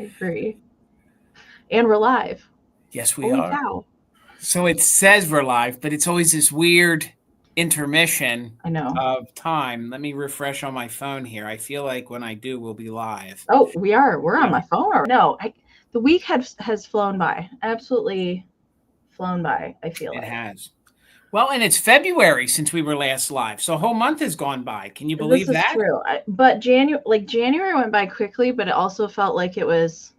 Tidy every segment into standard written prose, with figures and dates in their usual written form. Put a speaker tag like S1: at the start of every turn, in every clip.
S1: agree. And we're live.
S2: Yes, we
S1: Holy
S2: are.
S1: cow.
S2: So it says we're live, but it's always this weird intermission
S1: of
S2: time. Let me refresh on my phone here. I feel like when I do, we'll be live.
S1: Oh, we are. We're on my phone. No, the week has flown by. Absolutely flown by, I feel like.
S2: It has. Well, and it's February since we were last live, so a whole month has gone by. Can you believe that?
S1: This is true. But January went by quickly, but it also felt like it was...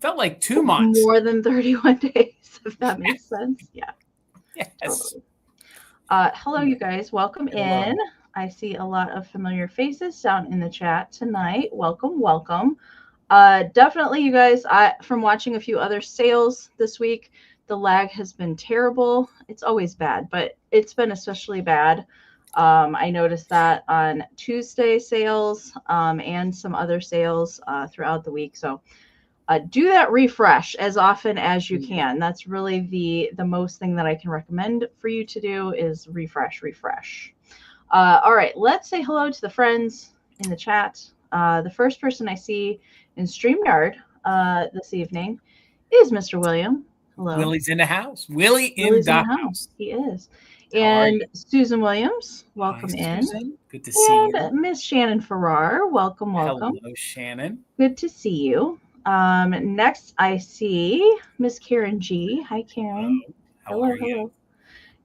S2: Felt like 2 months.
S1: More than 31 days, if that makes sense. Yeah.
S2: Yes.
S1: Totally. Hello, you guys. Welcome in. I see a lot of familiar faces down in the chat tonight. Welcome, welcome. Definitely, you guys, from watching a few other sales this week, the lag has been terrible. It's always bad, but it's been especially bad. I noticed that on Tuesday sales and some other sales throughout the week. So do that refresh as often as you can. That's really the most thing that I can recommend for you to do is refresh. All right, let's say hello to the friends in the chat. The first person I see in StreamYard this evening is Mr. William. Hello.
S2: Willie's in the house. Willie's in the house.
S1: He is. And Susan Williams, welcome in.
S2: Susan. Good to see you.
S1: And Miss Shannon Farrar, welcome.
S2: Hello, Shannon.
S1: Good to see you. Next I see Miss Karen G. Hi, Karen.
S2: Hello.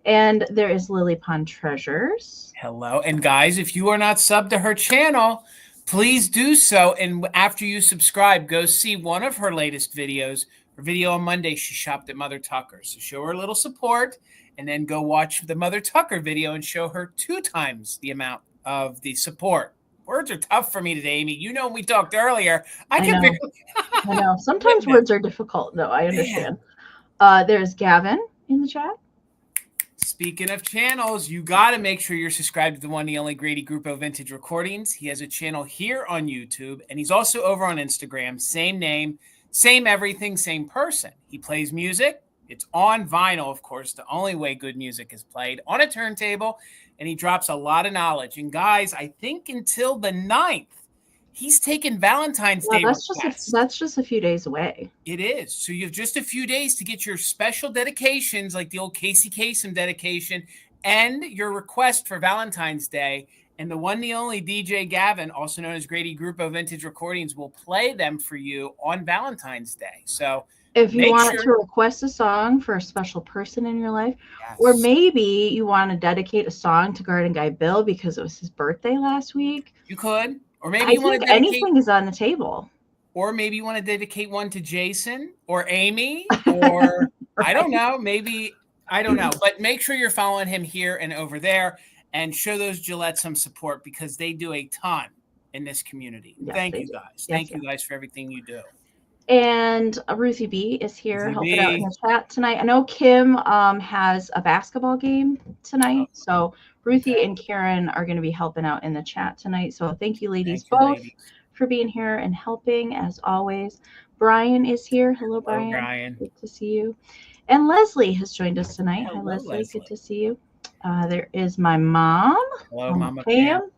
S1: And there is Lily Pond Treasures.
S2: Hello. And guys, if you are not subbed to her channel, please do so. And after you subscribe, go see one of her latest videos. Her video on Monday, she shopped at Mother Tucker. So show her a little support and then go watch the Mother Tucker video and show her 2 times the amount of the support. Words are tough for me today, Amy. You know, we talked earlier. I
S1: know. Sometimes words are difficult, though. I understand. There's Gavin in the chat.
S2: Speaking of channels, you got to make sure you're subscribed to the one, the only Grady Grupo Vintage Recordings. He has a channel here on YouTube, and he's also over on Instagram. Same name, same everything, same person. He plays music. It's on vinyl, of course, the only way good music is played, on a turntable, and he drops a lot of knowledge. And guys, I think until the 9th, he's taking Valentine's Day requests.
S1: That's just a few days away.
S2: It is. So you have just a few days to get your special dedications, like the old Casey Kasem dedication, and your request for Valentine's Day. And the one, the only DJ Gavin, also known as Grady Grupo Vintage Recordings, will play them for you on Valentine's Day. So
S1: if you want to request a song for a special person in your life, or maybe you want to dedicate a song to Garden Guy Bill because it was his birthday last week,
S2: you could. Or maybe you want to
S1: dedicate, anything is on the table.
S2: Or maybe you want to dedicate one to Jason or Amy, or I don't know, I don't know. But make sure you're following him here and over there and show those Gillette some support because they do a ton in this community.
S1: Yes,
S2: Thank you guys. Thank you guys for everything you do.
S1: And Ruthie B is here helping out in the chat tonight. I know Kim has a basketball game tonight. So Ruthie and Karen are going to be helping out in the chat tonight. So thank you, ladies, both for being here and helping as always. Brian is here. Hello, Brian.
S2: Hello, Brian.
S1: Good to see you. And Leslie has joined us tonight.
S2: Hello,
S1: hi, Leslie. Good to see you. There is my mom.
S2: Hello, Mama Pam.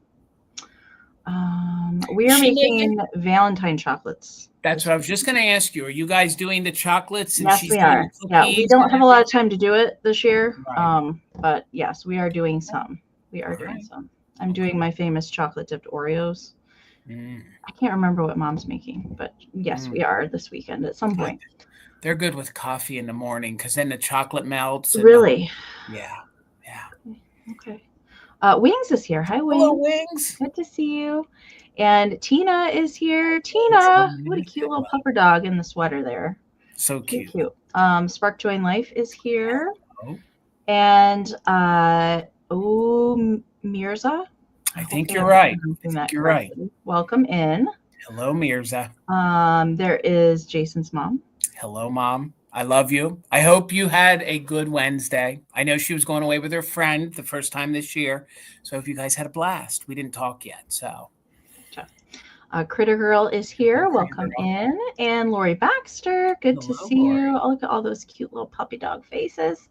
S1: We are making Valentine chocolates.
S2: That's what I was just going to ask you. Are you guys doing the chocolates? And
S1: yes, we are. Yeah, we don't have a lot of time to do it this year. Right. But yes, we are doing some. I'm doing my famous chocolate dipped Oreos. I can't remember what Mom's making, but yes, we are this weekend at some point.
S2: They're good with coffee in the morning because then the chocolate melts.
S1: Really?
S2: Yeah.
S1: Okay. Wings is here. Hi, Wings.
S2: Hello, Wings.
S1: Good to see you. And Tina is here. Tina, what a cute little pupper dog in the sweater there.
S2: So cute.
S1: Spark Joy Life is here.
S2: Oh.
S1: And Mirza.
S2: I think you're right. You're right.
S1: Welcome in.
S2: Hello, Mirza.
S1: There is Jason's mom.
S2: Hello, Mom. I love you. I hope you had a good Wednesday. I know she was going away with her friend the first time this year. So if you guys had a blast, we didn't talk yet. So
S1: Critter Girl is here. Welcome in. And Lori Baxter. Good to see you. Oh, look at all those cute little puppy dog faces.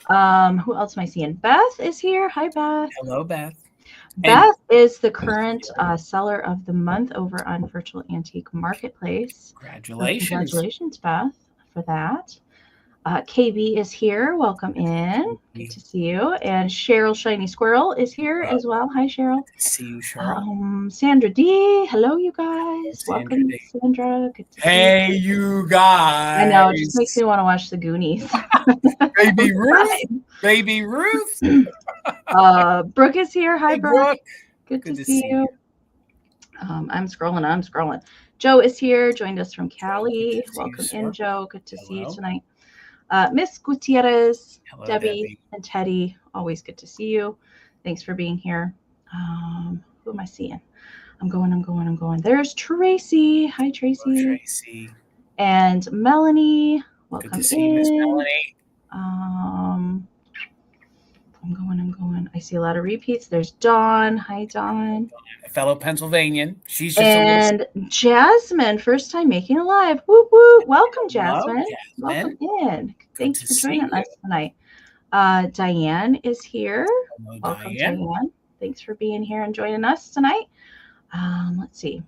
S1: Who else am I seeing? Beth is here. Hi, Beth.
S2: Hello, Beth.
S1: Beth is the current seller of the month over on Virtual Antique Marketplace.
S2: Congratulations.
S1: Congratulations, Beth, for that. KB is here. Welcome in. Good to see you. And Cheryl Shiny Squirrel is here as well. Hi, Cheryl.
S2: Good to see you, Cheryl.
S1: Sandra D. Hello, you guys.
S2: Sandra
S1: Welcome,
S2: D.
S1: Sandra. Good to
S2: Hey,
S1: see
S2: you guys.
S1: I know. It just makes me want to watch the Goonies.
S2: Baby Ruth. Baby Ruth.
S1: Brooke is here. Hi,
S2: Hey,
S1: Brooke. Good to see you. I'm scrolling. Joe is here. Joined us from Cali. Welcome in, Joe. Good to see you tonight. Miss Gutierrez,
S2: Hello,
S1: Debbie, and Teddy. Always good to see you. Thanks for being here. Who am I seeing? I'm going. There's Tracy. Hi, Tracy.
S2: Hello, Tracy.
S1: And Melanie. Welcome
S2: good to see you, Miss Melanie.
S1: I'm going. I see a lot of repeats. There's Dawn. Hi, Dawn.
S2: A fellow Pennsylvanian. She's just
S1: and Jasmine, first time making a live. Whoop whoop. Welcome, Jasmine. Welcome in. Thanks for joining us tonight. Diane is here.
S2: Hello,
S1: welcome, Diane. Thanks for being here and joining us tonight. Let's see.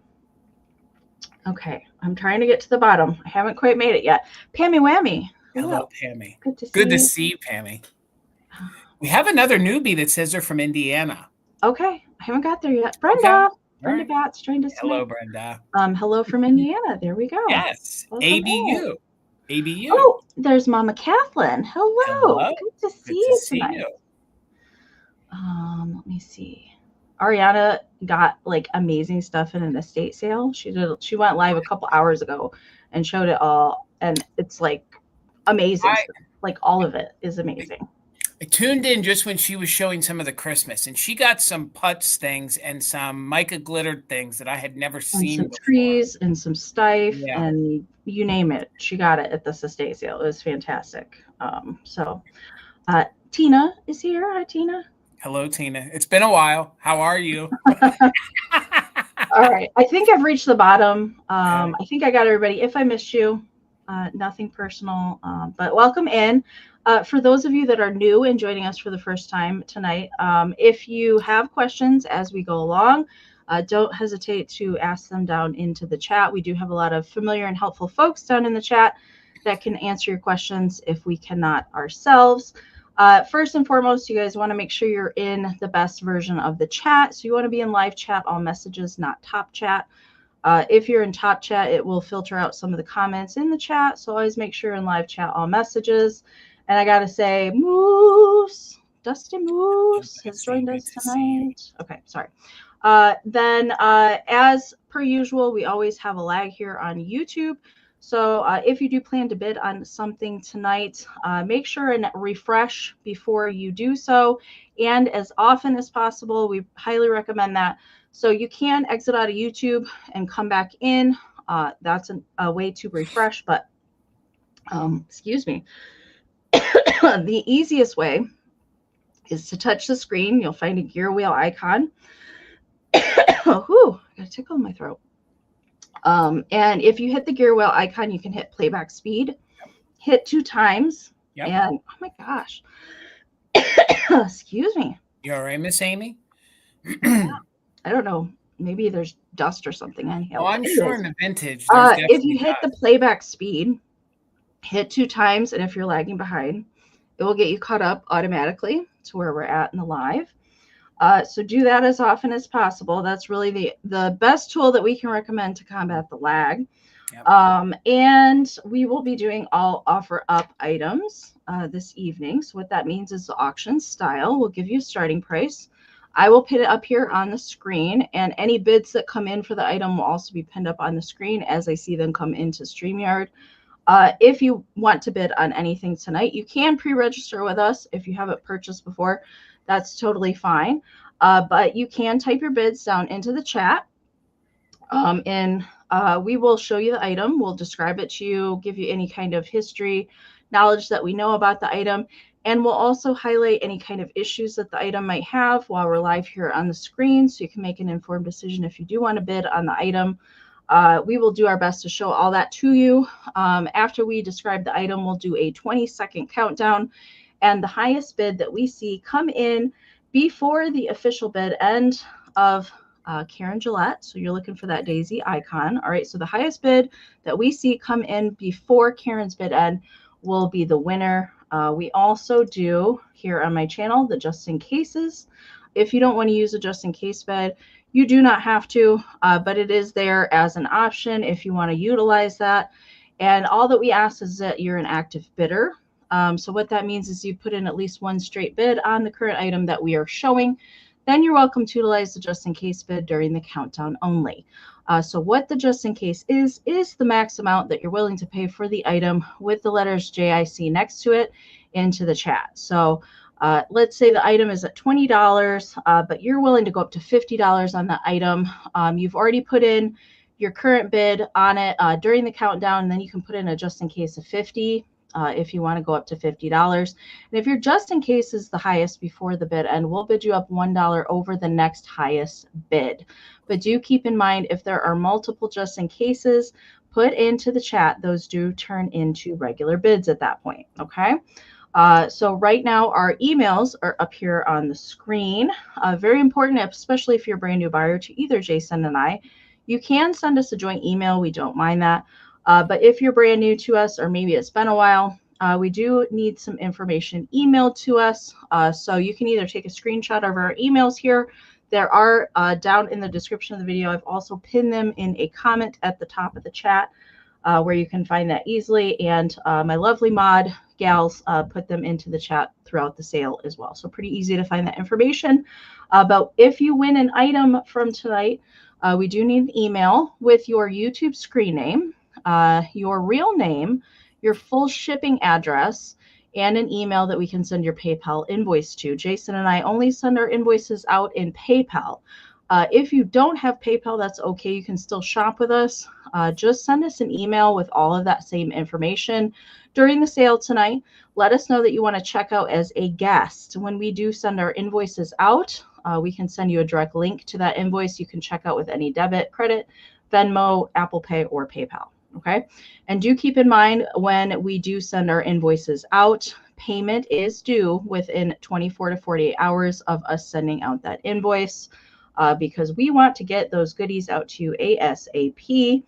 S1: Okay, I'm trying to get to the bottom. I haven't quite made it yet. Pammy Whammy.
S2: Hello, Pammy.
S1: Good to see
S2: you. Good
S1: to
S2: see you, Pammy. We have another newbie that says they're from Indiana.
S1: Okay, I haven't got there yet. Brenda. Okay. Brenda Batts joined us.
S2: Hello, Brenda.
S1: Hello from Indiana. There we go.
S2: Yes. ABU. ABU.
S1: Oh, there's Mama Kathleen. Hello. Good to see you tonight. Let me see. Ariana got like amazing stuff in an estate sale. She went live a couple hours ago and showed it all, and it's like amazing. Like all of it is amazing.
S2: I tuned in just when she was showing some of the Christmas, and she got some putz things and some mica glittered things that I had never seen.
S1: Some trees and some stife and you name it. She got it at this estate sale. It was fantastic. Tina is here. Hi, Tina.
S2: Hello, Tina. It's been a while. How are you?
S1: All right. I think I've reached the bottom. I think I got everybody. If I missed you, nothing personal, but welcome in. For those of you that are new and joining us for the first time tonight, if you have questions as we go along, don't hesitate to ask them down into the chat. We do have a lot of familiar and helpful folks down in the chat that can answer your questions if we cannot ourselves. First and foremost, you guys want to make sure you're in the best version of the chat. So you want to be in live chat, all messages, not top chat. If you're in top chat, it will filter out some of the comments in the chat. So always make sure in live chat, all messages. And I got to say, Moose, Dusty Moose has joined us tonight. Okay, sorry. Then as per usual, we always have a lag here on YouTube. So if you do plan to bid on something tonight, make sure and refresh before you do so. And as often as possible, we highly recommend that. So you can exit out of YouTube and come back in. That's a way to refresh, but excuse me. The easiest way is to touch the screen. You'll find a gear wheel icon. Oh, I got a tickle in my throat. And if you hit the gear wheel icon, you can hit playback speed, hit 2 times, and oh my gosh, excuse me.
S2: You all right, Miss Amy?
S1: I don't know. Maybe there's dust or something on here.
S2: Oh, I'm sure in the vintage.
S1: If you hit the playback speed, hit 2 times, and if you're lagging behind, it will get you caught up automatically to where we're at in the live. So do that as often as possible. That's really the best tool that we can recommend to combat the lag. And we will be doing all offer up items this evening. So what that means is the auction style will give you a starting price. I will pin it up here on the screen, and any bids that come in for the item will also be pinned up on the screen as I see them come into StreamYard. If you want to bid on anything tonight, you can pre-register with us if you haven't purchased before. That's totally fine. But you can type your bids down into the chat. And we will show you the item. We'll describe it to you, give you any kind of history, knowledge that we know about the item. And we'll also highlight any kind of issues that the item might have while we're live here on the screen. So you can make an informed decision if you do want to bid on the item. We will do our best to show all that to you. After we describe the item, we'll do a 20-second countdown. And the highest bid that we see come in before the official bid end of Karen Gillette. So you're looking for that daisy icon. All right, so the highest bid that we see come in before Karen's bid end will be the winner. We also do here on my channel the just in cases. If you don't want to use a just in case bid, you do not have to, but it is there as an option if you want to utilize that. And all that we ask is that you're an active bidder. So what that means is you put in at least one straight bid on the current item that we are showing. Then you're welcome to utilize the just in case bid during the countdown only. So what the just in case is the max amount that you're willing to pay for the item with the letters JIC next to it into the chat. So let's say the item is at $20, but you're willing to go up to $50 on the item. You've already put in your current bid on it during the countdown, and then you can put in a just in case of $50 if you want to go up to $50. And if your just in case is the highest before the bid end, we'll bid you up $1 over the next highest bid. But do keep in mind, if there are multiple just in cases put into the chat, those do turn into regular bids at that point. Okay. So right now our emails are up here on the screen. Very important, especially if you're a brand new buyer, to either Jason and I. You can send us a joint email. We don't mind that. But if you're brand new to us, or maybe it's been a while, we do need some information emailed to us. So you can either take a screenshot of our emails here. There are down in the description of the video. I've also pinned them in a comment at the top of the chat where you can find that easily. And my lovely mod gals put them into the chat throughout the sale as well. So pretty easy to find that information. But if you win an item from tonight, we do need an email with your YouTube screen name, your real name, your full shipping address, and an email that we can send your PayPal invoice to. Jason and I only send our invoices out in PayPal. If you don't have PayPal, that's okay. You can still shop with us. Just send us an email with all of that same information during the sale tonight. Let us know that you want to check out as a guest. When we do send our invoices out, we can send you a direct link to that invoice. You can check out with any debit, credit, Venmo, Apple Pay, or PayPal. Okay. And do keep in mind, when we do send our invoices out, payment is due within 24 to 48 hours of us sending out that invoice because we want to get those goodies out to you ASAP.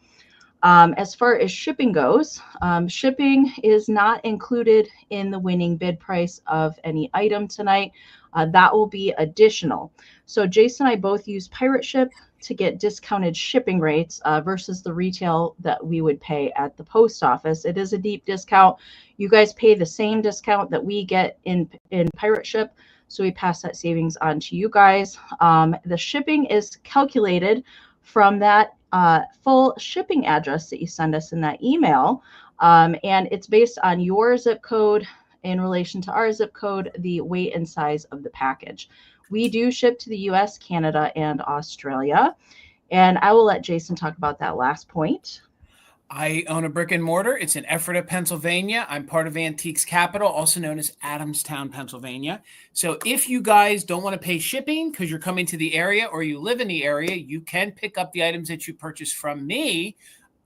S1: As far as shipping goes, shipping is not included in the winning bid price of any item tonight. That will be additional. So Jason and I both use Pirate Ship to get discounted shipping rates versus the retail that we would pay at the post office. It is a deep discount. You guys pay the same discount that we get in Pirate Ship, so we pass that savings on to you guys. The shipping is calculated from that full shipping address that you send us in that email, and it's based on your zip code in relation to our zip code, the weight and size of the package. We do ship to the US, Canada, and Australia. And I will let Jason talk about that last point.
S2: I own a brick and mortar. It's in Ephrata, Pennsylvania. I'm part of Antiques Capital, also known as Adamstown, Pennsylvania. So if you guys don't want to pay shipping because you're coming to the area or you live in the area, you can pick up the items that you purchase from me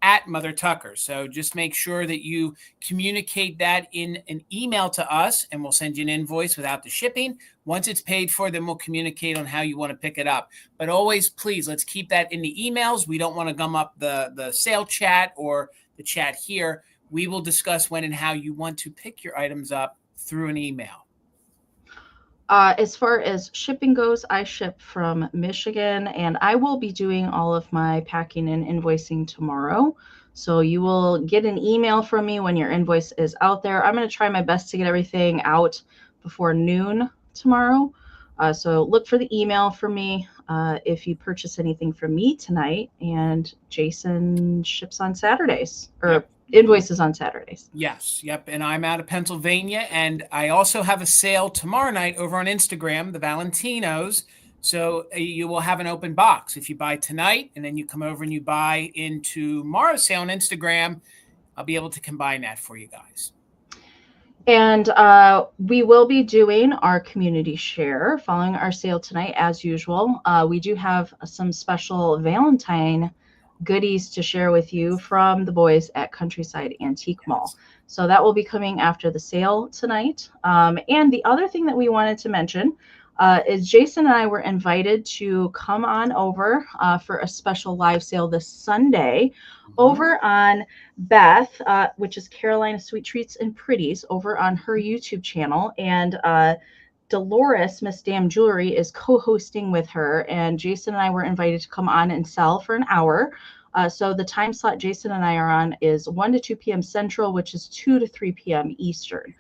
S2: at Mother Tucker. So just make sure that you communicate that in an email to us, and we'll send you an invoice without the shipping. Once it's paid for, then we'll communicate on how you want to pick it up. But always, please, let's keep that in the emails. We don't want to gum up the sale chat or the chat here. We will discuss when and how you want to pick your items up through an email.
S1: As far as shipping goes, I ship from Michigan, and I will be doing all of my packing and invoicing tomorrow. So you will get an email from me when your invoice is out there. I'm going to try my best to get everything out before noon tomorrow. So look for the email from me if you purchase anything from me tonight. And Jason ships on Saturdays, or yep. Invoices on Saturdays.
S2: Yes. Yep. And I'm out of Pennsylvania. And I also have a sale tomorrow night over on Instagram, the Valentinos. So you will have an open box. If you buy tonight and then you come over and you buy into tomorrow's sale on Instagram, I'll be able to combine that for you guys.
S1: And we will be doing our community share following our sale tonight, as usual. We do have some special Valentine goodies to share with you from the boys at Countryside Antique Mall. So that will be coming after the sale tonight. And the other thing that we wanted to mention, is Jason and I were invited to come on over for a special live sale this Sunday over on Beth, which is Carolina Sweet Treats and Pretties, over on her YouTube channel. And Dolores, Miss Dam Jewelry, is co-hosting with her. And Jason and I were invited to come on and sell for an hour. So the time slot Jason and I are on is 1 to 2 p.m. Central, which is 2 to 3 p.m. Eastern.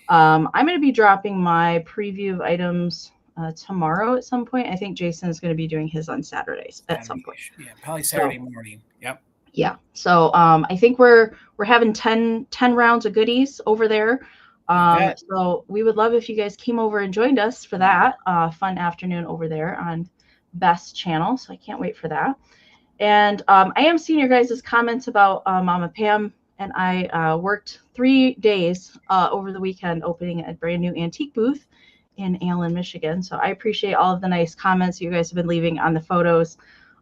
S1: I'm going to be dropping my preview of items tomorrow at some point. I think Jason is going to be doing his on Saturdays at some point.
S2: Yeah, probably Saturday morning. Yep.
S1: Yeah. So I think we're having 10 rounds of goodies over there. So we would love if you guys came over and joined us for that fun afternoon over there on Beth's channel. So I can't wait for that. And I am seeing your guys' comments about Mama Pam and I worked 3 days over the weekend opening a brand new antique booth in Allen, Michigan. So I appreciate all of the nice comments you guys have been leaving on the photos,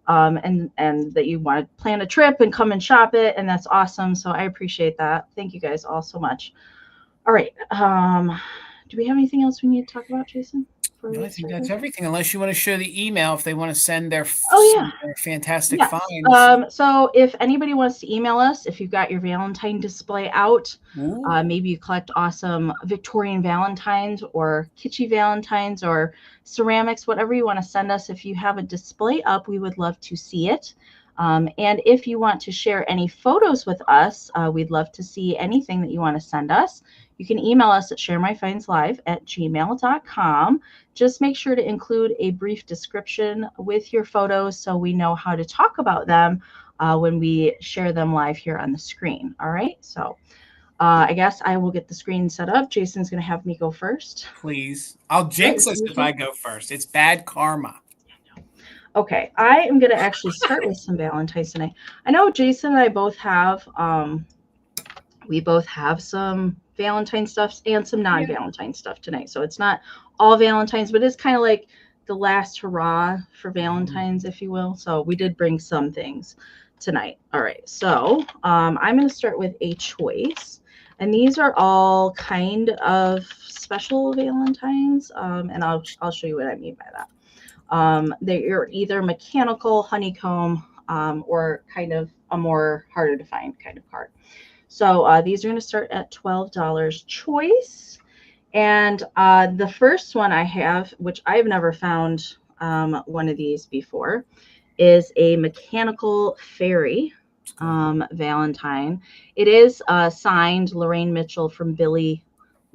S1: and that you want to plan a trip and come and shop it, and that's awesome. So I appreciate that. Thank you guys all so much. All right. Do we have anything else we need to talk about, Jason?
S2: No, I think that's everything, unless you want to show the email if they want to send their, their fantastic finds.
S1: So if anybody wants to email us, if you've got your Valentine display out, maybe you collect awesome Victorian Valentines or kitschy Valentines or ceramics, whatever you want to send us. If you have a display up, we would love to see it. And if you want to share any photos with us, we'd love to see anything that you want to send us. You can email us at ShareMyFindsLive@gmail.com. Just make sure to include a brief description with your photos so we know how to talk about them when we share them live here on the screen. All right. So I guess I will get the screen set up. Jason's going to have me go first.
S2: Please. I'll jinx us if I go first. It's bad karma.
S1: Okay, I am going to actually start with some Valentine's tonight. I know Jason and I both have, we both have some Valentine stuff and some non-Valentine stuff tonight. So it's not all Valentine's, but it's kind of like the last hurrah for Valentine's, if you will. So we did bring some things tonight. All right, so I'm going to start with a choice. And these are all kind of special Valentines, and I'll show you what I mean by that. They're either mechanical, honeycomb, or kind of a more harder to find kind of card. So these are going to start at $12 choice. And the first one I have, which I've never found one of these before, is a mechanical fairy Valentine. It is signed Lorraine Mitchell from Billy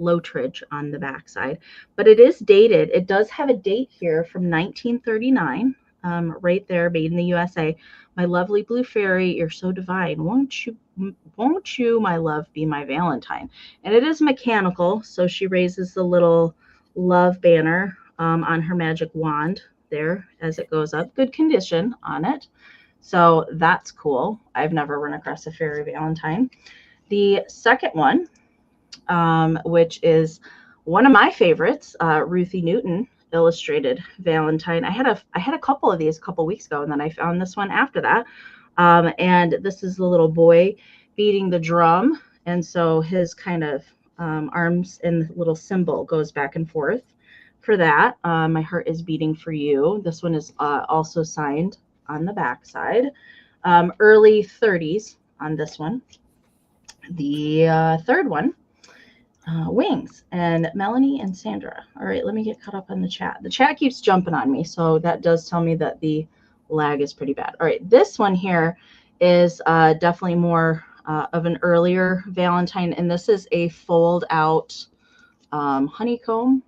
S1: Lotridge on the backside, but it is dated. It does have a date here from 1939, right there, made in the USA. My lovely blue fairy, you're so divine. Won't you, my love, be my Valentine? And it is mechanical, so she raises the little love banner on her magic wand there as it goes up. Good condition on it, so that's cool. I've never run across a fairy Valentine. The second one, which is one of my favorites, Ruthie Newton illustrated Valentine. I had a couple of these a couple weeks ago, and then I found this one after that. And this is the little boy beating the drum, and so his kind of arms and little symbol goes back and forth for that. My heart is beating for you. This one is also signed on the back side. Early 30s on this one. The third one, Wings, and Melanie and Sandra. All right, let me get caught up on the chat. The chat keeps jumping on me, so that does tell me that the lag is pretty bad. All right, this one here is definitely more of an earlier Valentine, and this is a fold out honeycomb.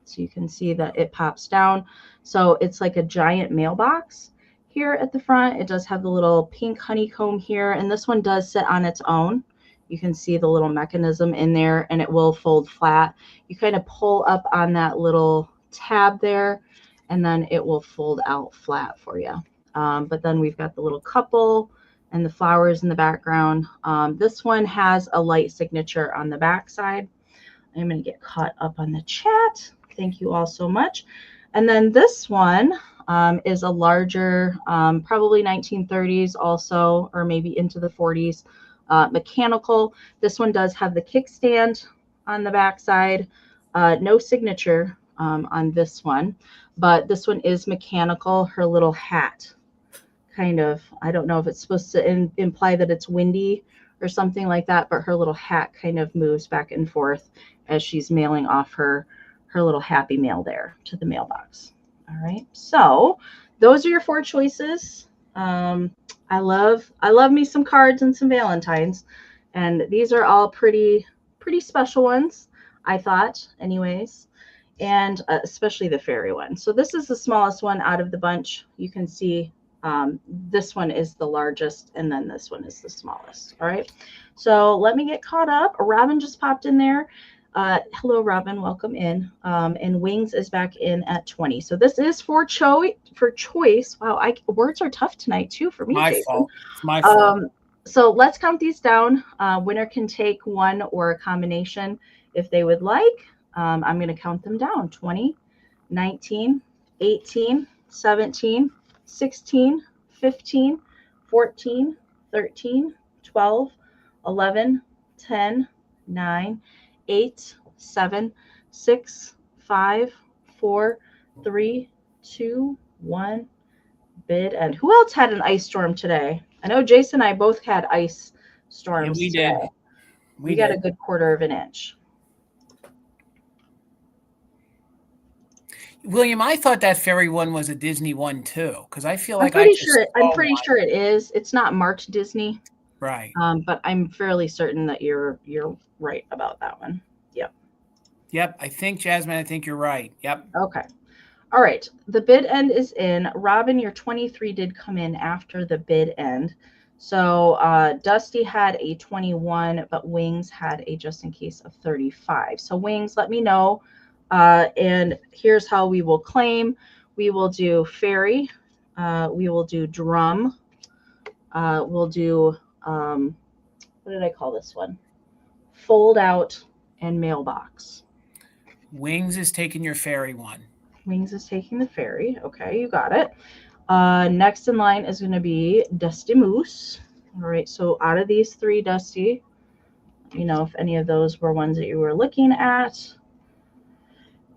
S1: So you can see that it pops down. So it's like a giant mailbox here at the front. It does have the little pink honeycomb here, and this one does sit on its own. You can see the little mechanism in there, and it will fold flat. You kind of pull up on that little tab there, and then it will fold out flat for you. But then we've got the little couple and the flowers in the background. This one has a light signature on the back side. I'm going to get caught up on the chat. Thank you all so much. And then this one is a larger, probably 1930s also, or maybe into the 40s. Mechanical. This one does have the kickstand on the back side. No signature on this one, but this one is mechanical. Her little hat kind of, I don't know if it's supposed to imply that it's windy or something like that, but her little hat kind of moves back and forth as she's mailing off her little happy mail there to the mailbox. All right, so those are your 4 choices. I love me some cards and some Valentines, and these are all pretty special ones, I thought, anyways, and especially the fairy one. So this is the smallest one out of the bunch. You can see this one is the largest, and then this one is the smallest. All right, so let me get caught up. Robin just popped in there. Hello, Robin. Welcome in. And Wings is back in at 20. So this is for choice. Wow, words are tough tonight too for me, Jason.
S2: Fault. It's my fault.
S1: So let's count these down. Winner can take one or a combination if they would like. I'm going to count them down. 20, 19, 18, 17, 16, 15, 14, 13, 12, 11, 10, 9, 8, 7, 6, 5, 4, 3, 2, 1. Bid end. Who else had an ice storm today? I know Jason and I both had ice storms.
S2: Yeah, we
S1: today.
S2: did.
S1: We got a good 1/4 of an inch.
S2: William, I thought that fairy one was a Disney one too, because I feel like
S1: I'm pretty sure it is. It's not marked Disney,
S2: right?
S1: But I'm fairly certain that you're right about that one. Yep.
S2: Yep. I think, Jasmine, I think you're right. Yep.
S1: Okay. All right. The bid end is in. Robin, your 23 did come in after the bid end. So Dusty had a 21, but Wings had a just in case of 35. So Wings, let me know. And here's how we will claim. We will do fairy. We will do drum. We'll do, what did I call this one? Fold out and mailbox.
S2: Wings is taking your fairy one.
S1: Wings is taking the fairy. Okay, you got it. Next in line is going to be Dusty Moose. All right, so out of these 3, Dusty, you know if any of those were ones that you were looking at.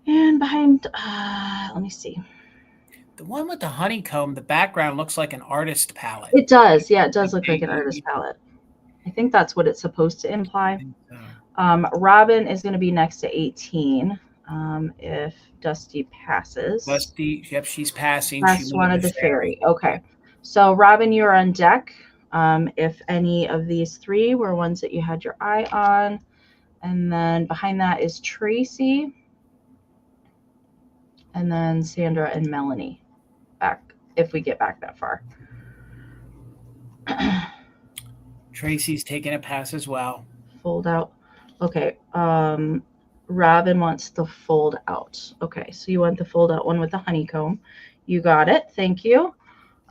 S1: And behind, let me see.
S2: The one with the honeycomb, the background looks like an artist palette.
S1: It does. Yeah, it does look like an artist palette. I think that's what it's supposed to imply. Robin is going to be next to 18 if Dusty passes.
S2: Dusty, yep, she's passing.
S1: She wanted the fairy. Okay. So Robin, you're on deck. If any of these 3 were ones that you had your eye on. And then behind that is Tracy. And then Sandra and Melanie back, if we get back that far.
S2: Tracy's taking a pass as well.
S1: Fold out. Okay. Robin wants the fold out. Okay, so you want the fold out one with the honeycomb. You got it. Thank you.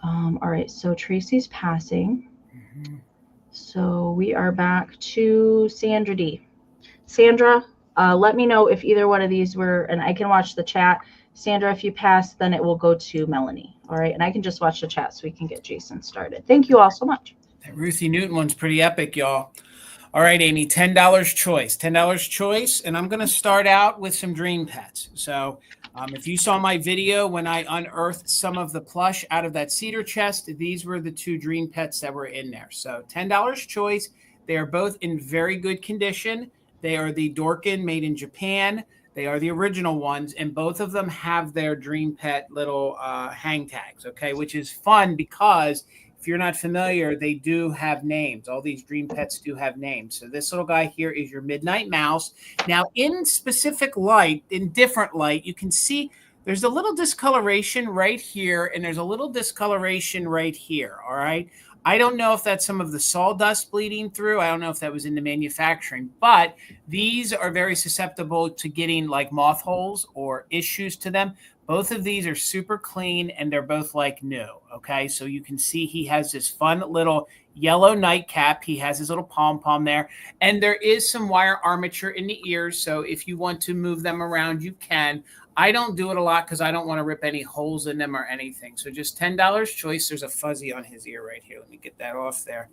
S1: All right, so Tracy's passing. Mm-hmm. So we are back to Sandra D. Sandra, let me know if either one of these were, and I can watch the chat. Sandra, if you pass, then it will go to Melanie. All right, and I can just watch the chat so we can get Jason started. Thank you all so much.
S2: That Ruthie Newton one's pretty epic, y'all. All right, Amy, $10 choice. $10 choice, and I'm going to start out with some dream pets. So if you saw my video when I unearthed some of the plush out of that cedar chest, these were the 2 dream pets that were in there. So $10 choice. They are both in very good condition. They are the Dorkin made in Japan. They are the original ones, and both of them have their dream pet little hang tags, okay, which is fun because if you're not familiar, they do have names. All these dream pets do have names. So this little guy here is your Midnight Mouse. Now, in specific light, in different light, you can see there's a little discoloration right here, and there's a little discoloration right here, all right? I don't know if that's some of the sawdust bleeding through. I don't know if that was in the manufacturing, but these are very susceptible to getting like moth holes or issues to them. Both of these are super clean and they're both like new. Okay. So you can see he has this fun little yellow nightcap. He has his little pom-pom there, and there is some wire armature in the ears. So if you want to move them around, you can. I don't do it a lot because I don't want to rip any holes in them or anything. So just $10 choice. There's a fuzzy on his ear right here. Let me get that off there.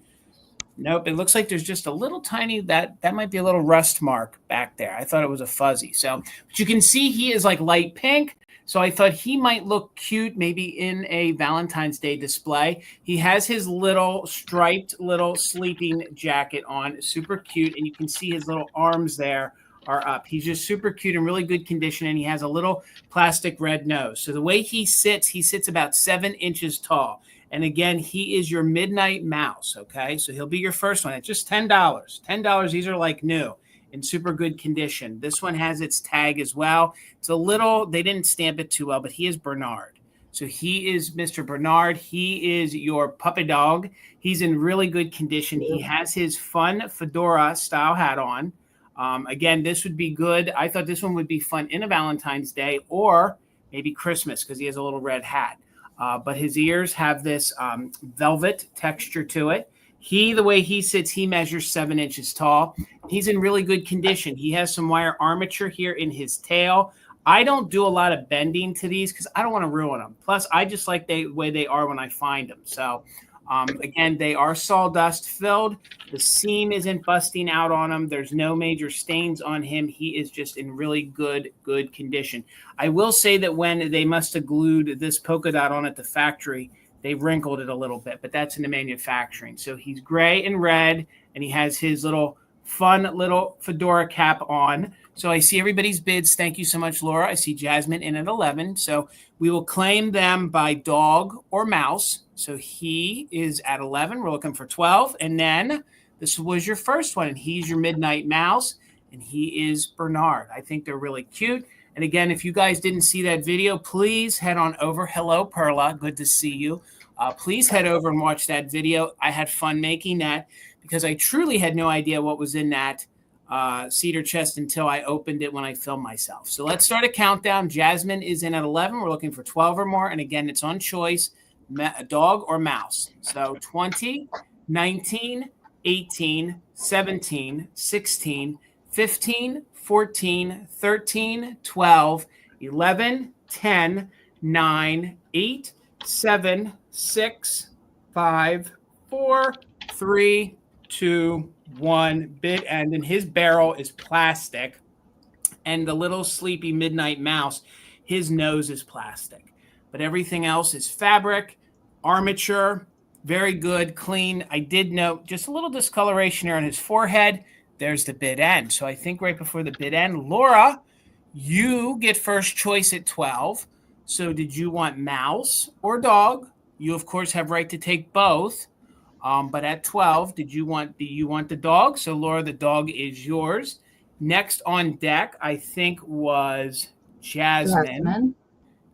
S2: Nope, it looks like there's just a little tiny, that might be a little rust mark back there. I thought it was a fuzzy. So, but you can see he is like light pink. So I thought he might look cute maybe in a Valentine's Day display. He has his little striped little sleeping jacket on, super cute. And you can see his little arms there are up. He's just super cute and really good condition. And he has a little plastic red nose. So the way he sits about 7 inches tall. And again, he is your midnight mouse, okay? So he'll be your first one. It's just $10. $10, these are like new, in super good condition. This one has its tag as well. It's a little, they didn't stamp it too well, but he is Bernard. So he is Mr. Bernard. He is your puppy dog. He's in really good condition. He has his fun fedora style hat on. Again, this would be good. I thought this one would be fun in a Valentine's Day or maybe Christmas because he has a little red hat. But his ears have this velvet texture to it. The way he sits, he measures 7 inches tall. He's in really good condition. He has some wire armature here in his tail. I don't do a lot of bending to these because I don't want to ruin them. Plus, I just like the way they are when I find them. So, again, they are sawdust filled. The seam isn't busting out on him. There's no major stains on him. He is just in really good condition. I will say that when they must have glued this polka dot on at the factory, they wrinkled it a little bit, but that's in the manufacturing. So he's gray and red, and he has his fun little fedora cap on. So I see everybody's bids. Thank you so much, Laura. I see Jasmine in at 11. So we will claim them by dog or mouse. So he is at 11. We're looking for 12. And then this was your first one, and he's your midnight mouse, and he is Bernard. I think they're really cute. And again, if you guys didn't see that video, please head on over. Hello, Perla. Good to see you. Please head over and watch that video. I had fun making that because I truly had no idea what was in that cedar chest until I opened it when I filmed myself. So let's start a countdown. Jasmine is in at 11. We're looking for 12 or more. And again, it's on choice, dog or mouse. So 20, 19, 18, 17, 16, 15, 14, 13, 12, 11, 10, 9, 8, 7, 6, 5, 4, 3, 2, 1. Bid end. And his barrel is plastic. And the little sleepy midnight mouse, his nose is plastic. But everything else is fabric, armature, very good, clean. I did note just a little discoloration here on his forehead. There's the bid end. So I think right before the bid end, Laura, you get first choice at 12. So did you want mouse or dog? You, of course, have right to take both. But at 12, do you want the dog? So Laura, the dog is yours. Next on deck, I think, was Jasmine.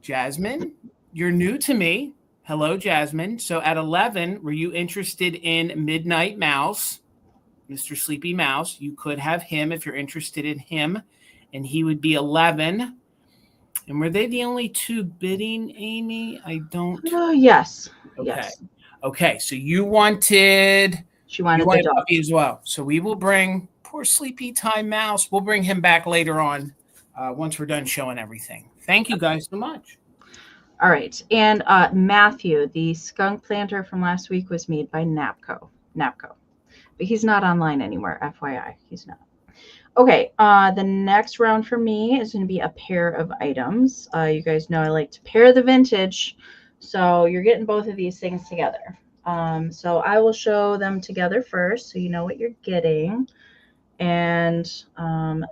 S2: Jasmine, you're new to me. Hello, Jasmine. So at 11, were you interested in Midnight Mouse, Mr. Sleepy Mouse? You could have him if you're interested in him, and he would be 11. And were they the only two bidding, Amy? I don't.
S1: Yes.
S2: Okay.
S1: Yes.
S2: Okay. So you wanted.
S1: She wanted the dog
S2: puppy as well. So we will bring poor Sleepy Time Mouse. We'll bring him back later on once we're done showing everything. Thank you guys so much.
S1: All right. And Matthew, the skunk planter from last week, was made by Napco. But he's not online anymore, FYI. He's not. Okay. The next round for me is going to be a pair of items. You guys know I like to pair the vintage. So you're getting both of these things together. So I will show them together first so you know what you're getting. And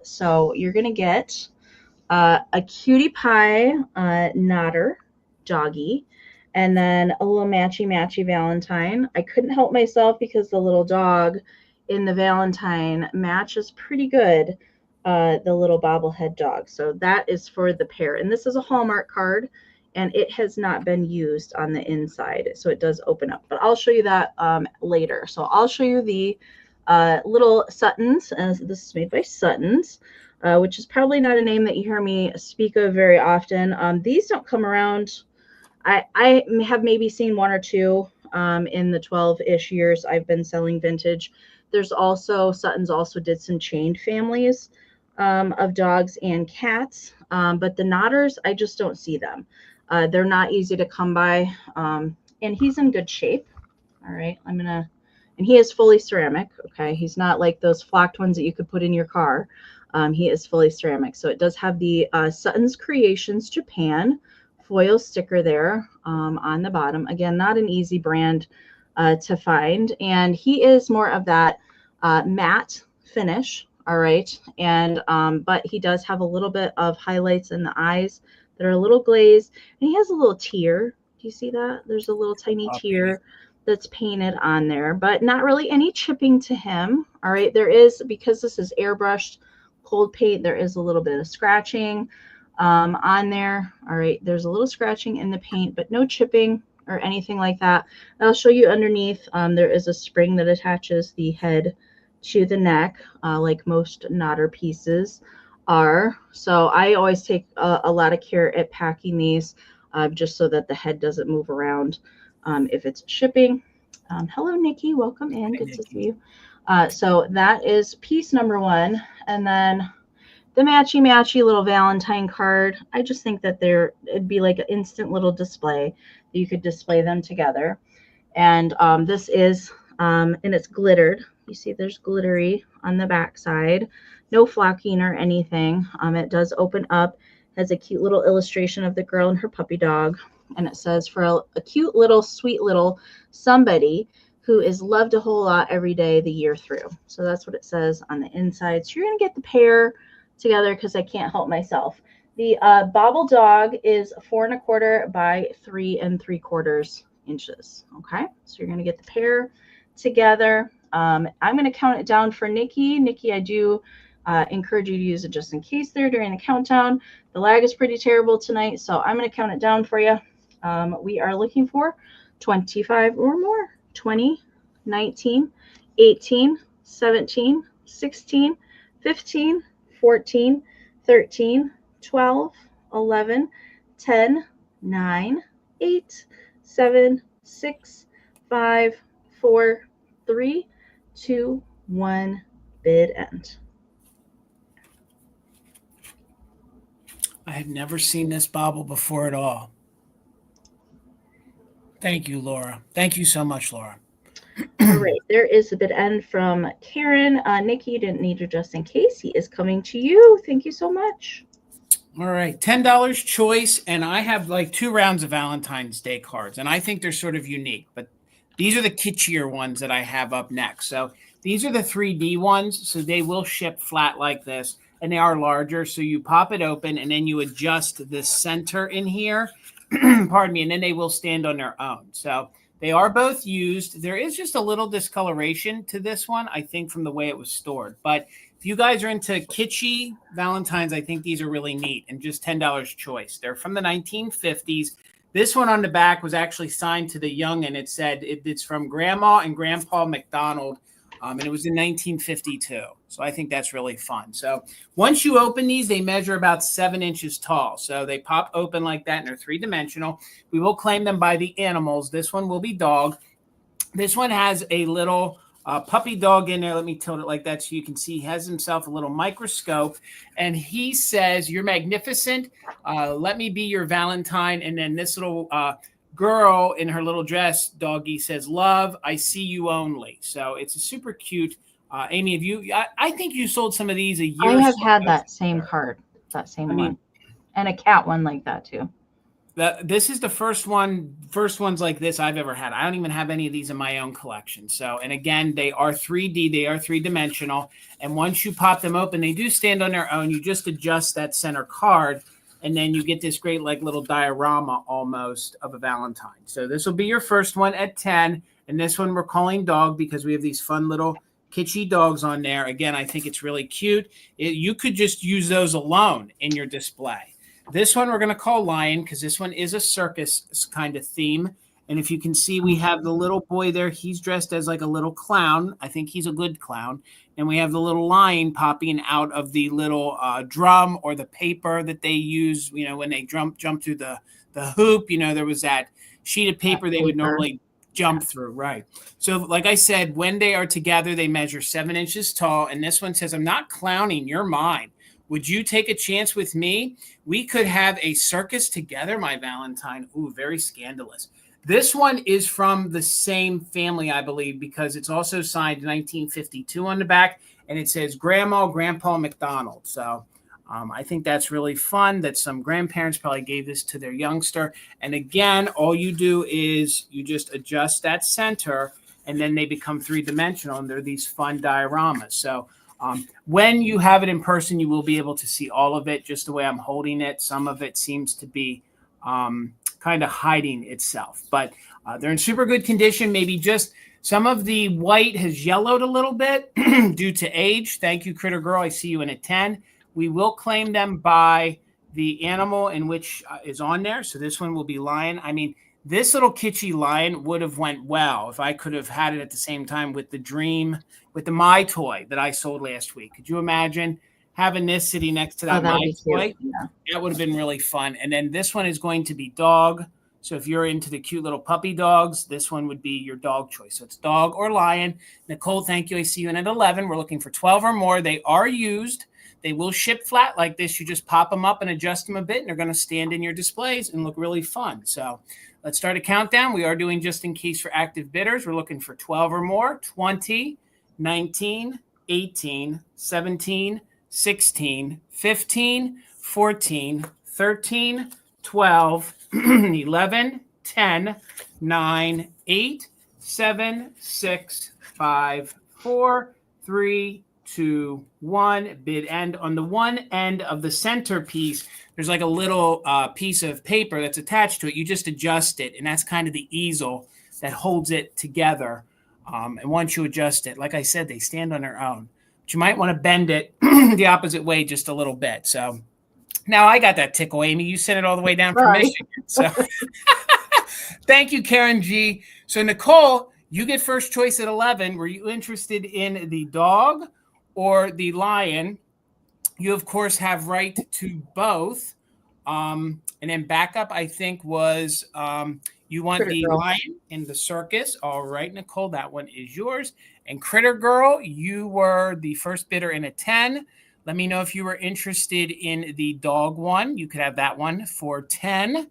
S1: so you're going to get a cutie pie nodder doggy, and then a little matchy Valentine. I couldn't help myself because the little dog in the Valentine matches pretty good the little bobblehead dog. So that is for the pair. And this is a Hallmark card, and it has not been used on the inside. So it does open up, but I'll show you that later. So I'll show you the little Suttons, as this is made by Suttons, which is probably not a name that you hear me speak of very often. These don't come around. I have maybe seen one or two in the 12-ish years I've been selling vintage. There's also, Suttons also did some chained families of dogs and cats, but the Nodders, I just don't see them. They're not easy to come by, and he's in good shape. All right, and And he is fully ceramic, okay? He's not like those flocked ones that you could put in your car. He is fully ceramic. So it does have the Sutton's Creations Japan foil sticker there on the bottom. Again, not an easy brand to find. And he is more of that matte finish, all right? And but he does have a little bit of highlights in the eyes that are a little glazed. And he has a little tear. Do you see that? There's a little tiny tear that's painted on there, but not really any chipping to him, all right? There is, because this is airbrushed cold paint, there is a little bit of scratching on there. All right, there's a little scratching in the paint, but no chipping or anything like that. I'll show you underneath. There is a spring that attaches the head to the neck, like most knotter pieces are. So I always take a lot of care at packing these just so that the head doesn't move around if it's shipping. Hello, Nikki. Welcome in. Good to see you. So that is piece number one. And then the matchy little Valentine card. I just think that it'd be like an instant little display that you could display them together. And this is, and it's glittered. You see there's glittery on the back side. No flocking or anything. It does open up, has a cute little illustration of the girl and her puppy dog. And it says, for a cute little, sweet little somebody who is loved a whole lot every day the year through. So that's what it says on the inside. So you're going to get the pair together because I can't help myself. The Bobble Dog is 4 1/4 by 3 3/4 inches. Okay, so you're going to get the pair together. I'm going to count it down for Nikki. Nikki, I do encourage you to use it just in case there during the countdown. The lag is pretty terrible tonight, so I'm going to count it down for you. We are looking for 25 or more. 20, 19, 18, 17, 16, 15, 14, 13, 12, 11, 10, 9, 8, 7, 6, 5, 4, 3, 2, 1, bid end.
S2: I had never seen this bobble before at all. Thank you, Laura. Thank you so much, Laura.
S1: All right, there is a bid end from Karen. Nikki, you didn't need your just in case. He is coming to you. Thank you so much.
S2: All right, $10 choice, and I have like 2 rounds of Valentine's Day cards, and I think they're sort of unique, but these are the kitschier ones that I have up next. So these are the 3D ones, so they will ship flat like this, and they are larger, so you pop it open, and then you adjust the center in here, pardon me, and then they will stand on their own. So they are both used. There is just a little discoloration to this one, I think, from the way it was stored. But if you guys are into kitschy Valentines, I think these are really neat and just $10 choice. They're from the 1950s. This one on the back was actually signed to the young, and it said it's from Grandma and Grandpa McDonald, and it was in 1952. So I think that's really fun. So once you open these, they measure about 7 inches tall. So they pop open like that, and they're 3-dimensional. We will claim them by the animals. This one will be dog. This one has a little puppy dog in there. Let me tilt it like that so you can see he has himself a little microscope. And he says, "You're magnificent. Let me be your Valentine." And then this little girl in her little dress, doggy, says, "Love, I see you only." So it's a super cute. Amy, have you? I think you sold some of these a year.
S1: I have had that same card, that same one, and a cat one like that too.
S2: This is the first ones like this I've ever had. I don't even have any of these in my own collection. So, and again, they are 3D, they are 3-dimensional. And once you pop them open, they do stand on their own. You just adjust that center card, and then you get this great like little diorama almost of a Valentine. So this will be your first one at 10. And this one we're calling dog because we have these fun little kitschy dogs on there. Again, I think it's really cute. You could just use those alone in your display. This one we're going to call lion because this one is a circus kind of theme. And if you can see, we have the little boy there. He's dressed as like a little clown. I think he's a good clown. And we have the little lion popping out of the little drum or the paper that they use, you know, when they jump through the hoop. You know, there was that sheet of paper they would normally jump through, right? So like I said, when they are together, they measure 7 inches tall. And this one says, "I'm not clowning, you're mine. Would you take a chance with me? We could have a circus together, my Valentine." Ooh, very scandalous. This one is from the same family, I believe, because it's also signed 1952 on the back, and it says Grandma, Grandpa McDonald. So I think that's really fun that some grandparents probably gave this to their youngster. And again, all you do is you just adjust that center, and then they become three-dimensional, and they're these fun dioramas. So when you have it in person, you will be able to see all of it just the way I'm holding it. Some of it seems to be kind of hiding itself, but they're in super good condition. Maybe just some of the white has yellowed a little bit due to age. Thank you, Critter Girl. I see you in a 10. We will claim them by the animal in which is on there. So this one will be lion. I mean, this little kitschy lion would have went well if I could have had it at the same time with the dream, with the My Toy that I sold last week. Could you imagine having this sitting next to that My Toy?
S1: Yeah.
S2: That would have been really fun. And then this one is going to be dog. So if you're into the cute little puppy dogs, this one would be your dog choice. So it's dog or lion. Nicole, thank you. I see you in at 11. We're looking for 12 or more. They are used. They will ship flat like this. You just pop them up and adjust them a bit, and they're going to stand in your displays and look really fun. So let's start a countdown. We are doing just in case for active bidders. We're looking for 12 or more. 20, 19, 18, 17, 16, 15, 14, 13, 12, 11, 10, 9, 8, 7, 6, 5, 4, 3, 2, 1. Bid end. On the one end of the centerpiece, there's like a little piece of paper that's attached to it. You just adjust it, and that's kind of the easel that holds it together. And once you adjust it, like I said, they stand on their own. But you might want to bend it the opposite way just a little bit. So now I got that tickle, Amy. You sent it all the way down from Michigan. So thank you, Karen G. So Nicole, you get first choice at 11. Were you interested in the dog or the lion? You, of course, have right to both. And then backup, I think, was you want the lion in the circus. All right, Nicole, that one is yours. And Critter Girl, you were the first bidder in a 10. Let me know if you were interested in the dog one. You could have that one for 10.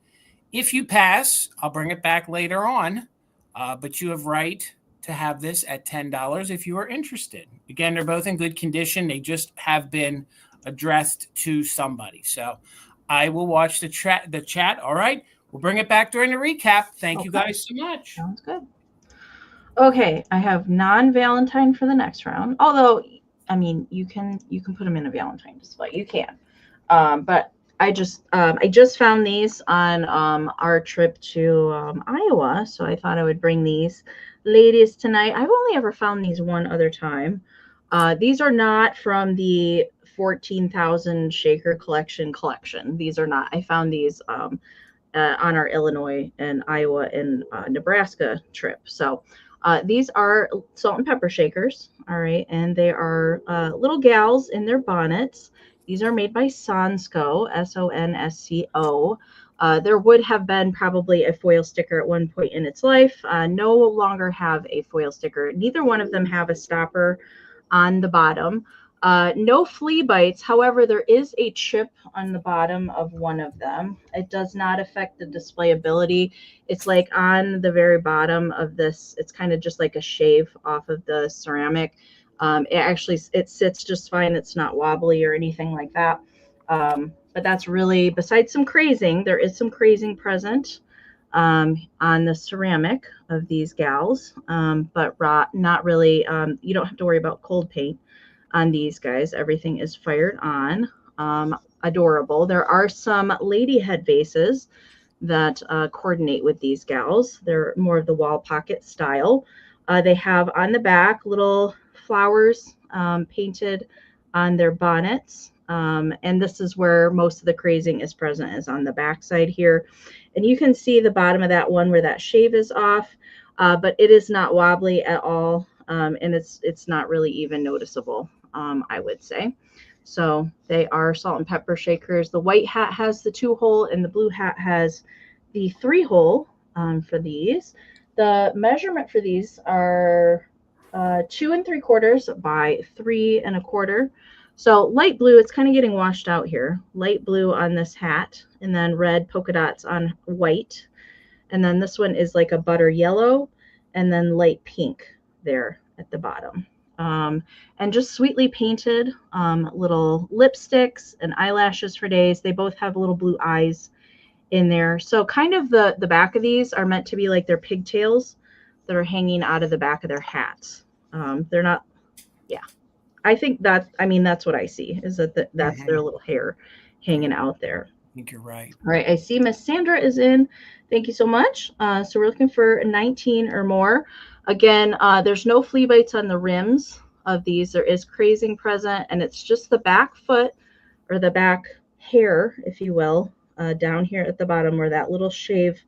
S2: If you pass, I'll bring it back later on. But you have right to have this at $10 if you are interested. Again, they're both in good condition. They just have been addressed to somebody. So I will watch the chat. All right. We'll bring it back during the recap. Thank you guys so much.
S1: Sounds good. Okay. I have non-Valentine for the next round. Although, I mean, you can put them in a Valentine display. You can. But I just found these on our trip to Iowa. So I thought I would bring these ladies tonight. I've only ever found these one other time. These are not from the 14,000 shaker collection. These are not. I found these on our Illinois and Iowa and Nebraska trip. So these are salt and pepper shakers. All right. And they are little gals in their bonnets. These are made by Sonsco, S-O-N-S-C-O. There would have been probably a foil sticker at one point in its life. No longer have a foil sticker. Neither one of them have a stopper on the bottom. No flea bites. However, there is a chip on the bottom of one of them. It does not affect the displayability. It's like on the very bottom of this. It's kind of just like a shave off of the ceramic. It sits just fine. It's not wobbly or anything like that. But that's really, besides some crazing, there is some crazing present on the ceramic of these gals, but not really. You don't have to worry about cold paint on these guys. Everything is fired on. Adorable. There are some lady head vases that coordinate with these gals. They're more of the wall pocket style. They have on the back little flowers painted on their bonnets. And this is where most of the crazing is present, is on the back side here. And you can see the bottom of that one where that shave is off, but it is not wobbly at all. And it's not really even noticeable, I would say. So they are salt and pepper shakers. The white hat has the 2-hole and the blue hat has the 3-hole for these. The measurement for these are 2 3/4 by 3 1/4. So light blue, it's kind of getting washed out here. Light blue on this hat, and then red polka dots on white. And then this one is like a butter yellow and then light pink there at the bottom. And just sweetly painted little lipsticks and eyelashes for days. They both have little blue eyes in there. So kind of the back of these are meant to be like their pigtails that are hanging out of the back of their hats. They're not, yeah. I think that's what I see is that that's their little hair hanging out there.
S2: I think you're right.
S1: All right, I see Miss Sandra is in. Thank you so much. So we're looking for 19 or more. Again, there's no flea bites on the rims of these. There is crazing present, and it's just the back foot or the back hair, if you will, down here at the bottom where that little shave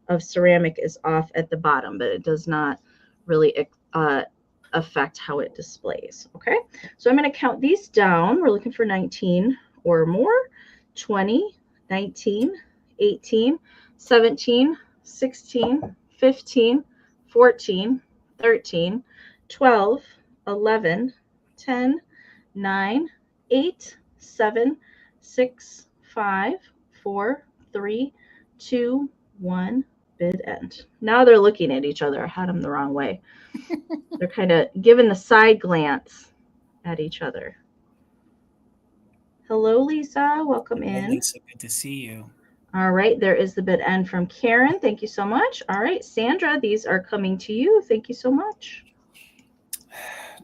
S1: of ceramic is off at the bottom, but it does not really affect how it displays. Okay, so I'm going to count these down. We're looking for 19 or more. 20, 19, 18, 17, 16, 15, 14, 13, 12, 11, 10, 9, 8, 7, 6, 5, 4, 3, 2, 1, bid end. Now they're looking at each other. I had them the wrong way. They're kind of giving the side glance at each other. Hello, Lisa. Welcome in.
S2: Hey, Lisa, good to see you.
S1: All right, there is the bid end from Karen. Thank you so much. All right, Sandra, these are coming to you. Thank you so much.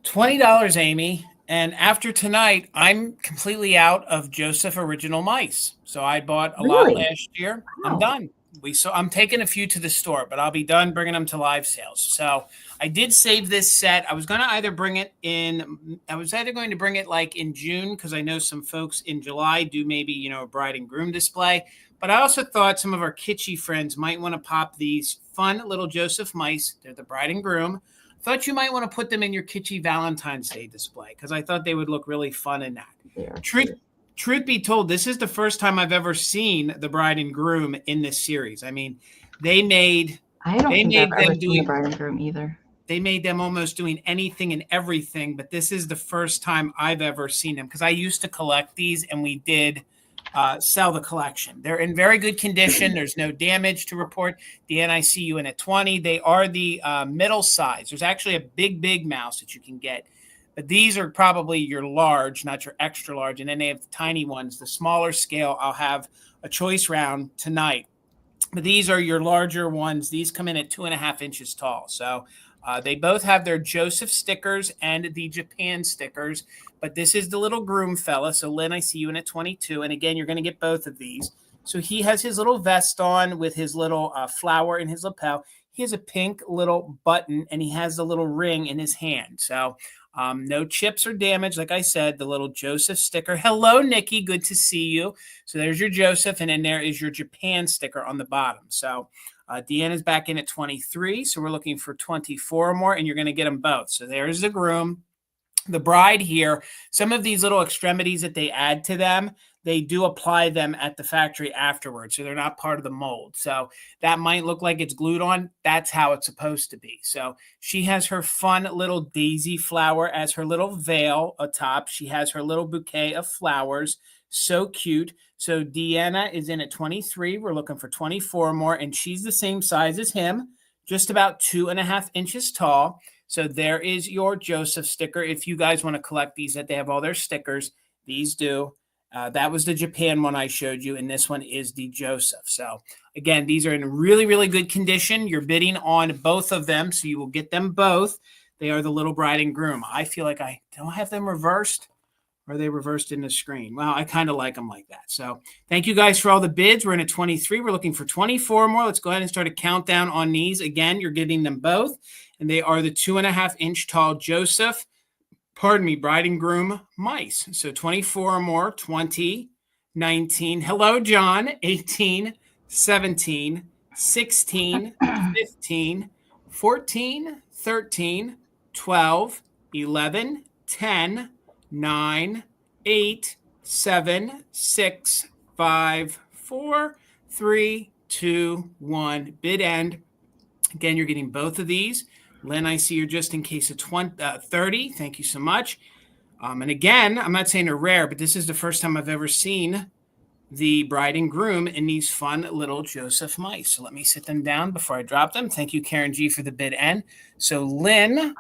S2: $20, Amy. And after tonight, I'm completely out of Joseph original mice. So I bought a lot last year. Wow. I'm done. I'm taking a few to the store, but I'll be done bringing them to live sales. So I did save this set. I was going to either bring it like in June, because I know some folks in July do maybe, a bride and groom display. But I also thought some of our kitschy friends might want to pop these fun little Joseph mice. They're the bride and groom. Thought you might want to put them in your kitschy Valentine's Day display, because I thought they would look really fun in that. Yeah, Truth be told, this is the first time I've ever seen the bride and groom in this series. I mean, I don't think I've ever seen the bride and groom either. They made them almost doing anything and everything, but this is the first time I've ever seen them, because I used to collect these, and we did sell the collection. They're in very good condition. There's no damage to report. Deanna, I see you in at 20. They are the middle size. There's actually a big mouse that you can get. But these are probably your large, not your extra large. And then they have the tiny ones, the smaller scale. I'll have a choice round tonight. But these are your larger ones. These come in at 2.5 inches tall. So they both have their Joseph stickers and the Japan stickers. But this is the little groom fella. So Lynn, I see you in at 22. And again, you're going to get both of these. So he has his little vest on with his little flower in his lapel. He has a pink little button, and he has the little ring in his hand. So no chips or damage. Like I said, the little Joseph sticker. Hello, Nikki. Good to see you. So there's your Joseph, and then there is your Japan sticker on the bottom. So Deanna's back in at 23. So we're looking for 24 or more, and you're going to get them both. So there's the groom. The bride here, some of these little extremities that they add to them, they do apply them at the factory afterwards. So they're not part of the mold. So that might look like it's glued on. That's how it's supposed to be. So she has her fun little daisy flower as her little veil atop. She has her little bouquet of flowers. So cute. So Deanna is in at 23. We're looking for 24 more, and she's the same size as him, just about 2.5 inches tall. So there is your Joseph sticker. If you guys want to collect these, that they have all their stickers, these do. That was the Japan one I showed you, and this one is the Joseph. So again, these are in really good condition. You're bidding on both of them, so you will get them both. They are the little bride and groom. I feel like I don't have them reversed. Or are they reversed in the screen? Well, I kind of like them like that. So thank you guys for all the bids. We're in at 23. We're looking for 24 more. Let's go ahead and start a countdown on these. Again, you're getting them both. And they are the 2.5 inch tall Joseph, bride and groom mice. So 24 or more, 20, 19. Hello, John. 18, 17, 16, 15, 14, 13, 12, 11, 10, 9, 8, 7, 6, 5, 4, 3, 2, 1. Bid end. Again, you're getting both of these. Lynn, I see you're just in case of 30. Thank you so much. And again, I'm not saying they're rare, but this is the first time I've ever seen the bride and groom in these fun little Joseph mice. So let me sit them down before I drop them. Thank you, Karen G, for the bid N. So Lynn,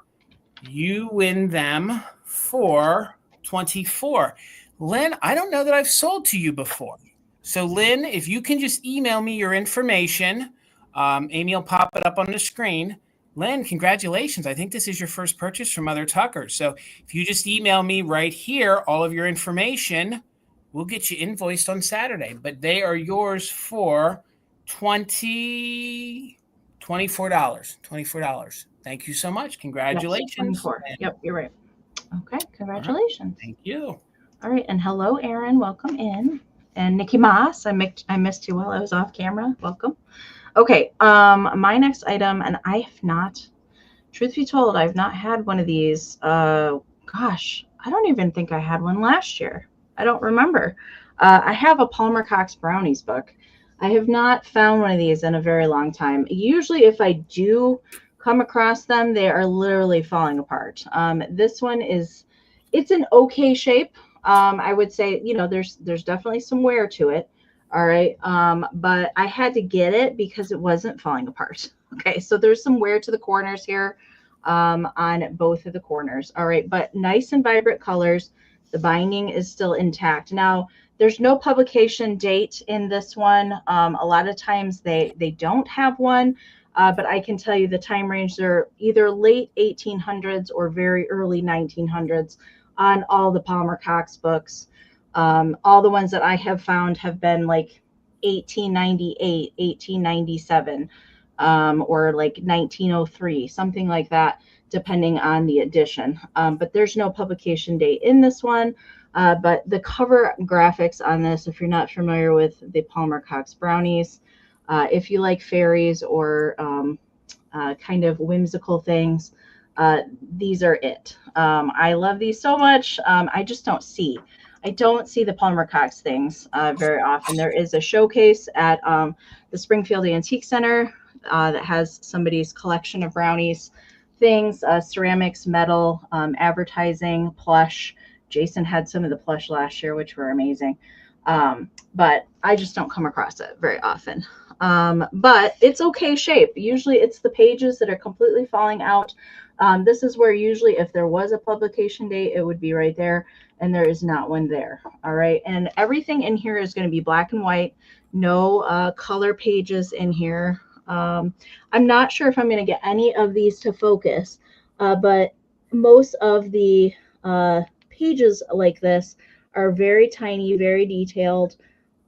S2: you win them for 24. Lynn, I don't know that I've sold to you before. So Lynn, if you can just email me your information, Amy will pop it up on the screen. Lynn, congratulations. I think this is your first purchase from Mother Tucker. So if you just email me right here, all of your information, we'll get you invoiced on Saturday. But they are yours for $24. $24. Thank you so much. Congratulations.
S1: Yes, 24. Yep, you're right. Okay, congratulations.
S2: Right. Thank you.
S1: All right, and hello, Aaron. Welcome in. And Nikki Moss, I missed you while I was off camera. Welcome. Okay, my next item, and I have not, truth be told, I've not had one of these. Gosh, I don't even think I had one last year. I don't remember. I have a Palmer Cox Brownies book. I have not found one of these in a very long time. Usually if I do come across them, they are literally falling apart. This one it's an okay shape. I would say, you know, there's definitely some wear to it. All right. But I had to get it because it wasn't falling apart. Okay. So there's some wear to the corners here, on both of the corners. All right. But nice and vibrant colors. The binding is still intact. Now, there's no publication date in this one. A lot of times they don't have one, but I can tell you the time range, they're either late 1800s or very early 1900s on all the Palmer Cox books. All the ones that I have found have been like 1898, 1897, or like 1903, something like that, depending on the edition. But there's no publication date in this one. But the cover graphics on this, if you're not familiar with the Palmer Cox Brownies, if you like fairies or kind of whimsical things, these are it. I love these so much. I just don't see the Palmer Cox things very often. There is a showcase at the Springfield Antique Center that has somebody's collection of brownies things, ceramics, metal, advertising, plush. Jason had some of the plush last year, which were amazing. But I just don't come across it very often. But it's okay shape. Usually it's the pages that are completely falling out. This is where usually if there was a publication date, it would be right there, and there is not one there. All right. And everything in here is going to be black and white, no color pages in here. I'm not sure if I'm going to get any of these to focus, but most of the pages like this are very tiny, very detailed,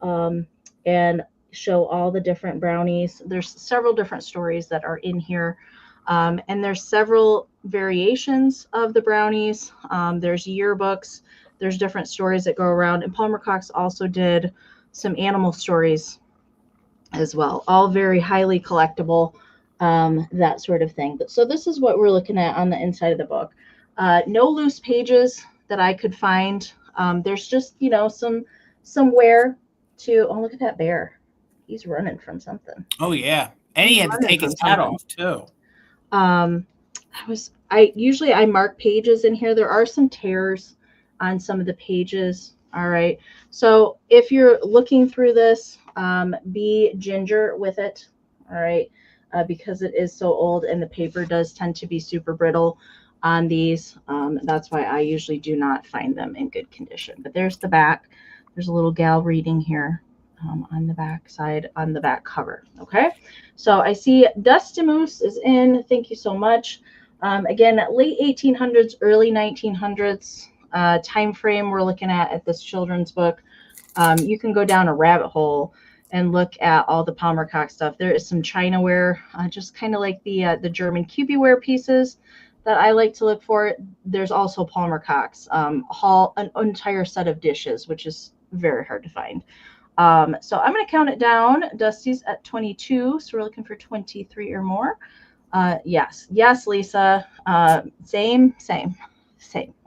S1: and show all the different brownies. There's several different stories that are in here. And there's several variations of the brownies. There's yearbooks. There's different stories that go around. And Palmer Cox also did some animal stories as well, all very highly collectible, that sort of thing. So this is what we're looking at on the inside of the book. No loose pages that I could find. There's just, you know, some wear to, oh, look at that bear. He's running from something.
S2: Oh, yeah. And he had to take his hat off, too.
S1: I usually mark pages in here. There are some tears on some of the pages. All right. So if you're looking through this, be ginger with it. All right. Because it is so old and the paper does tend to be super brittle on these. That's why I usually do not find them in good condition. But there's the back. There's a little gal reading here. On the back side, on the back cover. Okay, so I see Dusty Moose is in. Thank you so much. Again, late 1800s, early 1900s time frame we're looking at this children's book. You can go down a rabbit hole and look at all the Palmer Cox stuff. There is some Chinaware, just kind of like the German Cubeware pieces that I like to look for. There's also Palmer Cox, an entire set of dishes, which is very hard to find. So I'm going to count it down. Dusty's at 22, so we're looking for 23 or more. Yes, Lisa. Same.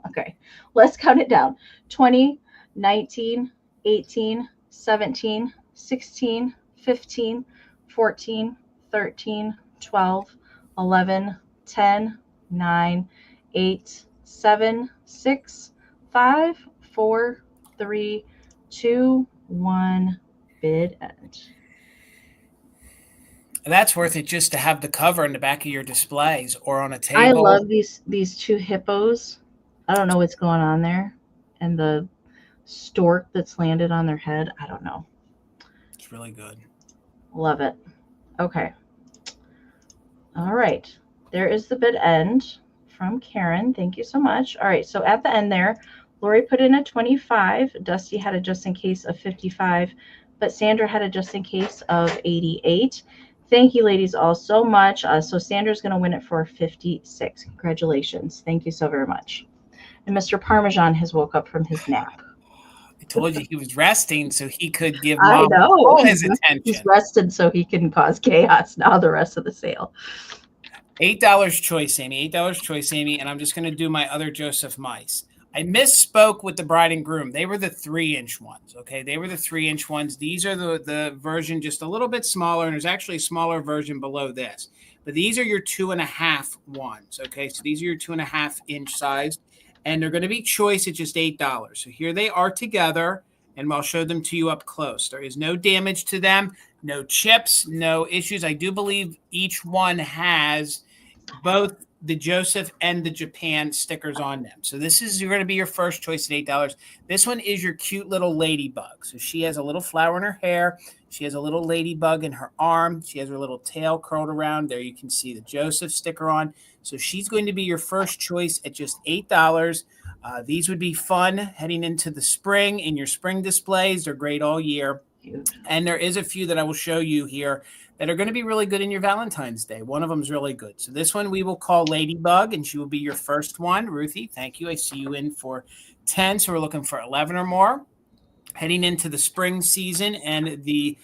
S1: Okay, let's count it down. 20, 19, 18, 17, 16, 15, 14, 13, 12, 11, 10, 9, 8, 7, 6, 5, 4, 3, 2, 1 bid end.
S2: That's worth it just to have the cover in the back of your displays or on a table.
S1: I love these two hippos. I don't know what's going on there. And the stork that's landed on their head. I don't know.
S2: It's really good.
S1: Love it. Okay. All right. There is the bid end from Karen. Thank you so much. All right. So at the end there, Lori put in a 25. Dusty had a just in case of 55, but Sandra had a just in case of 88. Thank you, ladies, all so much. So Sandra's going to win it for 56. Congratulations. Thank you so very much. And Mr. Parmesan has woke up from his nap.
S2: I told you he was resting so he could give
S1: I
S2: Mom
S1: know.
S2: all his attention.
S1: He's rested so he can cause chaos now the rest of the sale.
S2: $8 choice, Amy. $8 choice, Amy. And I'm just going to do my other Joseph mice. I misspoke with the bride and groom. They were the 3-inch ones, okay? They were the 3-inch ones. These are the version just a little bit smaller, and there's actually a smaller version below this. But these are your 2.5 ones, okay? So these are your 2.5-inch size, and they're going to be choice at just $8. So here they are together, and I'll show them to you up close. There is no damage to them, no chips, no issues. I do believe each one has both the Joseph and the Japan stickers on them. So this is going to be your first choice at $8. This one is your cute little ladybug. So she has a little flower in her hair. She has a little ladybug in her arm. She has her little tail curled around. There you can see the Joseph sticker on. So she's going to be your first choice at just $8. These would be fun heading into the spring in your spring displays. They're great all year. And there is a few that I will show you here that are going to be really good in your Valentine's Day. One of them is really good. So this one we will call Ladybug, and she will be your first one. Ruthie, thank you. I see you in for 10, so we're looking for 11 or more. Heading into the spring season and the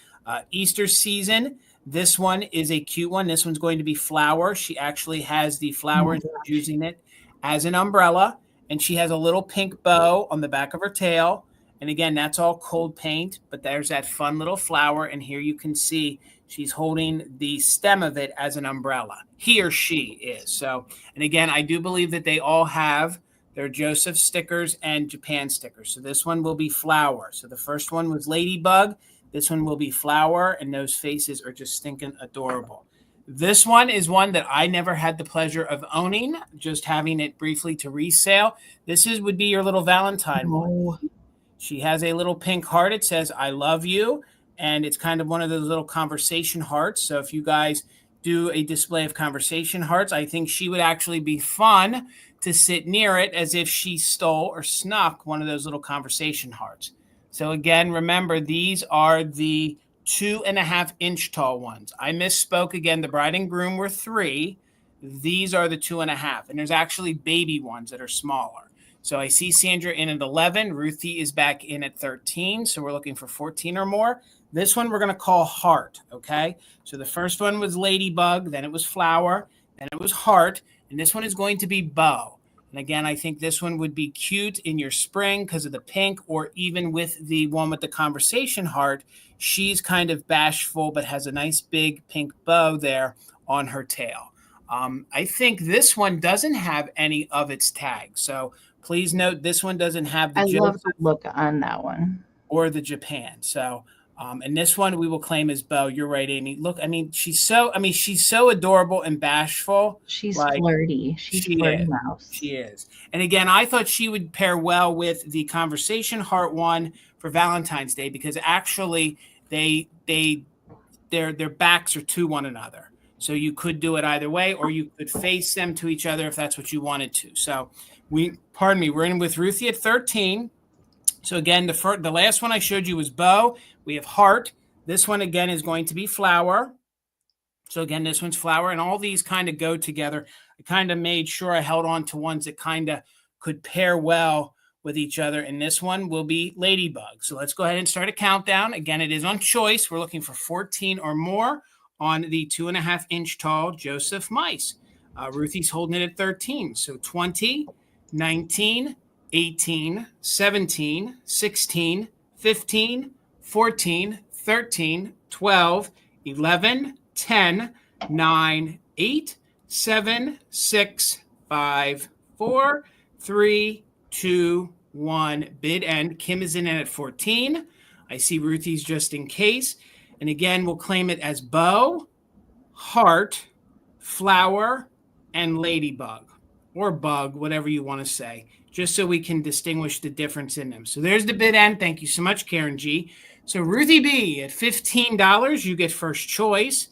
S2: Easter season, this one is a cute one. This one's going to be Flower. She actually has the flower, and she's using it as an umbrella, and she has a little pink bow on the back of her tail. And again, that's all cold paint, but there's that fun little flower, and here you can see she's holding the stem of it as an umbrella. He or she is. So, and again, I do believe that they all have their Joseph stickers and Japan stickers. So this one will be Flower. So the first one was Ladybug. This one will be Flower, and those faces are just stinking adorable. This one is one that I never had the pleasure of owning, just having it briefly to resale. This would be your little Valentine one. She has a little pink heart. It says, I love you. And it's kind of one of those little conversation hearts. So if you guys do a display of conversation hearts, I think she would actually be fun to sit near it as if she stole or snuck one of those little conversation hearts. So again, remember, these are the 2.5-inch tall ones. I misspoke again. The bride and groom were 3. These are the 2.5. And there's actually baby ones that are smaller. So I see Sandra in at 11. Ruthie is back in at 13. So we're looking for 14 or more. This one we're going to call Heart, okay? So the first one was Ladybug, then it was Flower, then it was Heart, and this one is going to be Bow. And again, I think this one would be cute in your spring because of the pink, or even with the one with the conversation heart. She's kind of bashful but has a nice big pink bow there on her tail. I think this one doesn't have any of its tags. So please note this one doesn't have the
S1: I love the look on that one.
S2: Or the Japan. So, and this one we will claim as Bow. You're right, Amy. Look, I mean, she's so adorable and bashful.
S1: She's flirty. She's flirty mouse.
S2: She is. And again, I thought she would pair well with the conversation heart one for Valentine's Day because actually their backs are to one another. So you could do it either way, or you could face them to each other if that's what you wanted to. So we're in with Ruthie at 13. So again, the last one I showed you was Bow. We have Heart. This one again is going to be Flower. So again, this one's Flower, and all these kind of go together. I kind of made sure I held on to ones that kind of could pair well with each other, and this one will be Ladybug. So let's go ahead and start a countdown. Again, it is on choice. We're looking for 14 or more on the 2.5-inch tall Joseph mice. Ruthie's holding it at 13. So 20, 19, 18, 17, 16, 15, 14, 13, 12, 11, 10, 9, 8, 7, 6, 5, 4, 3, 2, 1. Bid end. Kim is in at 14. I see Ruthie's just in case. And again, we'll claim it as bow, heart, flower, and ladybug, or bug, whatever you want to say, just so we can distinguish the difference in them. So there's the bid end. Thank you so much, Karen G. So Ruthie B, at $15, you get first choice.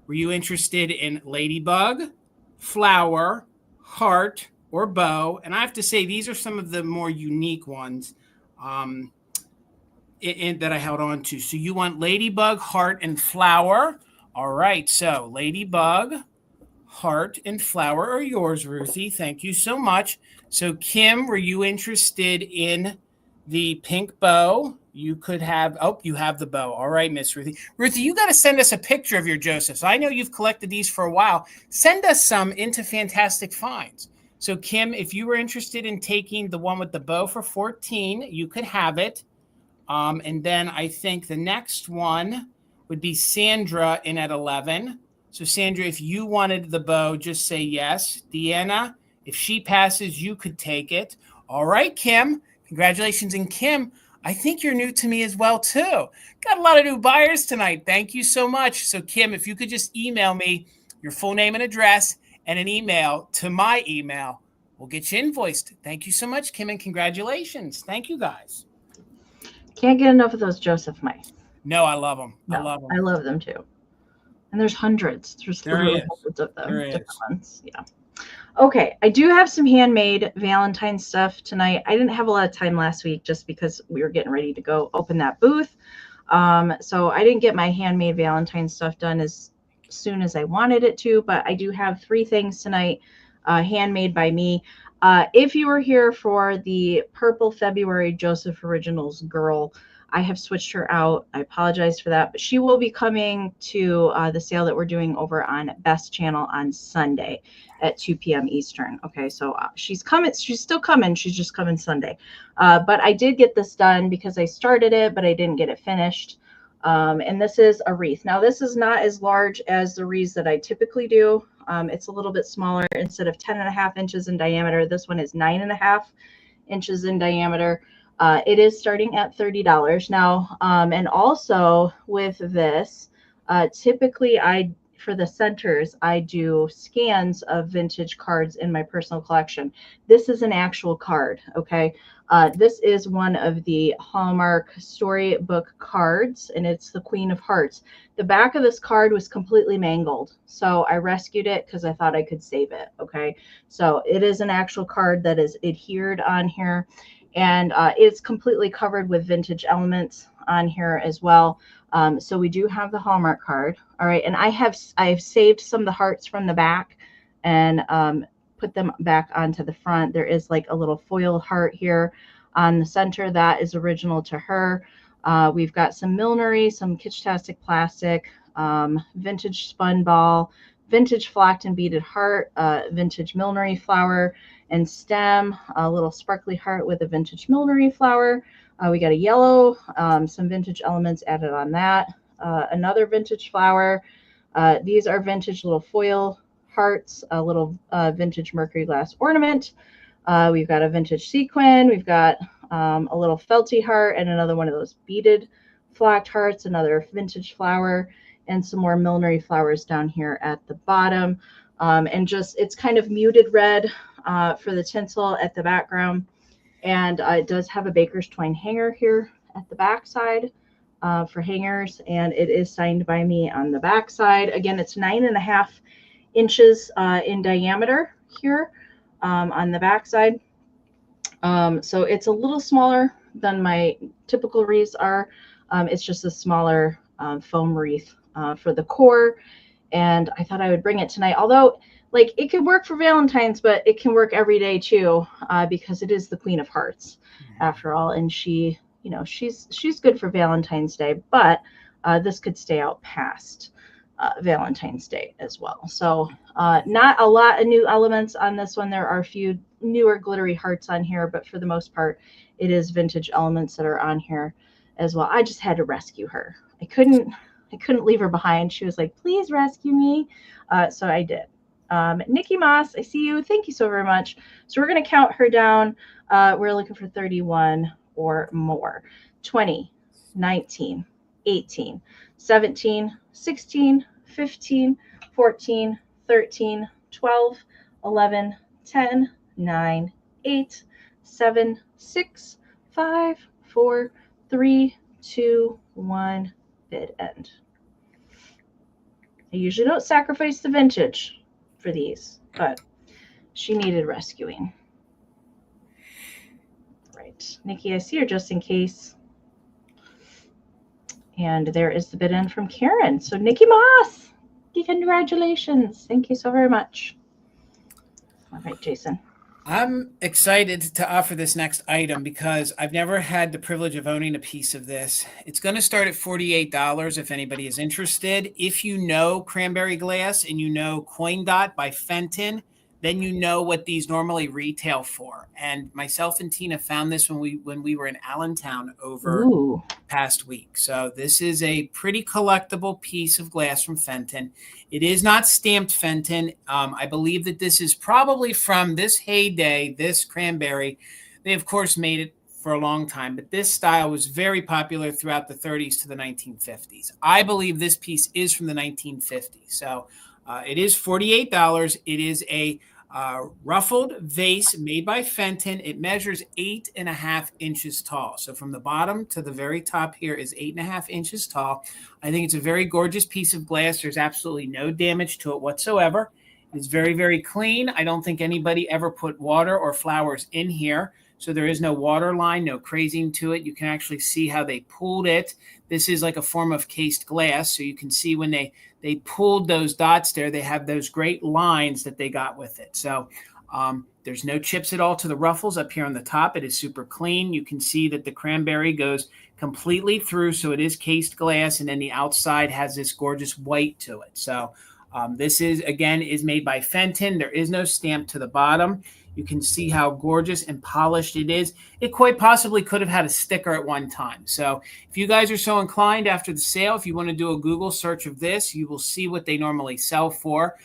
S2: Were you interested in ladybug, flower, heart, or bow? And I have to say, these are some of the more unique ones that I held on to. So you want ladybug, heart, and flower. All right, so ladybug, heart, and flower are yours, Ruthie. Thank you so much. So Kim, were you interested in the pink bow? You could have, you have the bow. All right, Miss Ruthie. Ruthie, you got to send us a picture of your Josephs. I know you've collected these for a while. Send us some into Fantastic Finds. So Kim, if you were interested in taking the one with the bow for 14, you could have it. And then I think the next one would be Sandra in at 11. So Sandra, if you wanted the bow, just say yes. Deanna, if she passes, you could take it. All right, Kim. Congratulations. And Kim, I think you're new to me as well, too. Got a lot of new buyers tonight. Thank you so much. So Kim, if you could just email me your full name and address and an email to my email, we'll get you invoiced. Thank you so much, Kim, and congratulations. Thank you, guys.
S1: Can't get enough of those Joseph mice.
S2: No, I love them.
S1: No, I love them too. And there's hundreds. There's literally hundreds of them. Different ones. Yeah. Okay, I do have some handmade Valentine's stuff tonight. I didn't have a lot of time last week just because we were getting ready to go open that booth. So I didn't get my handmade Valentine's stuff done as soon as I wanted it to, but I do have 3 things tonight handmade by me. If you were here for the Purple February Joseph Originals girl, I have switched her out. I apologize for that, but she will be coming to the sale that we're doing over on Best Channel on Sunday at 2 p.m. Eastern. Okay, so she's coming. She's still coming. She's just coming Sunday. But I did get this done because I started it, but I didn't get it finished. And this is a wreath. Now, this is not as large as the wreaths that I typically do. It's a little bit smaller. Instead of 10.5 inches in diameter, this one is 9.5 inches in diameter. It is starting at $30 now. And also with this, typically for the centers, I do scans of vintage cards in my personal collection. This is an actual card, okay? This is one of the Hallmark storybook cards, and it's the Queen of Hearts. The back of this card was completely mangled, so I rescued it because I thought I could save it, okay? So it is an actual card that is adhered on here, and it's completely covered with vintage elements on here as well. So we do have the Hallmark card. All right. And I've saved some of the hearts from the back and put them back onto the front. There is like a little foil heart here on the center that is original to her. We've got some millinery, some Kitschtastic plastic, vintage spun ball, vintage flocked and beaded heart, vintage millinery flower and stem, a little sparkly heart with a vintage millinery flower. We got a yellow, some vintage elements added on that. Another vintage flower. These are vintage little foil hearts, a little vintage mercury glass ornament. We've got a vintage sequin. We've got a little felty heart and another one of those beaded flocked hearts, another vintage flower, and some more millinery flowers down here at the bottom. And just, it's kind of muted red for the tinsel at the background. And it does have a baker's twine hanger here at the back side for hangers, and it is signed by me on the back side. Again, it's 9.5 inches in diameter here on the back side. So it's a little smaller than my typical wreaths are. It's just a smaller foam wreath for the core, and I thought I would bring it tonight. Although, like, it could work for Valentine's, but it can work every day too, because it is the Queen of Hearts after all. And she, you know, she's good for Valentine's Day, but this could stay out past Valentine's Day as well. So not a lot of new elements on this one. There are a few newer glittery hearts on here, but for the most part, it is vintage elements that are on here as well. I just had to rescue her. I couldn't leave her behind. She was like, please rescue me. So I did. Nikki Moss, I see you. Thank you so very much. So we're going to count her down. We're looking for 31 or more. 20, 19, 18, 17, 16, 15, 14, 13, 12, 11, 10, 9, 8, 7, 6, 5, 4, 3, 2, 1, bid end. I usually don't sacrifice the vintage for these, but she needed rescuing. Right. Nikki, I see her just in case. And there is the bid end from Karen. So Nikki Moss, congratulations. Thank you so very much. All right, Jason.
S2: I'm excited to offer this next item because I've never had the privilege of owning a piece of this. It's going to start at $48 if anybody is interested. If you know cranberry glass and you know Coin Dot by Fenton, then you know what these normally retail for. And myself and Tina found this when we were in Allentown over past week. So this is a pretty collectible piece of glass from Fenton. It is not stamped Fenton. I believe that this is probably from this heyday, this cranberry. They, of course, made it for a long time, but this style was very popular throughout the 30s to the 1950s. I believe this piece is from the 1950s. So it is $48. It is a ruffled vase made by Fenton. It measures 8.5 inches tall. So from the bottom to the very top here is 8.5 inches tall. I think it's a very gorgeous piece of glass. There's absolutely no damage to it whatsoever. It's very, very clean. I don't think anybody ever put water or flowers in here. So there is no water line, no crazing to it. You can actually see how they pulled it. This is like a form of cased glass. So you can see when they pulled those dots there, they have those great lines that they got with it. So there's no chips at all to the ruffles up here on the top. It is super clean. You can see that the cranberry goes completely through. So it is cased glass. And then the outside has this gorgeous white to it. So this is made by Fenton. There is no stamp to the bottom. You can see how gorgeous and polished it is. It quite possibly could have had a sticker at one time. So if you guys are so inclined after the sale, if you want to do a Google search of this, you will see what they normally sell for.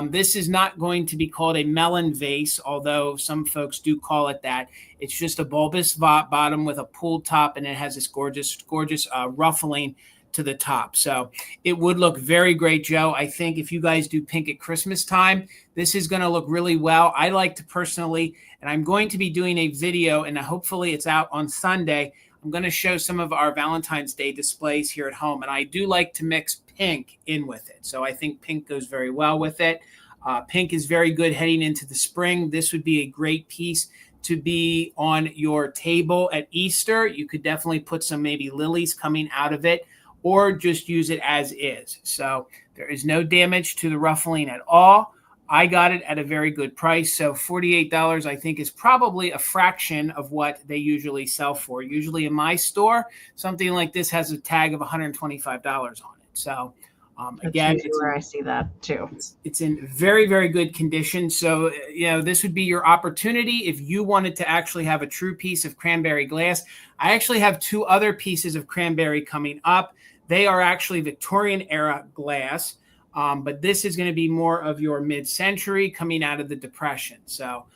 S2: This is not going to be called a melon vase, although some folks do call it that. It's just a bulbous bottom with a pulled top, and it has this gorgeous, gorgeous ruffling to the top. So it would look very great, Joe. I think if you guys do pink at Christmas time, this is going to look really well. I like to personally, and I'm going to be doing a video, and hopefully it's out on Sunday. I'm going to show some of our Valentine's Day displays here at home, and I do like to mix pink in with it. So I think pink goes very well with it. Pink is very good heading into the spring. This would be a great piece to be on your table at Easter. You could definitely put some maybe lilies coming out of it, or just use it as is. So there is no damage to the ruffling at all. I got it at a very good price. So $48, I think, is probably a fraction of what they usually sell for. Usually in my store, something like this has a tag of $125 on it. So again,
S1: it's where I see that too.
S2: It's in very, very good condition. So, this would be your opportunity if you wanted to actually have a true piece of cranberry glass. I actually have two other pieces of cranberry coming up. They are actually Victorian era glass, but this is going to be more of your mid-century coming out of the Depression. So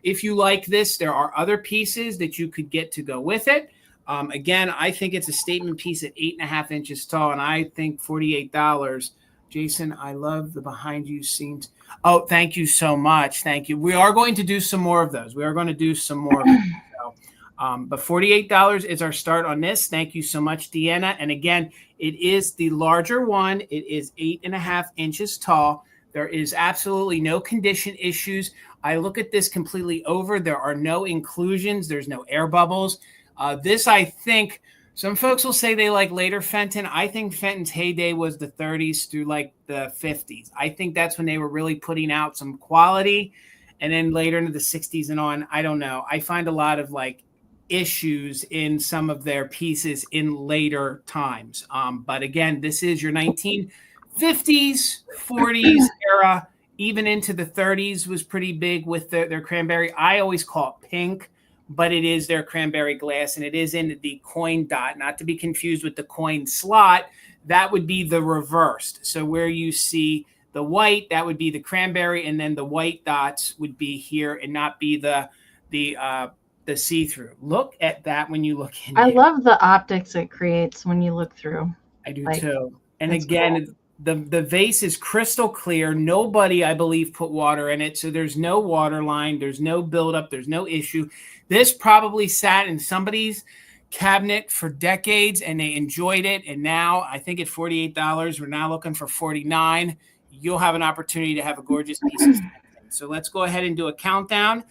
S2: if you like this, there are other pieces that you could get to go with it. Again, I think it's a statement piece at 8.5 inches tall, and I think $48. Jason, I love the behind you scenes. Oh, thank you so much. Thank you. We are going to do some more of those. We are going to do some more of them. But $48 is our start on this. Thank you so much, Deanna. And again, it is the larger one. It is 8.5 inches tall. There is absolutely no condition issues. I look at this completely over. There are no inclusions. There's no air bubbles. This, I think, some folks will say they like later Fenton. I think Fenton's heyday was the 30s through like the 50s. I think that's when they were really putting out some quality. And then later into the 60s and on, I don't know. I find a lot of issues in some of their pieces in later times. But again, this is your 1950s, 40s era, even into the 30s was pretty big with their cranberry. I always call it pink, but it is their cranberry glass, and it is in the coin dot, not to be confused with the coin slot. That would be the reversed. So where you see the white, that would be the cranberry, and then the white dots would be here and not be the the see-through. Look at that when you look in
S1: I
S2: there.
S1: love the optics it creates when you look through.
S2: I do
S1: Like,
S2: too. And
S1: it's
S2: again,
S1: cool.
S2: the vase is crystal clear. Nobody, I believe, put water in it. So there's no water line. There's no buildup. There's no issue. This probably sat in somebody's cabinet for decades and they enjoyed it. And now I think at $48, we're now looking for $49. You'll have an opportunity to have a gorgeous piece of thing. So let's go ahead and do a countdown.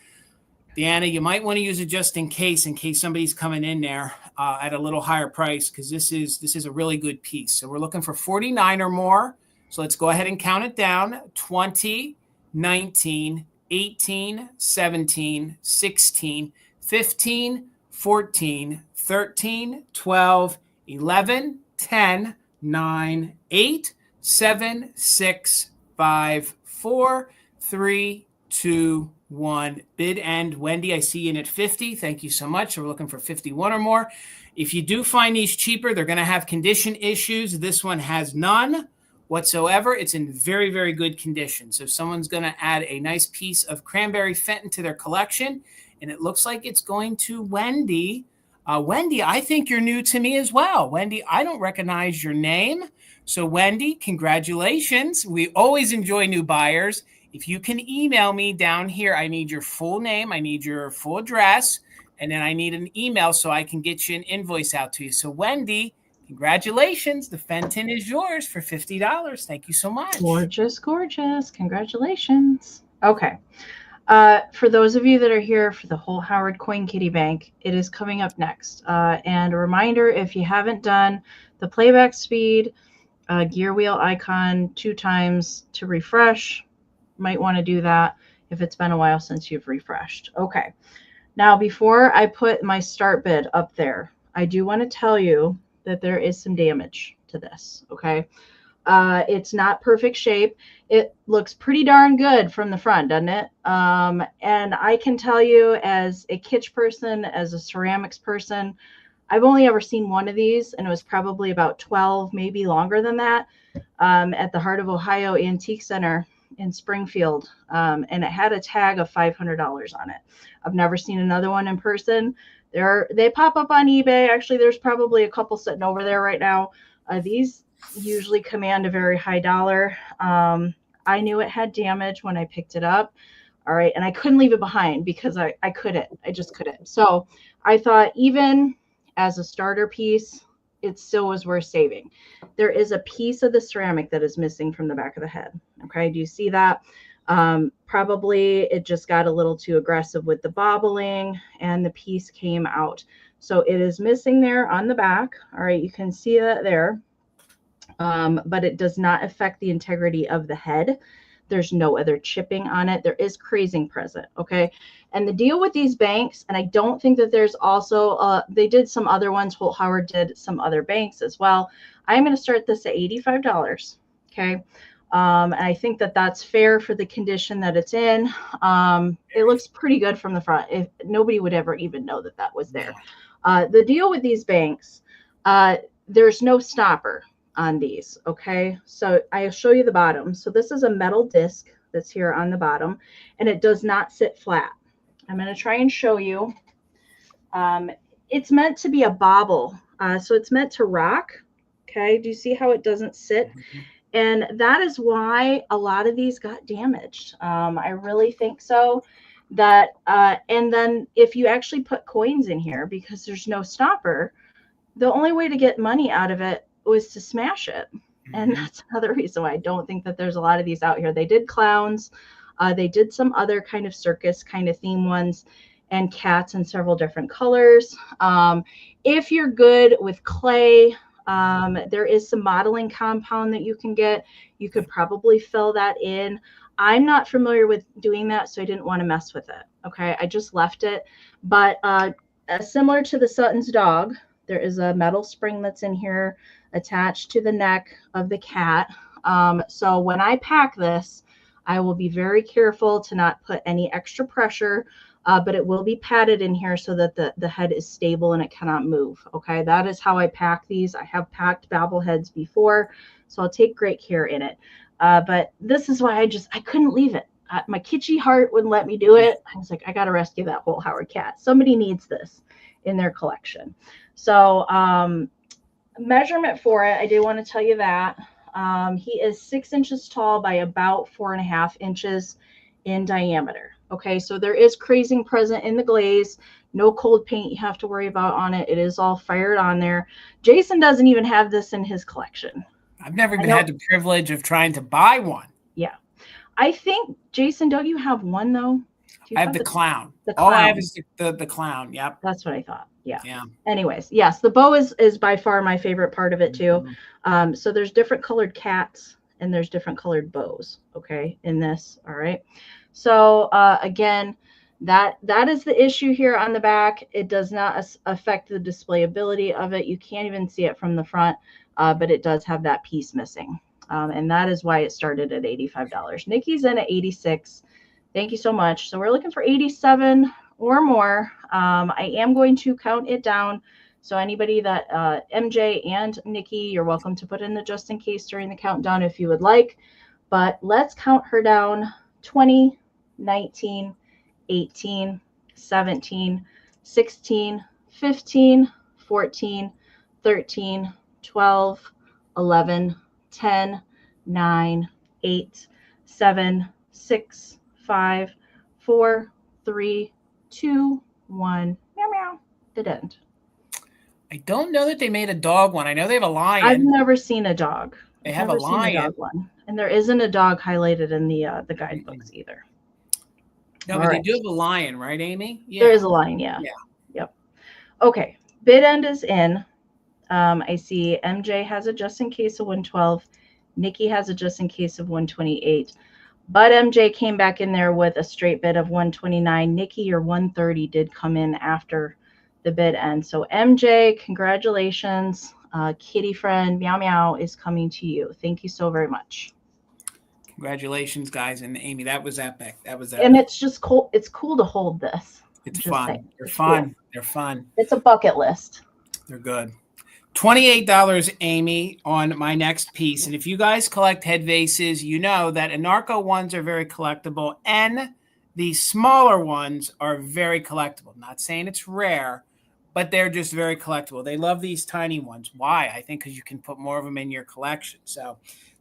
S2: Deanna, you might want to use it just in case somebody's coming in there at a little higher price, because this is a really good piece. So we're looking for 49 or more. So let's go ahead and count it down. 20, 19, 18, 17, 16, 15, 14, 13, 12, 11, 10, 9, 8, 7, 6, 5, 4, 3, 2, 1. Bid end. Wendy, I see you in at 50. Thank you so much. So we're looking for 51 or more. If you do find these cheaper, they're going to have condition issues. This one has none whatsoever. It's in very, very good condition. So if someone's going to add a nice piece of cranberry Fenton to their collection, and it looks like it's going to Wendy. Wendy, I think you're new to me as well. Wendy, I don't recognize your name. So Wendy, congratulations. We always enjoy new buyers. If you can email me down here, I need your full name, I need your full address, and then I need an email so I can get you an invoice out to you. So Wendy, congratulations. The Fenton is yours for $50. Thank you so much.
S1: Gorgeous, gorgeous. Congratulations. Okay. For those of you that are here for the whole Howard Coin Kitty Bank, it is coming up next. And a reminder, if you haven't done the playback speed, gear wheel icon 2 times to refresh, might want to do that if it's been a while since you've refreshed. Okay. Now, before I put my start bid up there, I do want to tell you that there is some damage to this. Okay. It's not perfect shape. It looks pretty darn good from the front, doesn't it? And I can tell you, as a kitsch person, as a ceramics person, I've only ever seen one of these, and it was probably about 12, maybe longer than that, at the Heart of Ohio Antique Center in Springfield, and it had a tag of $500 on it. I've never seen another one in person. They pop up on eBay. Actually, there's probably a couple sitting over there right now. These usually command a very high dollar. I knew it had damage when I picked it up. All right, and I couldn't leave it behind because I just couldn't. So I thought, even as a starter piece, it still was worth saving. There is a piece of the ceramic that is missing from the back of the head. Okay, do you see that? Probably it just got a little too aggressive with the bobbling and the piece came out. So it is missing there on the back. All right, you can see that there, but it does not affect the integrity of the head. There's no other chipping on it. There is crazing present. Okay. And the deal with these banks, and I don't think that there's also, they did some other ones. Holt Howard did some other banks as well. I'm going to start this at $85. Okay. And I think that that's fair for the condition that it's in. It looks pretty good from the front. If nobody would ever even know that that was there. The deal with these banks, there's no stopper on these. Okay, so I'll show you the bottom. So this is a metal disc that's here on the bottom, and it does not sit flat. I'm going to try and show you. It's meant to be a bobble, so it's meant to rock. Okay, do you see how it doesn't sit? And that is why a lot of these got damaged. I really think so. That and then if you actually put coins in here, because there's no stopper, the only way to get money out of it was to smash it. And that's another reason why I don't think that there's a lot of these out here. They did clowns. They did some other kind of circus kind of theme ones, and cats in several different colors. If you're good with clay, there is some modeling compound that you can get. You could probably fill that in. I'm not familiar with doing that, so I didn't want to mess with it. Okay, I just left it. But similar to the Sutton's dog, there is a metal spring that's in here attached to the neck of the cat. So when I pack this, I will be very careful to not put any extra pressure, but it will be padded in here so that the head is stable and it cannot move. Okay, that is how I pack these. I have packed babble heads before, so I'll take great care in it. But this is why I couldn't leave it. my kitschy heart wouldn't let me do it. I was like, I got to rescue that whole Howard cat. Somebody needs this in their collection. So measurement for it, I do want to tell you that. He is 6 inches tall by about 4.5 inches in diameter. Okay, so there is crazing present in the glaze. No cold paint you have to worry about on it. It is all fired on there. Jason doesn't even have this in his collection.
S2: I've never even had the privilege of trying to buy one.
S1: Yeah. I think, Jason, don't you have one, though?
S2: I have the clown.
S1: The clown.
S2: All I have is the clown. Yep.
S1: That's what I thought. Yeah.
S2: Yeah.
S1: Anyways, yes, the bow is by far my favorite part of it, too. So there's different colored cats and there's different colored bows, okay, in this. All right. So, again, that is the issue here on the back. It does not affect the displayability of it. You can't even see it from the front, but it does have that piece missing. And that is why it started at $85. Nikki's in at $86. Thank you so much. So we're looking for 87 or more. I am going to count it down. So anybody that MJ and Nikki, you're welcome to put in the just in case during the countdown if you would like. But let's count her down. 20, 19, 18, 17, 16, 15, 14, 13, 12, 11, 10, 9, 8, 7, 6, 5, 4, 3, 2, 1. Meow, meow. It end.
S2: I don't know that they made a dog one. I know they have a lion.
S1: I've never seen a dog.
S2: They have a lion.
S1: A dog one. And there isn't a dog highlighted in the guidebooks either.
S2: No, but they do have a lion, right, Amy?
S1: Yeah. There is a lion, yeah. Yep. Okay. Bid end is in. I see MJ has a just in case of 112. Nikki has a just in case of 128. But MJ came back in there with a straight bid of 129. Nikki, your 130 did come in after the bid end. So MJ, congratulations. Kitty friend, Meow Meow is coming to you. Thank you so very much.
S2: Congratulations, guys. And Amy, that was epic. That was epic.
S1: And it's just cool. It's cool to hold this.
S2: It's fun.
S1: Saying.
S2: They're fun. Cool. They're fun.
S1: It's a bucket list.
S2: They're good. $28, Amy, on my next piece. And if you guys collect head vases, you know that Anarco ones are very collectible and the smaller ones are very collectible. Not saying it's rare, but they're just very collectible. They love these tiny ones. Why? I think because you can put more of them in your collection. So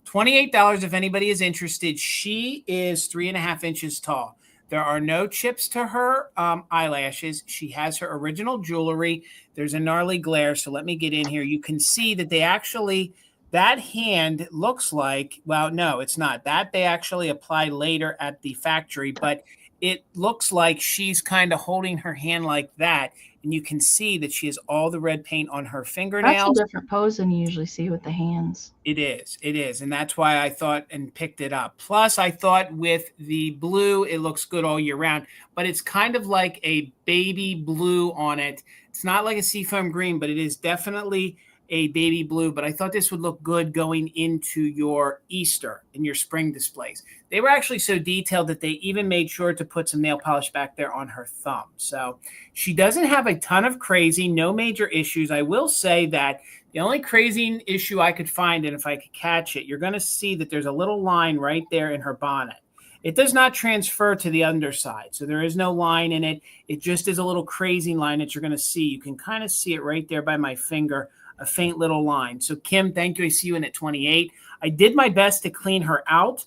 S2: $28 if anybody is interested. She is 3.5 inches tall. There are no chips to her eyelashes. She has her original jewelry. There's a gnarly glare. So let me get in here. You can see that they actually, that hand looks like, well, no, it's not. That they actually applied later at the factory, but it looks like she's kind of holding her hand like that. And you can see that she has all the red paint on her fingernails.
S1: That's a different pose than you usually see with the hands.
S2: It is. It is. And that's why I thought and picked it up. Plus, I thought with the blue, it looks good all year round. But it's kind of like a baby blue on it. It's not like a seafoam green, but it is definitely a baby blue. But I thought this would look good going into your Easter and your spring displays. They were actually so detailed that they even made sure to put some nail polish back there on her thumb. So she doesn't have a ton of crazy, no major issues. I will say that the only crazy issue I could find, and if I could catch it, you're going to see that there's a little line right there in her bonnet. It does not transfer to the underside, so there is no line in it. It just is a little crazy line that you're going to see. You can kind of see it right there by my finger, a faint little line. So, Kim, thank you. I see you in at 28. I did my best to clean her out.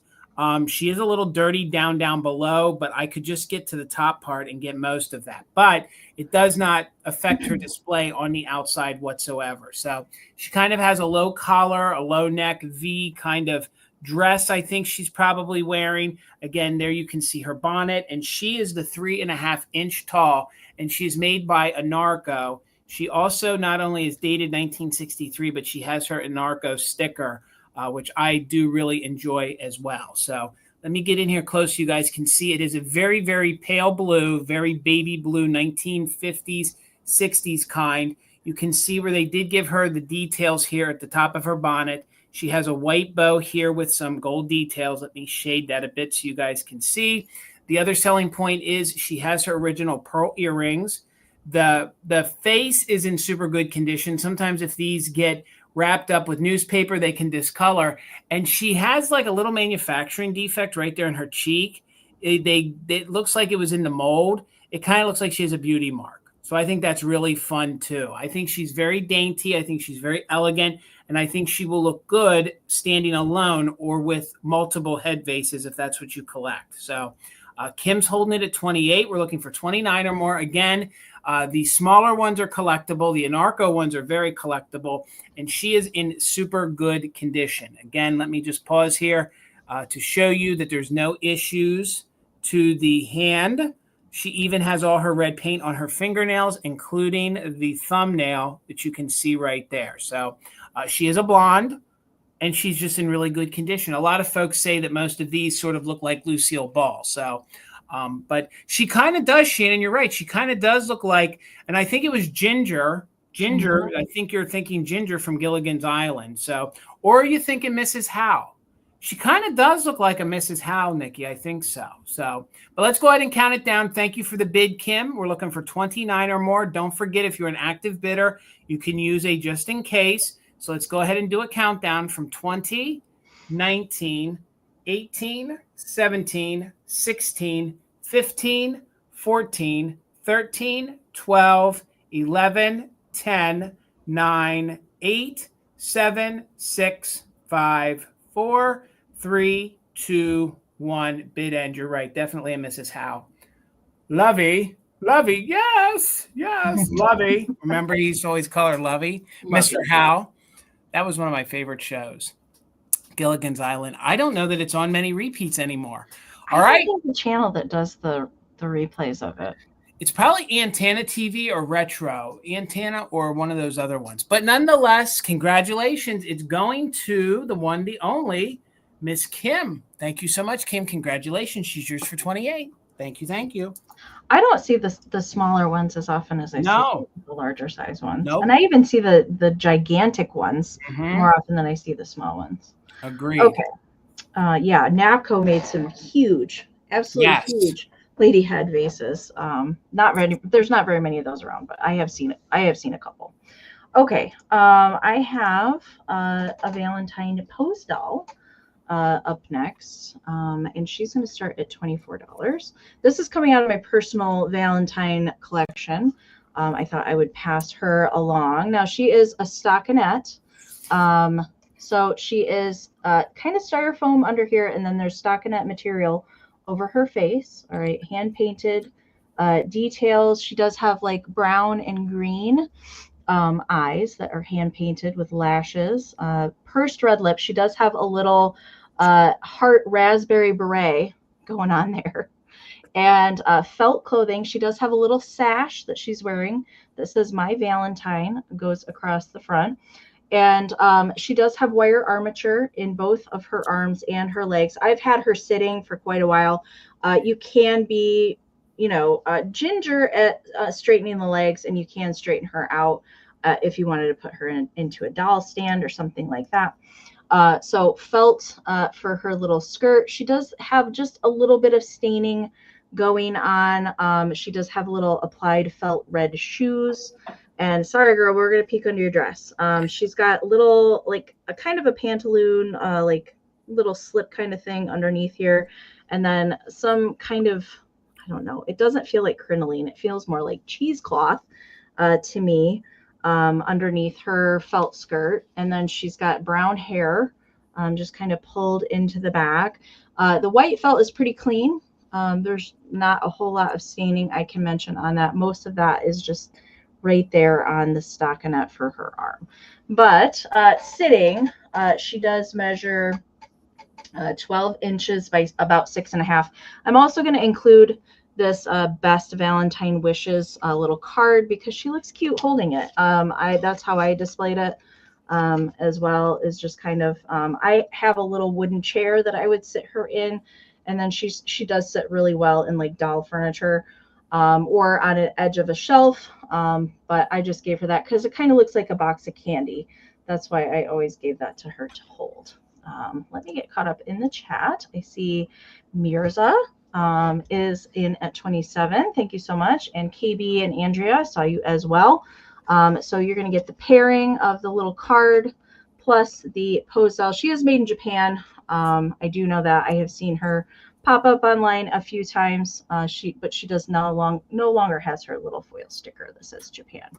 S2: She is a little dirty down below, but I could just get to the top part and get most of that. But it does not affect her display on the outside whatsoever. So she kind of has a low collar, a low neck V kind of dress I think she's probably wearing. Again, there you can see her bonnet, and she is the 3.5 inch tall, and she's made by Anarco. She also not only is dated 1963, but she has her Anarco sticker, which I do really enjoy as well. So let me get in here close so you guys can see. It is a very, very pale blue, very baby blue, 1950s, 60s kind. You can see where they did give her the details here at the top of her bonnet. She has a white bow here with some gold details. Let me shade that a bit so you guys can see. The other selling point is she has her original pearl earrings. The face is in super good condition. Sometimes if these get wrapped up with newspaper, they can discolor. And she has like a little manufacturing defect right there in her cheek. it looks like it was in the mold. It kind of looks like she has a beauty mark. So I think that's really fun too. I think she's very dainty. I think she's very elegant. And I think she will look good standing alone or with multiple head vases if that's what you collect. So Kim's holding it at 28. We're looking for 29 or more. Again, the smaller ones are collectible. The Anarco ones are very collectible. And she is in super good condition. Again, let me just pause here to show you that there's no issues to the hand. She even has all her red paint on her fingernails, including the thumbnail that you can see right there. So she is a blonde, and she's just in really good condition. A lot of folks say that most of these sort of look like Lucille Ball. So, but she kind of does, Shannon, you're right. She kind of does look like, and I think it was Ginger. I think you're thinking Ginger from Gilligan's Island. So, or are you thinking Mrs. Howe? She kind of does look like a Mrs. Howe, Nikki. I think so. But let's go ahead and count it down. Thank you for the bid, Kim. We're looking for 29 or more. Don't forget, if you're an active bidder, you can use a just in case. So let's go ahead and do a countdown from 20, 19, 18, 17, 16, 15, 14, 13, 12, 11, 10, 9, 8, 7, 6, 5, 4, 3, 2, 1. Bid end. You're right. Definitely a Mrs. Howe. Lovey. Yes. Lovey. Remember, he used to always call her Lovey. Mr. Howe. That was one of my favorite shows. Gilligan's Island. I don't know that it's on many repeats anymore. All right.
S1: I think the channel that does the replays of it.
S2: It's probably Antenna TV or Retro. Antenna or one of those other ones. But nonetheless, congratulations. It's going to the one, the only, Miss Kim. Thank you so much, Kim. Congratulations. She's yours for 28. Thank you.
S1: I don't see the smaller ones as often as I see the larger size ones.
S2: Nope.
S1: And I even see the gigantic ones more often than I see the small ones.
S2: Agreed.
S1: Okay. Yeah, Napco made some huge, absolutely huge lady head vases. There's not very many of those around, but I have seen it. I have seen a couple. Okay. I have a Valentine pose doll up next, and she's going to start at $24. This is coming out of my personal Valentine collection. I thought I would pass her along. Now, she is a stockinette. So she is kind of styrofoam under here, and then there's stockinette material over her face. All right, hand painted details. She does have like brown and green eyes that are hand painted with lashes. Pursed red lips. She does have a little heart raspberry beret going on there. And felt clothing. She does have a little sash that she's wearing that says My Valentine, goes across the front. And she does have wire armature in both of her arms and her legs. I've had her sitting for quite a while. You can be, ginger at straightening the legs, and you can straighten her out if you wanted to put her into a doll stand or something like that. So felt for her little skirt. She does have just a little bit of staining going on. She does have a little applied felt red shoes. And sorry, girl, we're going to peek under your dress. She's got little, like a kind of a pantaloon, like little slip kind of thing underneath here. And then some kind of, I don't know, it doesn't feel like crinoline. It feels more like cheesecloth to me underneath her felt skirt. And then she's got brown hair just kind of pulled into the back. The white felt is pretty clean. There's not a whole lot of staining I can mention on that. Most of that is just right there on the stockinette for her arm. But sitting, she does measure 12 inches by about 6.5. I'm also going to include this Best Valentine Wishes little card because she looks cute holding it. That's how I displayed it as well, is just kind of, I have a little wooden chair that I would sit her in, and then she does sit really well in like doll furniture or on an edge of a shelf. But I just gave her that because it kind of looks like a box of candy. That's why I always gave that to her to hold. Let me get caught up in the chat. I see Mirza is in at 27. Thank you so much. And KB and Andrea, I saw you as well. So you're going to get the pairing of the little card plus the pose doll. She is made in Japan. I do know that. I have seen her pop up online a few times. But she does no longer has her little foil sticker that says Japan.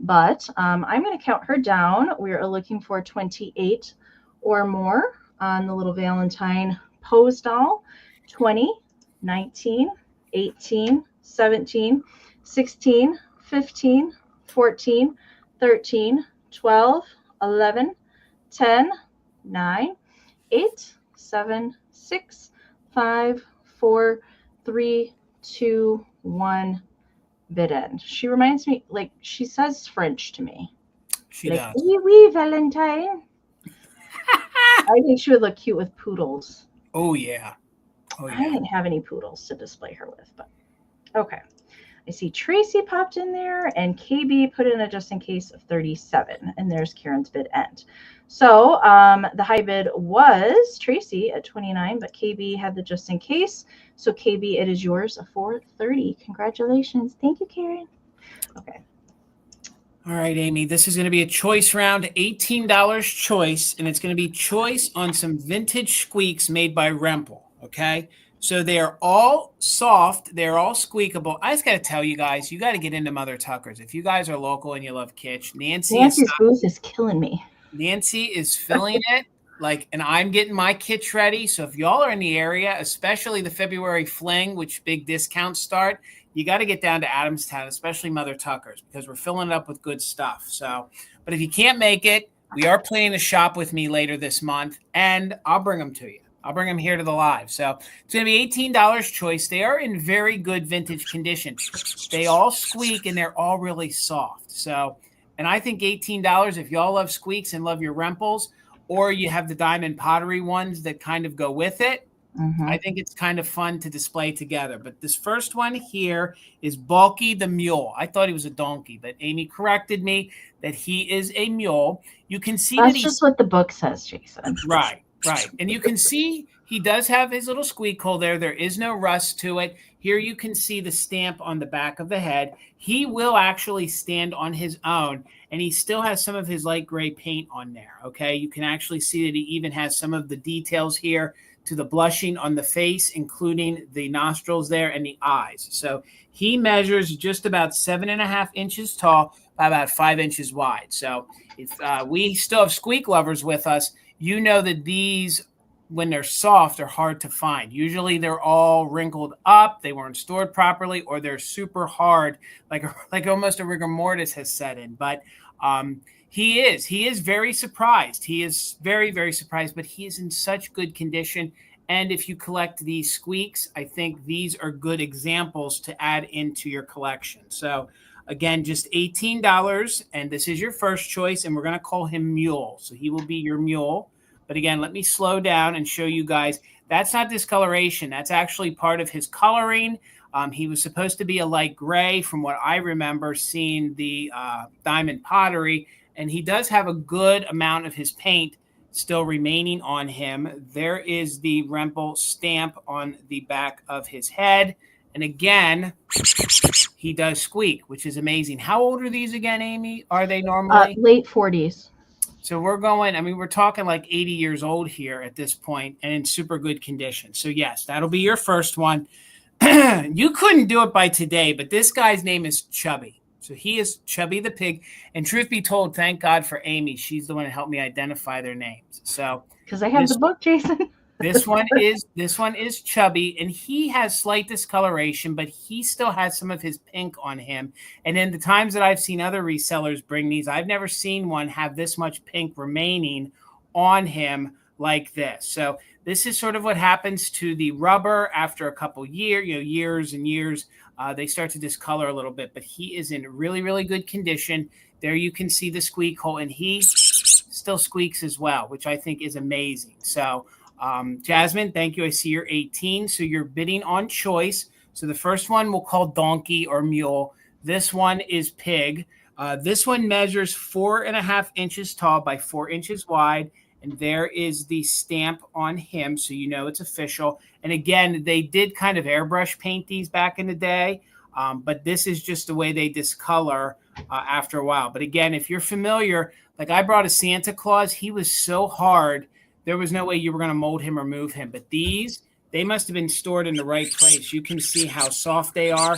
S1: But I'm going to count her down. We're looking for 28 or more on the little Valentine pose doll. 20, 19, 18, 17, 16, 15, 14, 13, 12, 11, 10, 9, 8, 7, 6, 5, 4, 3, 2, 1. Bid end. She reminds me, like, she says French to me.
S2: She
S1: like,
S2: does.
S1: Oui, oui, Valentine. I think she would look cute with poodles.
S2: Oh, yeah. Oh,
S1: I
S2: yeah.
S1: didn't have any poodles to display her with, but okay. I see Tracy popped in there, and KB put in a just in case of 37, and there's Karen's bid end. So the high bid was Tracy at 29, but KB had the just in case. So KB, it is yours for 30. Congratulations. Thank you, Karen. Okay.
S2: All right, Amy, this is going to be a choice round, $18 choice, and it's going to be choice on some vintage squeaks made by Rempel, okay? So they are all soft. They're all squeakable. I just got to tell you guys, you got to get into Mother Tuckers. If you guys are local and you love kitsch,
S1: Nancy's booth is killing me.
S2: Nancy is filling it, and I'm getting my kitsch ready. So if y'all are in the area, especially the February fling, which big discounts start, you got to get down to Adamstown, especially Mother Tuckers, because we're filling it up with good stuff. So, but if you can't make it, we are planning to shop with me later this month, and I'll bring them to you. I'll bring them here to the live. So it's going to be $18 choice. They are in very good vintage condition. They all squeak, and they're all really soft. So, and I think $18, if y'all love squeaks and love your Rempels, or you have the diamond pottery ones that kind of go with it, I think it's kind of fun to display together. But this first one here is Bulky the Mule. I thought he was a donkey, but Amy corrected me that he is a mule. You can see
S1: that's just what the book says, Jason.
S2: Right. And you can see he does have his little squeak hole there. There is no rust to it. Here you can see the stamp on the back of the head. He will actually stand on his own, and he still has some of his light gray paint on there, okay? You can actually see that he even has some of the details here to the blushing on the face, including the nostrils there and the eyes. So he measures just about 7.5 inches tall by about 5 inches wide. So if we still have squeak lovers with us, you know that these, when they're soft, are hard to find. Usually they're all wrinkled up, they weren't stored properly, or they're super hard, like almost a rigor mortis has set in. But he is very surprised. He is very, very surprised, but he is in such good condition. And if you collect these squeaks, I think these are good examples to add into your collection. So again, just $18, and this is your first choice, and we're going to call him Mule. So he will be your mule. But again, let me slow down and show you guys. That's not discoloration. That's actually part of his coloring. He was supposed to be a light gray from what I remember seeing the diamond pottery, and he does have a good amount of his paint still remaining on him. There is the Rempel stamp on the back of his head. And again, he does squeak, which is amazing. How old are these again, Amy? Are they normally?
S1: Late 40s.
S2: So we're talking like 80 years old here at this point and in super good condition. So yes, that'll be your first one. You couldn't do it by today, but this guy's name is Chubby. So he is Chubby the pig. And truth be told, thank God for Amy. She's the one that helped me identify their names. So
S1: because I have the book, Jason.
S2: This one is Chubby, and he has slight discoloration, but he still has some of his pink on him. And in the times that I've seen other resellers bring these, I've never seen one have this much pink remaining on him like this. So this is sort of what happens to the rubber after a couple years and years. They start to discolor a little bit, but he is in really, really good condition. There you can see the squeak hole, and he still squeaks as well, which I think is amazing. So Jasmine, thank you. I see you're 18, so you're bidding on choice. So the first one we'll call donkey or mule. This one is pig. This one measures 4.5 inches tall by 4 inches wide. And there is the stamp on him, so you know it's official. And again, they did kind of airbrush paint these back in the day, but this is just the way they discolor after a while. But again, if you're familiar, like I brought a Santa Claus, he was so hard, there was no way you were going to mold him or move him. But these they must have been stored in the right place. You can see how soft they are.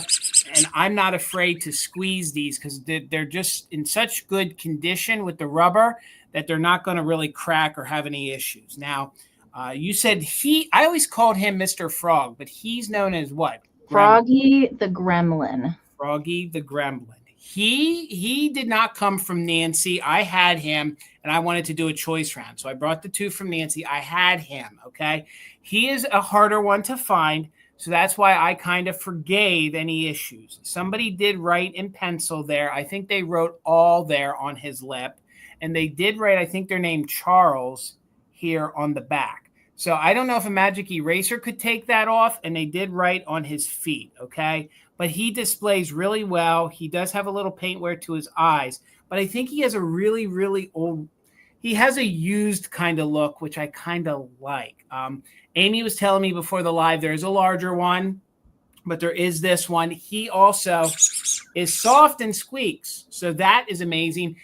S2: And I'm not afraid to squeeze these because they're just in such good condition with the rubber that they're not going to really crack or have any issues. Now, you said I always called him Mr. Frog, but he's known as what?
S1: Froggy the Gremlin.
S2: Froggy the Gremlin. He did not come from Nancy. I had him, and I wanted to do a choice round. So I brought the two from Nancy. I had him, okay? He is a harder one to find, so that's why I kind of forgave any issues. Somebody did write in pencil there. I think they wrote all there on his lip, and they did write, I think their name Charles here on the back. So I don't know if a magic eraser could take that off, and they did write on his feet, okay? But he displays really well. He does have a little paint wear to his eyes, but I think he has a really, really old, he has a used kind of look, which I kind of like. Amy was telling me before the live, there's a larger one, but there is this one. He also is soft and squeaks. So that is amazing.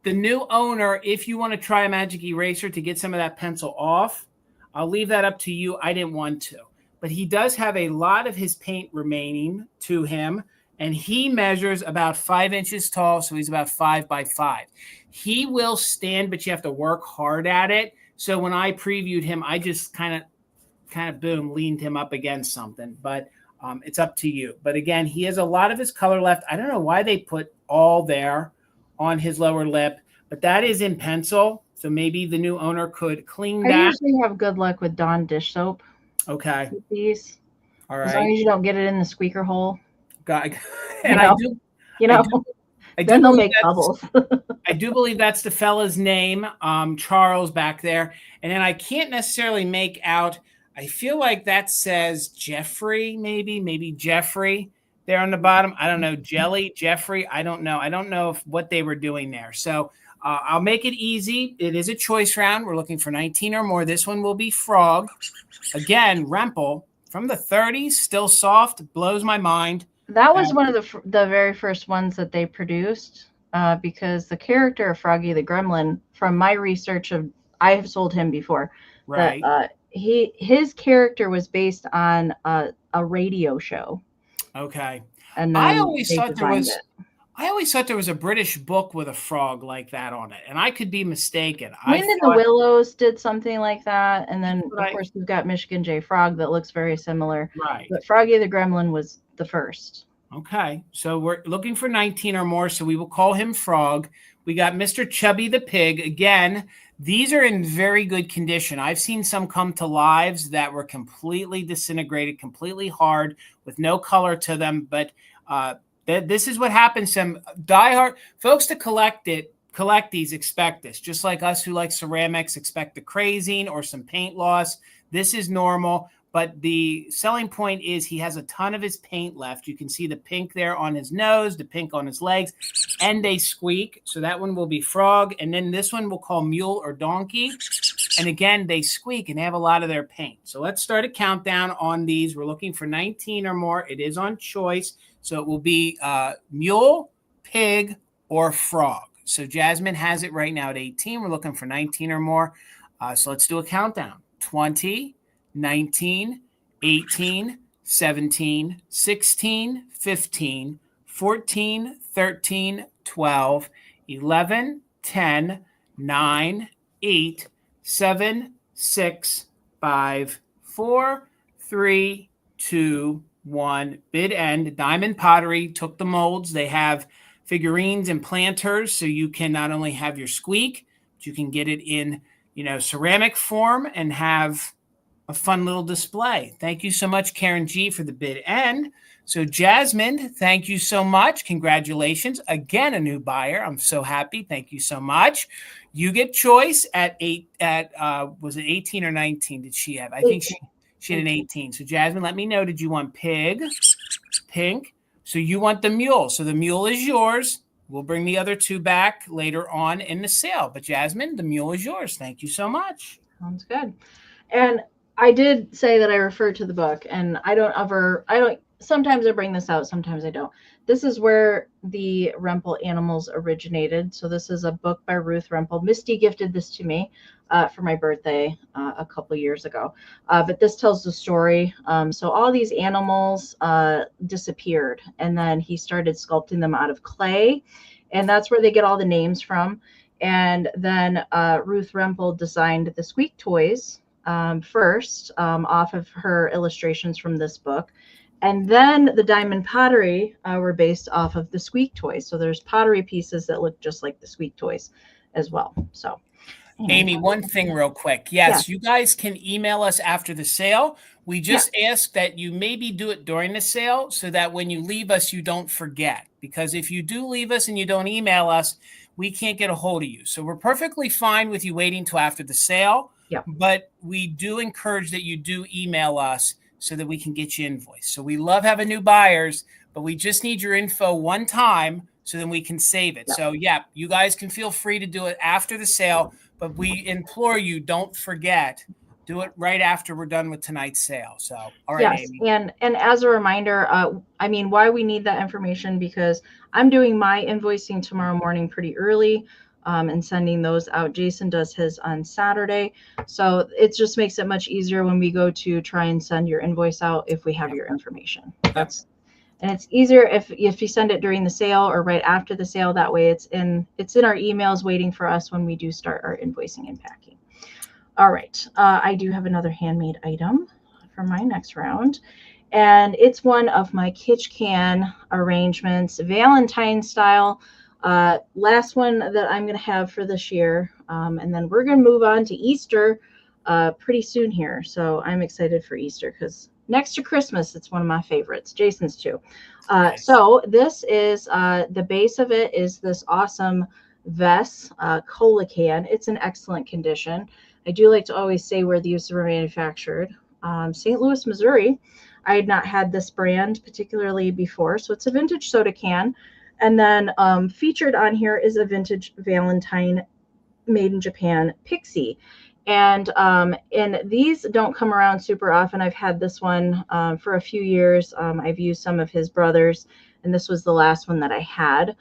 S2: The new owner, if you want to try a magic eraser to get some of that pencil off, I'll leave that up to you. I didn't want to. But he does have a lot of his paint remaining to him, and he measures about 5 inches tall, so he's about 5 by 5. He will stand, but you have to work hard at it. So when I previewed him, I just kind of boom, leaned him up against something. But it's up to you. But again, he has a lot of his color left. I don't know why they put all there on his lower lip, but that is in pencil. So maybe the new owner could clean that.
S1: I usually have good luck with Dawn dish soap.
S2: Okay.
S1: With these.
S2: All right.
S1: As long as you don't get it in the squeaker hole.
S2: And
S1: then they'll make bubbles.
S2: I do believe that's the fella's name, Charles back there. And then I can't necessarily make out, I feel like that says Jeffrey, maybe Jeffrey there on the bottom. I don't know. Jeffrey. I don't know. I don't know what they were doing there. So I'll make it easy. It is a choice round. We're looking for 19 or more. This one will be Frog. Again, Rempel from the 30s, still soft, blows my mind.
S1: That was one of the very first ones that they produced because the character of Froggy the Gremlin, from my research I have sold him before.
S2: Right.
S1: That, his character was based on a radio show.
S2: Okay.
S1: And
S2: I always thought there was a British book with a frog like that on it, and I could be mistaken.
S1: Wind in the Willows did something like that, and then of course we've got Michigan J. Frog that looks very similar.
S2: Right.
S1: But Froggy the Gremlin was the first.
S2: Okay, so we're looking for 19 or more, so we will call him Frog. We got Mr. Chubby the Pig. Again, these are in very good condition. I've seen some come to lives that were completely disintegrated, completely hard, with no color to them, but this is what happens to them. Diehard folks to collect these expect this. Just like us who like ceramics expect the crazing or some paint loss. This is normal, but the selling point is he has a ton of his paint left. You can see the pink there on his nose, the pink on his legs, and they squeak. So that one will be Frog. And then this one we'll call Mule or Donkey. And again, they squeak and they have a lot of their paint. So let's start a countdown on these. We're looking for 19 or more. It is on choice. So it will be Mule, Pig, or Frog. So Jasmine has it right now at 18. We're looking for 19 or more. So let's do a countdown. 20, 19, 18, 17, 16, 15, 14, 13, 12, 11, 10, 9, 8, 7, 6, 5, 4, 3, 2, 1. Bid end. Diamond Pottery took the molds. They have figurines and planters, so you can not only have your squeak, but you can get it in, ceramic form and have a fun little display. Thank you so much, Karen G, for the bid end. So Jasmine, thank you so much. Congratulations. Again, a new buyer. I'm so happy. Thank you so much. You get choice at was it 18 or 19 did she have? I think she had an 18. So Jasmine, let me know, did you want Pig, Pink? So you want the Mule. So the Mule is yours. We'll bring the other two back later on in the sale. But Jasmine, the Mule is yours. Thank you so much.
S1: Sounds good. And I did say that I referred to the book, and sometimes I bring this out, sometimes I don't. this is where the Rempel animals originated. So this is a book by Ruth Rempel. Misty gifted this to me for my birthday a couple years ago. But this tells the story. So all these animals disappeared, and then he started sculpting them out of clay, and that's where they get all the names from. And then Ruth Rempel designed the squeak toys first off of her illustrations from this book. And then the diamond pottery were based off of the squeak toys. So there's pottery pieces that look just like the squeak toys as well. So,
S2: Amy, one thing real quick. Yes, you guys can email us after the sale. We just ask that you maybe do it during the sale so that when you leave us, you don't forget. Because if you do leave us and you don't email us, we can't get a hold of you. So we're perfectly fine with you waiting till after the sale. But we do encourage that you do email us so that we can get you invoiced. So we love having new buyers, but we just need your info one time so then we can save it. So you guys can feel free to do it after the sale, but we implore you, don't forget, do it right after we're done with tonight's sale. So, all right,
S1: yes,
S2: Amy.
S1: And as a reminder, I mean, why we need that information, because I'm doing my invoicing tomorrow morning pretty early and sending those out. Jason does his on Saturday. So it just makes it much easier when we go to try and send your invoice out if we have your information. And it's easier if you send it during the sale or right after the sale. That way it's in our emails waiting for us when we do start our invoicing and packing. All right. I do have another handmade item for my next round. And it's one of my Kitsch Can arrangements, Valentine style. Last one that I'm going to have for this year. And then we're going to move on to Easter pretty soon here. So I'm excited for Easter because next to Christmas, it's one of my favorites. Jason's too. So this is the base of it is this awesome Vess Cola can. It's in excellent condition. I do like to always say where these were manufactured. St. Louis, Missouri. I had not had this brand particularly before. So it's a vintage soda can. And then featured on here is a vintage Valentine made in Japan Pixie. And these don't come around super often. I've had this one for a few years. I've used some of his brothers, and this was the last one that I had.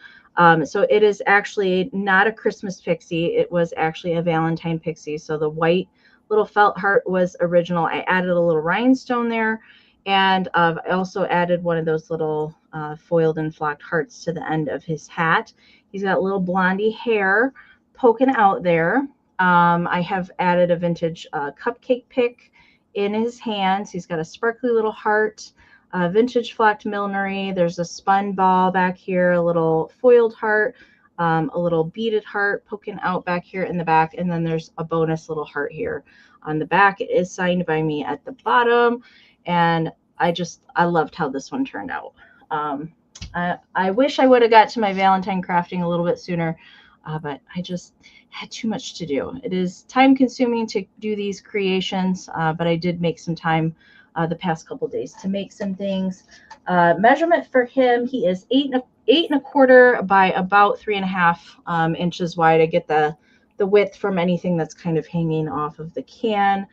S1: So it is actually not a Christmas Pixie. It was actually a Valentine Pixie. So the white little felt heart was original. I added a little rhinestone there. And I also added one of those little foiled and flocked hearts to the end of his hat. He's got little blondie hair poking out there. I have added a vintage cupcake pick in his hands. He's got a sparkly little heart, vintage flocked millinery. There's a spun ball back here, a little foiled heart, a little beaded heart poking out back here in the back. And then there's a bonus little heart here on the back. It is signed by me at the bottom. And I loved how this one turned out. I wish I would have got to my Valentine crafting a little bit sooner, but I just had too much to do. It is time consuming to do these creations, but I did make some time the past couple days to make some things. Measurement for him, he is 8.25 by about 3.5 inches wide. I get the width from anything that's kind of hanging off of the can.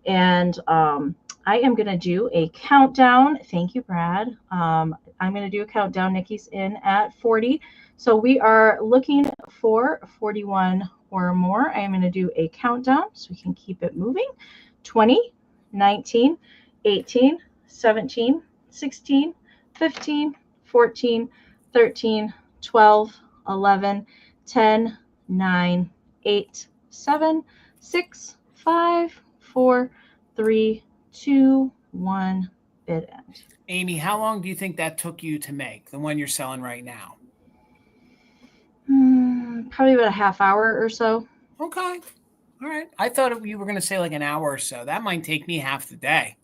S1: And I am going to do a countdown. Thank you, Brad. I'm going to do a countdown. Nikki's in at 40. So we are looking for 41 or more. I am going to do a countdown so we can keep it moving. 20, 19, 18, 17, 16, 15, 14, 13, 12, 11, 10, 9, 8, 7, 6, 5, 4, 3, 2, 1, bid end.
S2: Amy, how long do you think that took you to make, the one you're selling right now?
S1: Probably about a half hour or so.
S2: Okay. All right. I thought you were going to say like an hour or so. That might take me half the day.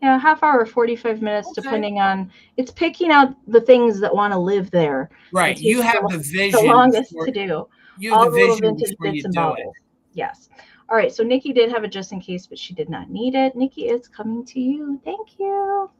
S1: Yeah, half hour, 45 minutes, depending on, it's picking out the things that want to live there.
S2: Right. You have the vision.
S1: The longest to do.
S2: You have
S1: all
S2: the vision
S1: vintage
S2: before
S1: bits
S2: you
S1: and
S2: do
S1: bobbles.
S2: it.
S1: Yes. All right. So Nikki did have it just in case, but she did not need it. Nikki is coming to you. Thank you.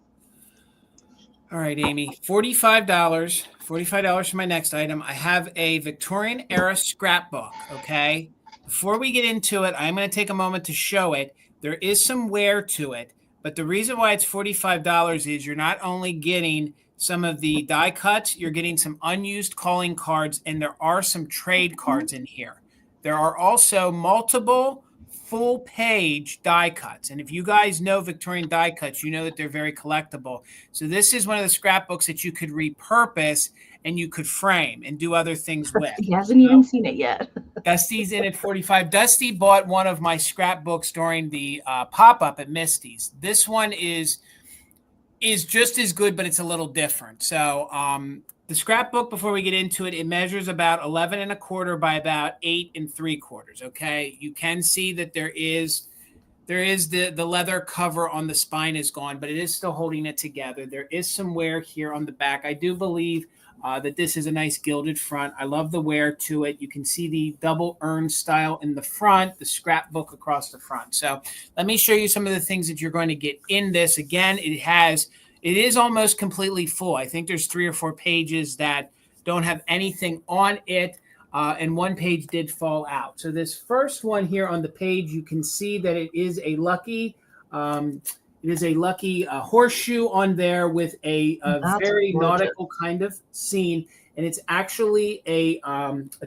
S2: All right, Amy, $45. $45 for my next item. I have a Victorian era scrapbook, okay? Before we get into it, I'm going to take a moment to show it. There is some wear to it, but the reason why it's $45 is you're not only getting some of the die cuts. You're getting some unused calling cards, and there are some trade cards in here. There are also multiple full-page die cuts. And if you guys know Victorian die cuts, you know that they're very collectible. So this is one of the scrapbooks that you could repurpose and you could frame and do other things with.
S1: He hasn't even seen it yet.
S2: Dusty's in at 45. Dusty bought one of my scrapbooks during the pop-up at Misty's. This one is just as good, but it's a little different. So the scrapbook, before we get into it, it measures about 11 1/4 by about 8 3/4. Okay, you can see that there is the leather cover on the spine is gone, but it is still holding it together. There is some wear here on the back. I do believe that this is a nice gilded front. I love the wear to it. You can see the double urn style in the front, the scrapbook across the front. So let me show you some of the things that you're going to get in this. Again, it is almost completely full. I think there's 3 or 4 pages that don't have anything on it, and one page did fall out. So this first one here on the page, you can see that it is a lucky horseshoe on there with a very nautical kind of scene, and it's actually a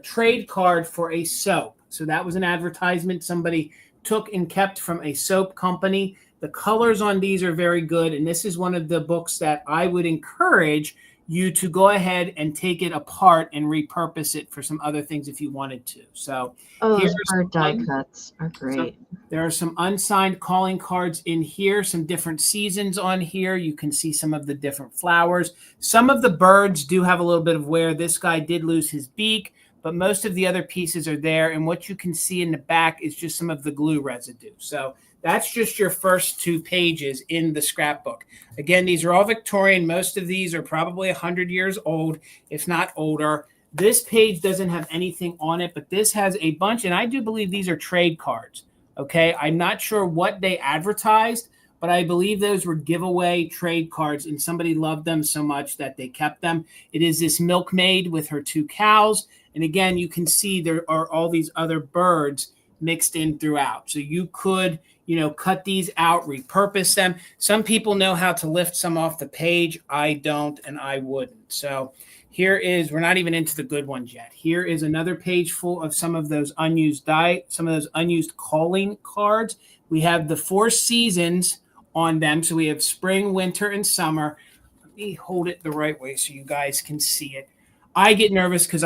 S2: trade card for a soap. So that was an advertisement somebody took and kept from a soap company. The colors on these are very good, and this is one of the books that I would encourage you to go ahead and take it apart and repurpose it for some other things if you wanted to. So
S1: those card die cuts are great.
S2: There are some unsigned calling cards in here, some different seasons on here. You can see some of the different flowers. Some of the birds do have a little bit of wear. This guy did lose his beak, but most of the other pieces are there. And what you can see in the back is just some of the glue residue. So that's just your first 2 pages in the scrapbook. Again, these are all Victorian. Most of these are probably 100 years old, if not older. This page doesn't have anything on it, but this has a bunch, and I do believe these are trade cards. Okay, I'm not sure what they advertised, but I believe those were giveaway trade cards, and somebody loved them so much that they kept them. It is this milkmaid with her 2 cows, and again, you can see there are all these other birds mixed in throughout. So you could, cut these out, repurpose them. Some people know how to lift some off the page. I don't, and I wouldn't. So we're not even into the good ones yet. Here is another page full of some of those unused calling cards. We have the 4 seasons on them. So we have spring, winter, and summer. Let me hold it the right way so you guys can see it. I get nervous because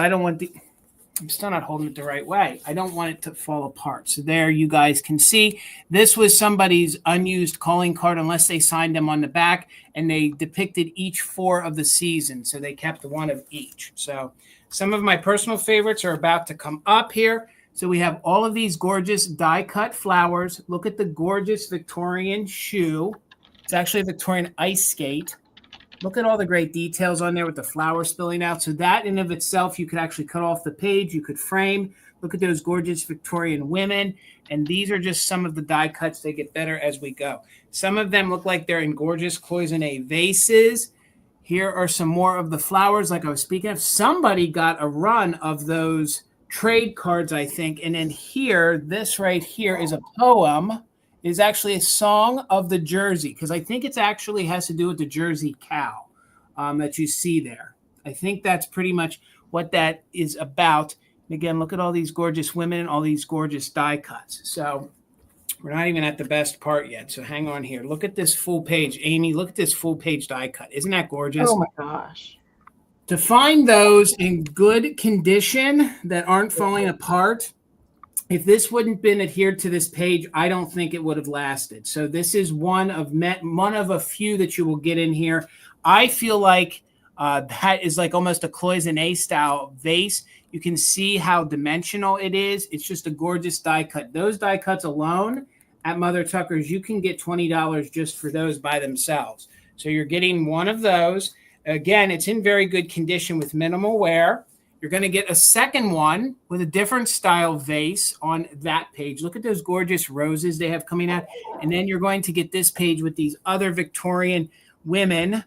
S2: I'm still not holding it the right way. I don't want it to fall apart. So there you guys can see this was somebody's unused calling card unless they signed them on the back, and they depicted each 4 of the seasons. So they kept 1 of each. So some of my personal favorites are about to come up here. So we have all of these gorgeous die cut flowers. Look at the gorgeous Victorian shoe. It's actually a Victorian ice skate. Look at all the great details on there with the flowers spilling out. So that in of itself, you could actually cut off the page. You could frame. Look at those gorgeous Victorian women. And these are just some of the die cuts. They get better as we go. Some of them look like they're in gorgeous cloisonne vases. Here are some more of the flowers like I was speaking of. Somebody got a run of those trade cards, I think. And then here, this right here is a poem. Is actually a song of the Jersey, because I think it actually has to do with the Jersey cow that you see there. I think that's pretty much what that is about. And again, look at all these gorgeous women and all these gorgeous die cuts. So we're not even at the best part yet. So hang on here. Look at this full page. Amy, look at this full page die cut. Isn't that gorgeous?
S1: Oh my gosh.
S2: To find those in good condition that aren't falling apart, if this wouldn't been adhered to this page, I don't think it would have lasted. So this is one of a few that you will get in here. I feel like that is like almost a cloisonne style vase. You can see how dimensional it is. It's just a gorgeous die cut. Those die cuts alone at Mother Tucker's, you can get $20 just for those by themselves. So you're getting one of those. Again, it's in very good condition with minimal wear. You're going to get a second one with a different style vase on that page. Look at those gorgeous roses they have coming out. And then you're going to get this page with these other Victorian women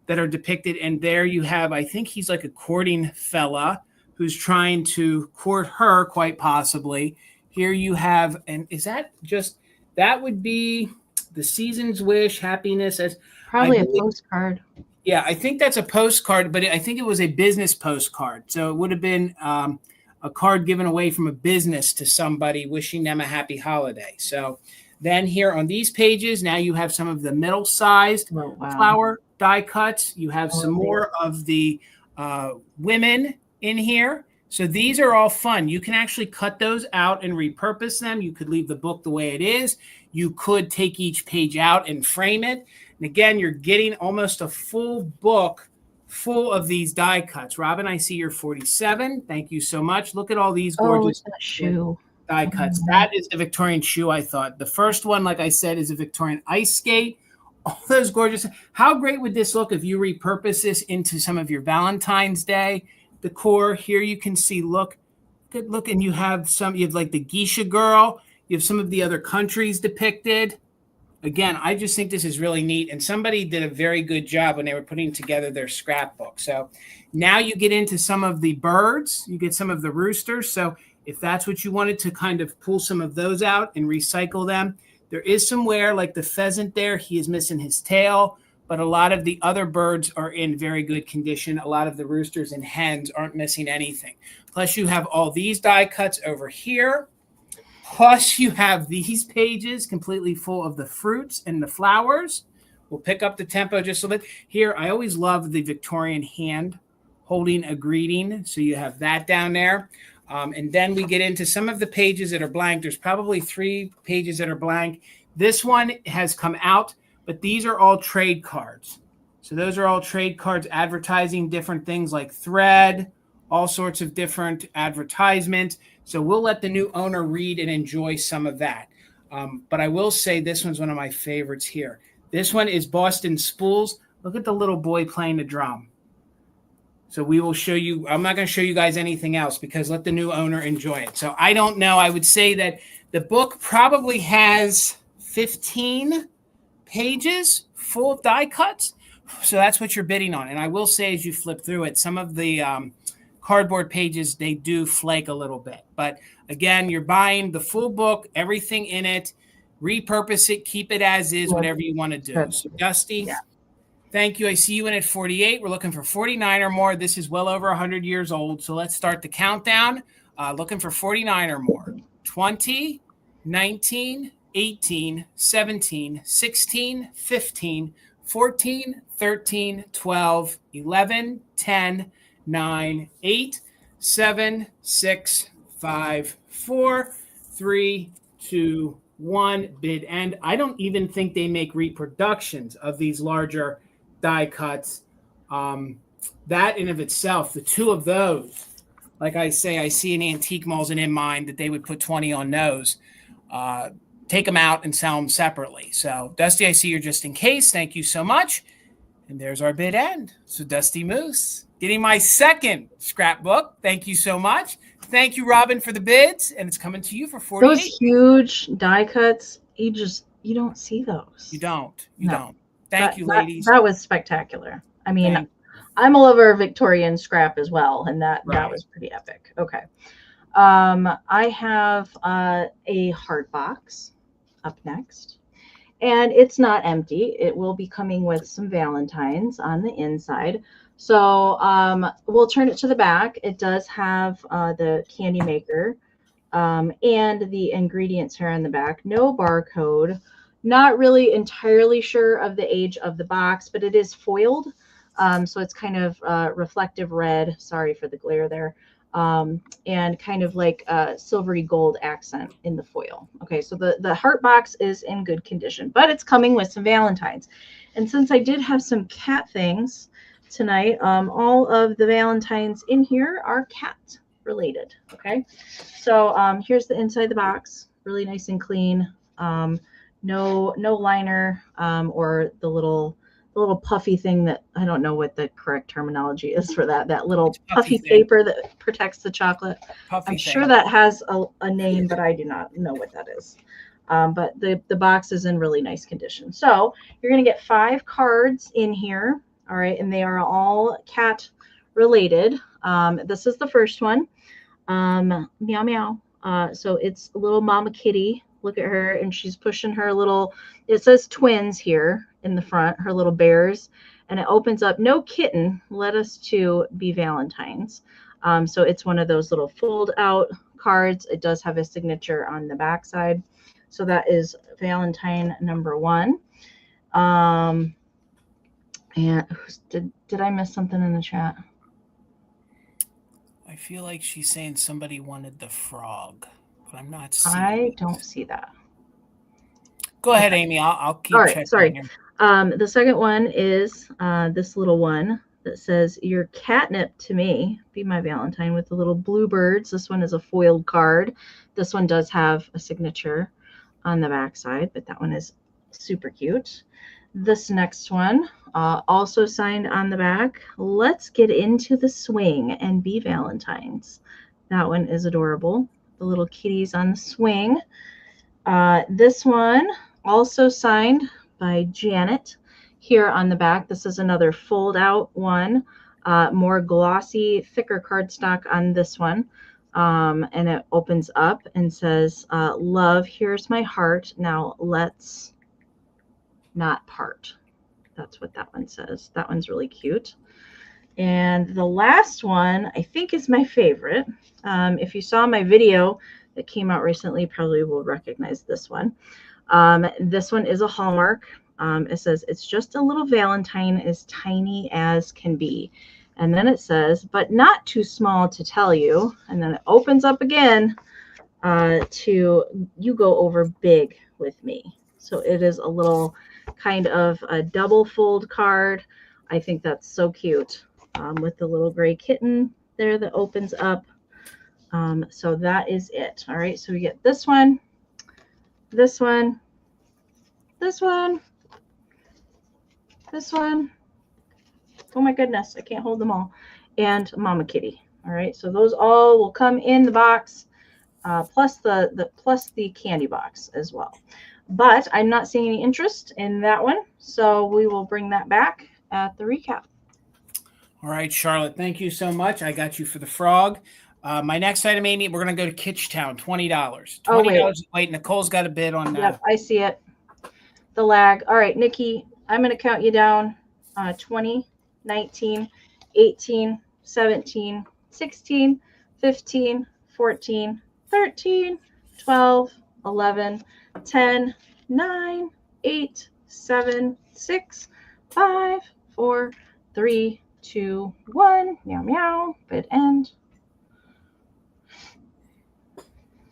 S2: that are depicted. And there you have, I think he's like a courting fella who's trying to court her, quite possibly. Here you have, and is that just, that would be the season's wish, happiness. As
S1: probably a postcard.
S2: Yeah, I think that's a postcard, but I think it was a business postcard. So it would have been a card given away from a business to somebody wishing them a happy holiday. So then here on these pages, now you have some of the middle-sized flower die cuts. You have some more of the women in here. So these are all fun. You can actually cut those out and repurpose them. You could leave the book the way it is. You could take each page out and frame it. And again, you're getting almost a full book full of these die cuts. Robin, I see you're 47. Thank you so much. Look at all these gorgeous
S1: shoe
S2: die cuts. That is the Victorian shoe, I thought. The first one, like I said, is a Victorian ice skate. All those gorgeous. How great would this look if you repurpose this into some of your Valentine's Day decor? Here you can see, look, good look, and you have like the geisha girl. You have some of the other countries depicted. Again, I just think this is really neat. And somebody did a very good job when they were putting together their scrapbook. So now you get into some of the birds. You get some of the roosters. So if that's what you wanted to kind of pull some of those out and recycle them, there is somewhere like the pheasant there. He is missing his tail. But a lot of the other birds are in very good condition. A lot of the roosters and hens aren't missing anything. Plus, you have all these die cuts over here. Plus, you have these pages completely full of the fruits and the flowers. We'll pick up the tempo just a bit. Here, I always love the Victorian hand holding a greeting. So you have that down there. And then we get into some of the pages that are blank. There's probably 3 pages that are blank. This one has come out, but these are all trade cards. So those are all trade cards advertising different things like thread, all sorts of different advertisements. So we'll let the new owner read and enjoy some of that. But I will say this one's one of my favorites here. This one is Boston Spools. Look at the little boy playing the drum. So we will show you. I'm not going to show you guys anything else because let the new owner enjoy it. So I don't know. I would say that the book probably has 15 pages full of die cuts. So that's what you're bidding on. And I will say as you flip through it, some of the cardboard pages, they do flake a little bit. But again, you're buying the full book, everything in it, repurpose it, keep it as is, whatever you want to do. So Dusty, thank you. I see you in at 48. We're looking for 49 or more. This is well over 100 years old. So let's start the countdown. Looking for 49 or more. 20, 19, 18, 17, 16, 15, 14, 13, 12, 11, 10, 9, 8, 7, 6, 5, 4, 3, 2, 1. Bid end. I don't even think they make reproductions of these larger die cuts. That in of itself, the 2 of those, like I say, I see an antique malls and in mind that they would put 20 on those. Take them out and sell them separately. So Dusty, I see you're just in case. Thank you so much. And there's our bid end. So Dusty Moose getting my second scrapbook. Thank you so much. Thank you, Robin, for the bids. And it's coming to you for 48.
S1: Those huge die cuts, you don't see those.
S2: You don't. You don't. Thank you, ladies.
S1: That was spectacular. I mean, I'm all over Victorian scrap as well. And that was pretty epic. Okay. I have a hard box up next. And it's not empty. It will be coming with some Valentines on the inside. So we'll turn it to the back. It does have the candy maker and the ingredients here on the back. No barcode. Not really entirely sure of the age of the box, but it is foiled. So it's kind of reflective red. Sorry for the glare there. And kind of like a silvery gold accent in the foil. Okay, so the heart box is in good condition, but it's coming with some Valentines. And since I did have some cat things tonight, all of the Valentines in here are cat related. Okay, so here's the inside of the box, really nice and clean. No liner or the little puffy thing that I don't know what the correct terminology is for that little puffy paper that protects the chocolate. I'm sure that has a name, but I do not know what that is. But the box is in really nice condition. So you're going to get 5 cards in here. All right. And they are all cat related. This is the first one. Meow, meow. So it's a little mama kitty. Look at her. And she's pushing her little, it says twins here in the front, her little bears. and it opens up. No kitten led us to be Valentine's. So it's one of those little fold out cards. It does have a signature on the back side. So that is Valentine number 1. And did I miss something in the chat?
S2: I feel like she's saying somebody wanted the frog, but I'm not seeing
S1: I don't see that.
S2: Go ahead, Amy. I'll keep
S1: All right,
S2: checking.
S1: sorry.
S2: Here.
S1: The second one is this little one that says, "Your catnip to me, be my Valentine," with the little bluebirds. This one is a foiled card. This one does have a signature on the back side, but that one is super cute. This next one, also signed on the back, "Let's get into the swing and be Valentines." That one is adorable. The little kitties on the swing. This one, also signed by Janet here on the back. This is another fold out one, more glossy, thicker cardstock on this one. And it opens up and says, "Love, here's my heart. Now let's not part." That's what that one says. That one's really cute. And the last one, I think, is my favorite. If you saw my video that came out recently, you probably will recognize this one. This one is a Hallmark. It says, "It's just a little Valentine, as tiny as can be." And then it says, "But not too small to tell you." And then it opens up again to "You go over big with me." So it is a little kind of a double fold card. I think that's so cute, with the little gray kitten there that opens up. So that is it. All right, so we get this one, this one, this one, this one. Oh my goodness, I can't hold them all. And Mama Kitty. All right, so those all will come in the box, plus the candy box as well. But I'm not seeing any interest in that one, so we will bring that back at the recap.
S2: All right, Charlotte, thank you so much. I got you for the frog. My next item, Amy, we're going to go to Kitschtown, $20. $20. Wait, Nicole's got a bid on that.
S1: Yep, I see it. The lag. All right, Nikki, I'm going to count you down. 20, 19, 18, 17, 16, 15, 14, 13, 12, 11, 10, 9, 8, 7, 6, 5, 4, 3, 2, 1. Meow, meow. Bid end.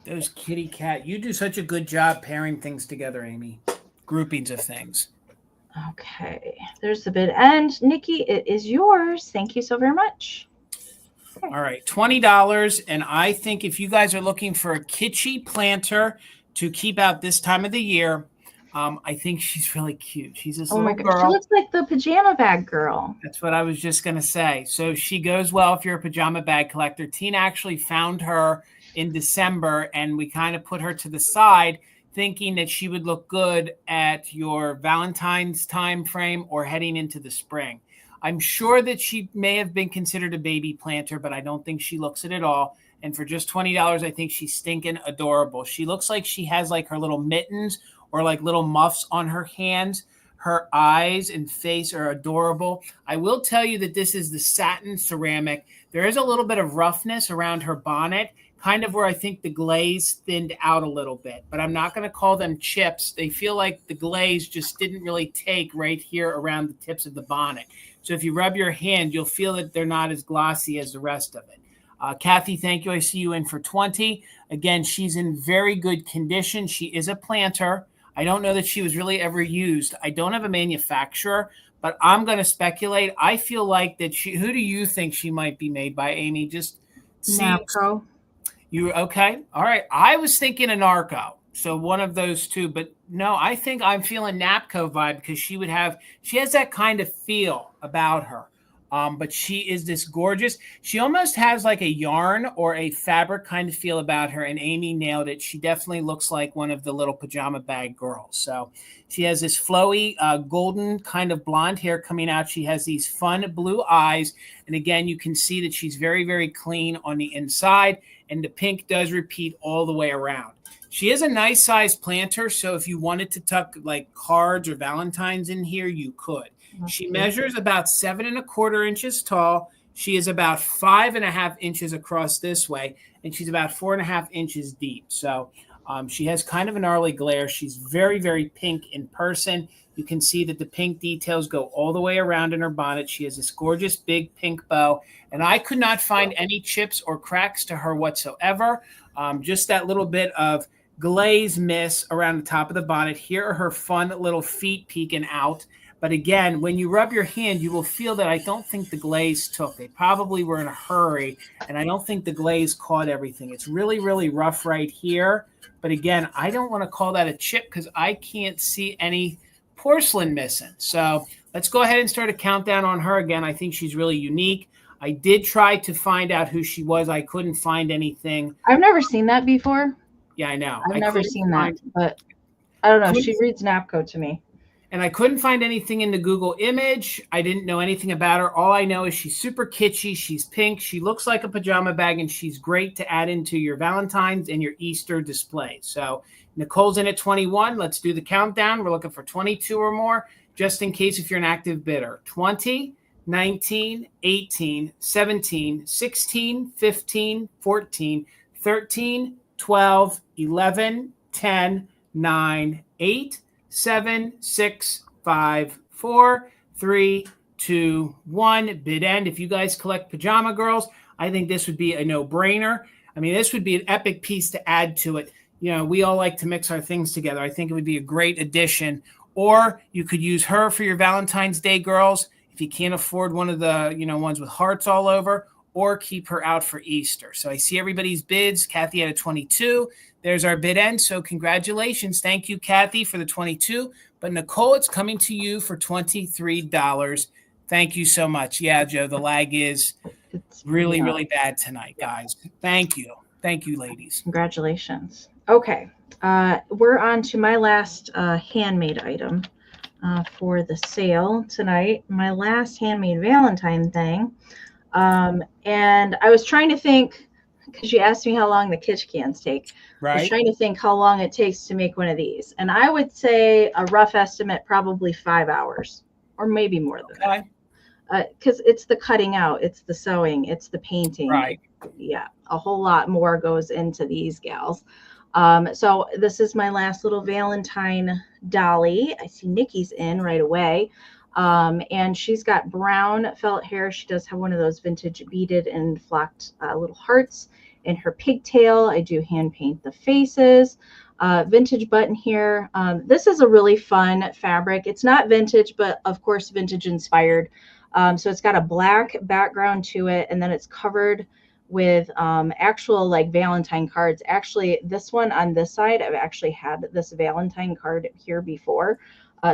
S2: Those kitty cat. You do such a good job pairing things together, Amy. Groupings of things.
S1: Okay. There's the bid end. Nikki, it is yours. Thank you so very much.
S2: All right. $20. And I think if you guys are looking for a kitschy planter to keep out this time of the year, I think she's really cute. She's this little girl.
S1: She looks like the pajama bag girl.
S2: That's what I was just going to say. So she goes well if you're a pajama bag collector. Tina actually found her in December, and we kind of put her to the side thinking that she would look good at your Valentine's time frame or heading into the spring. I'm sure that she may have been considered a baby planter, but I don't think she looks it at all. And for just $20, I think she's stinking adorable. She looks like she has like her little mittens or like little muffs on her hands. Her eyes and face are adorable. I will tell you that this is the satin ceramic. There is a little bit of roughness around her bonnet, kind of where I think the glaze thinned out a little bit, but I'm not going to call them chips. They feel like the glaze just didn't really take right here around the tips of the bonnet. So if you rub your hand, you'll feel that they're not as glossy as the rest of it. Kathy, thank you. I see you in for 20. Again, she's in very good condition. She is a planter. I don't know that she was really ever used. I don't have a manufacturer, but I'm going to speculate. I feel like that she, who do you think she might be made by, Amy? Just
S1: Napco.
S2: You okay? All right. I was thinking a Narco. So one of those two, but no, I think I'm feeling Napco vibe because she has that kind of feel about her. But she is this gorgeous. She almost has like a yarn or a fabric kind of feel about her, and Amy nailed it. She definitely looks like one of the little pajama bag girls. So she has this flowy golden kind of blonde hair coming out. She has these fun blue eyes. And again, you can see that she's very, very clean on the inside, and the pink does repeat all the way around. She is a nice size planter, so if you wanted to tuck like cards or Valentines in here, you could. She measures about 7¼ inches tall. She is about 5½ inches across this way, and she's about 4½ inches deep. So she has kind of an gnarly glare. She's very, very pink in person. You can see that the pink details go all the way around in her bonnet. She has this gorgeous big pink bow, and I could not find any chips or cracks to her whatsoever. Just that little bit of glaze miss around the top of the bonnet. Here are her fun little feet peeking out. But again, when you rub your hand, you will feel that I don't think the glaze took. They probably were in a hurry, and I don't think the glaze caught everything. It's really, really rough right here. But again, I don't want to call that a chip because I can't see any porcelain missing. So let's go ahead and start a countdown on her. Again, I think she's really unique. I did try to find out who she was. I couldn't find anything.
S1: I've never seen that before.
S2: Yeah, I know.
S1: I've never seen that, but I don't know. She reads NAPCO to me.
S2: And I couldn't find anything in the Google image. I didn't know anything about her. All I know is she's super kitschy. She's pink. She looks like a pajama bag, and she's great to add into your Valentine's and your Easter displays. So Nicole's in at 21. Let's do the countdown. We're looking for 22 or more, just in case if you're an active bidder. 20, 19, 18, 17, 16, 15, 14, 13, 12, 11, 10, 9, 8, 7, 6, 5, 4, 3, 2, 1. Bid end. If you guys collect pajama girls, I think this would be a no-brainer. I mean, this would be an epic piece to add to it. You know, we all like to mix our things together. I think it would be a great addition. Or you could use her for your Valentine's Day girls if you can't afford one of the, ones with hearts all over, or keep her out for Easter. So I see everybody's bids. Kathy had a 22. There's our bid end. So congratulations. Thank you, Kathy, for the 22. But Nicole, it's coming to you for $23. Thank you so much. Yeah, Joe, the lag is really, really bad tonight, guys. Thank you. Thank you, ladies.
S1: Congratulations. Okay. We're on to my last handmade item for the sale tonight. My last handmade Valentine thing. And I was trying to think, because you asked me how long the kitsch cans take. Right. I was trying to think how long it takes to make one of these. And I would say a rough estimate, probably 5 hours or maybe more than that. Because it's the cutting out, it's the sewing, it's the painting. Right. Yeah, a whole lot more goes into these gals. So this is my last little Valentine dolly. I see Nikki's in right away. And she's got brown felt hair. She does have one of those vintage beaded and flocked little hearts in her pigtail. I do hand paint the faces. Vintage button here. This is a really fun fabric. It's not vintage, but of course vintage inspired. So it's got a black background to it, and then it's covered with actual like Valentine cards. Actually, this one on this side, I've actually had this Valentine card here before.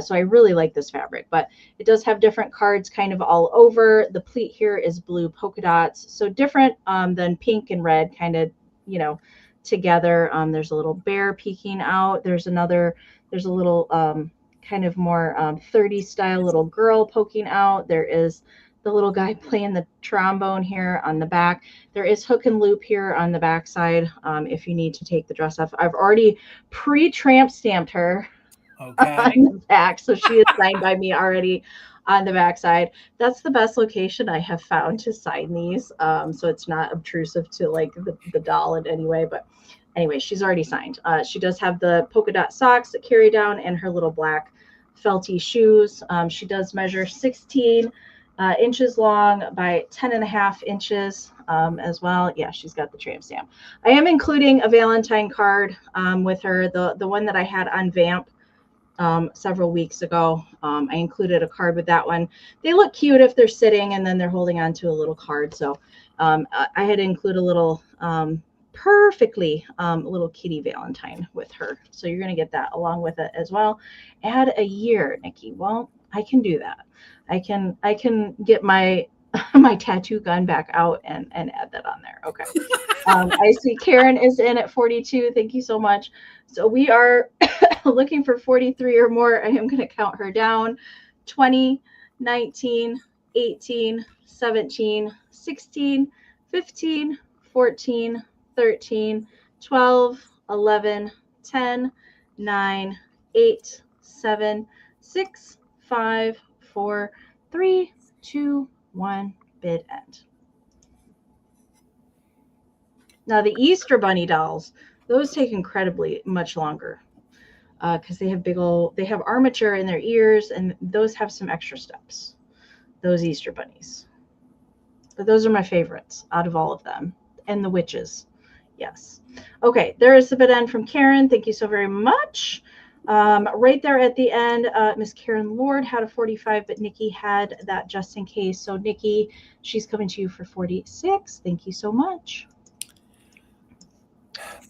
S1: So I really like this fabric, but it does have different cards kind of all over. The pleat here is blue polka dots. So different than pink and red kind of, together. There's a little bear peeking out. There's a little kind of more 30s style little girl poking out. There is the little guy playing the trombone here on the back. There is hook and loop here on the back side if you need to take the dress off. I've already pre-tramp stamped her. Okay. On the back, so she is signed by me already on the back side. That's the best location I have found to sign these, so it's not obtrusive to like the doll in any way. But anyway, she's already signed. She does have the polka dot socks that carry down and her little black felty shoes. She does measure 16 inches long by 10.5 inches as well. Yeah, she's got the tramp stamp. I am including a Valentine card with her, the one that I had on Vamp several weeks ago. I included a card with that one. They look cute if they're sitting and then they're holding on to a little card. So I had to include a little perfectly little kitty Valentine with her. So you're going to get that along with it as well. Add a year, Nikki. Well, I can do that. I can get my my tattoo gun back out and add that on there. Okay. I see Karen is in at 42. Thank you so much. So we are looking for 43 or more. I am going to count her down. 20, 19, 18, 17, 16, 15, 14, 13, 12, 11, 10, 9, 8, 7, 6, 5, 4, 3, 2, 1, bid end. Now the Easter Bunny dolls, those take incredibly much longer because they have armature in their ears, and those have some extra steps, those Easter bunnies. But those are my favorites out of all of them. And the witches. Yes. Okay, there is the bid end from Karen. Thank you so very much. Right there at the end, Miss Karen Lord had a 45, but Nikki had that just in case. So Nikki, she's coming to you for 46. Thank you so much.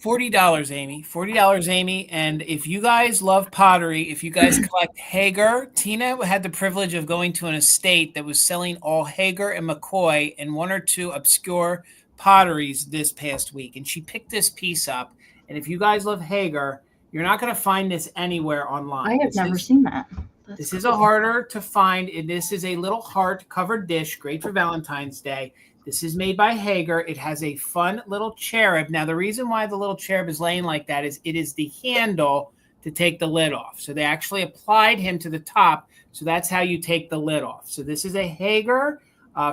S2: $40, Amy. $40, Amy. And if you guys love pottery, if you guys collect Hager, Tina had the privilege of going to an estate that was selling all Hager and McCoy and one or two obscure potteries this past week. And she picked this piece up. And if you guys love Hager, you're not going to find this anywhere online.
S1: I have never seen that.
S2: This is a harder to find. This is a little heart covered dish, great for Valentine's Day. This is made by Hager. It has a fun little cherub. Now, the reason why the little cherub is laying like that is it is the handle to take the lid off. So they actually applied him to the top. So that's how you take the lid off. So this is a Hager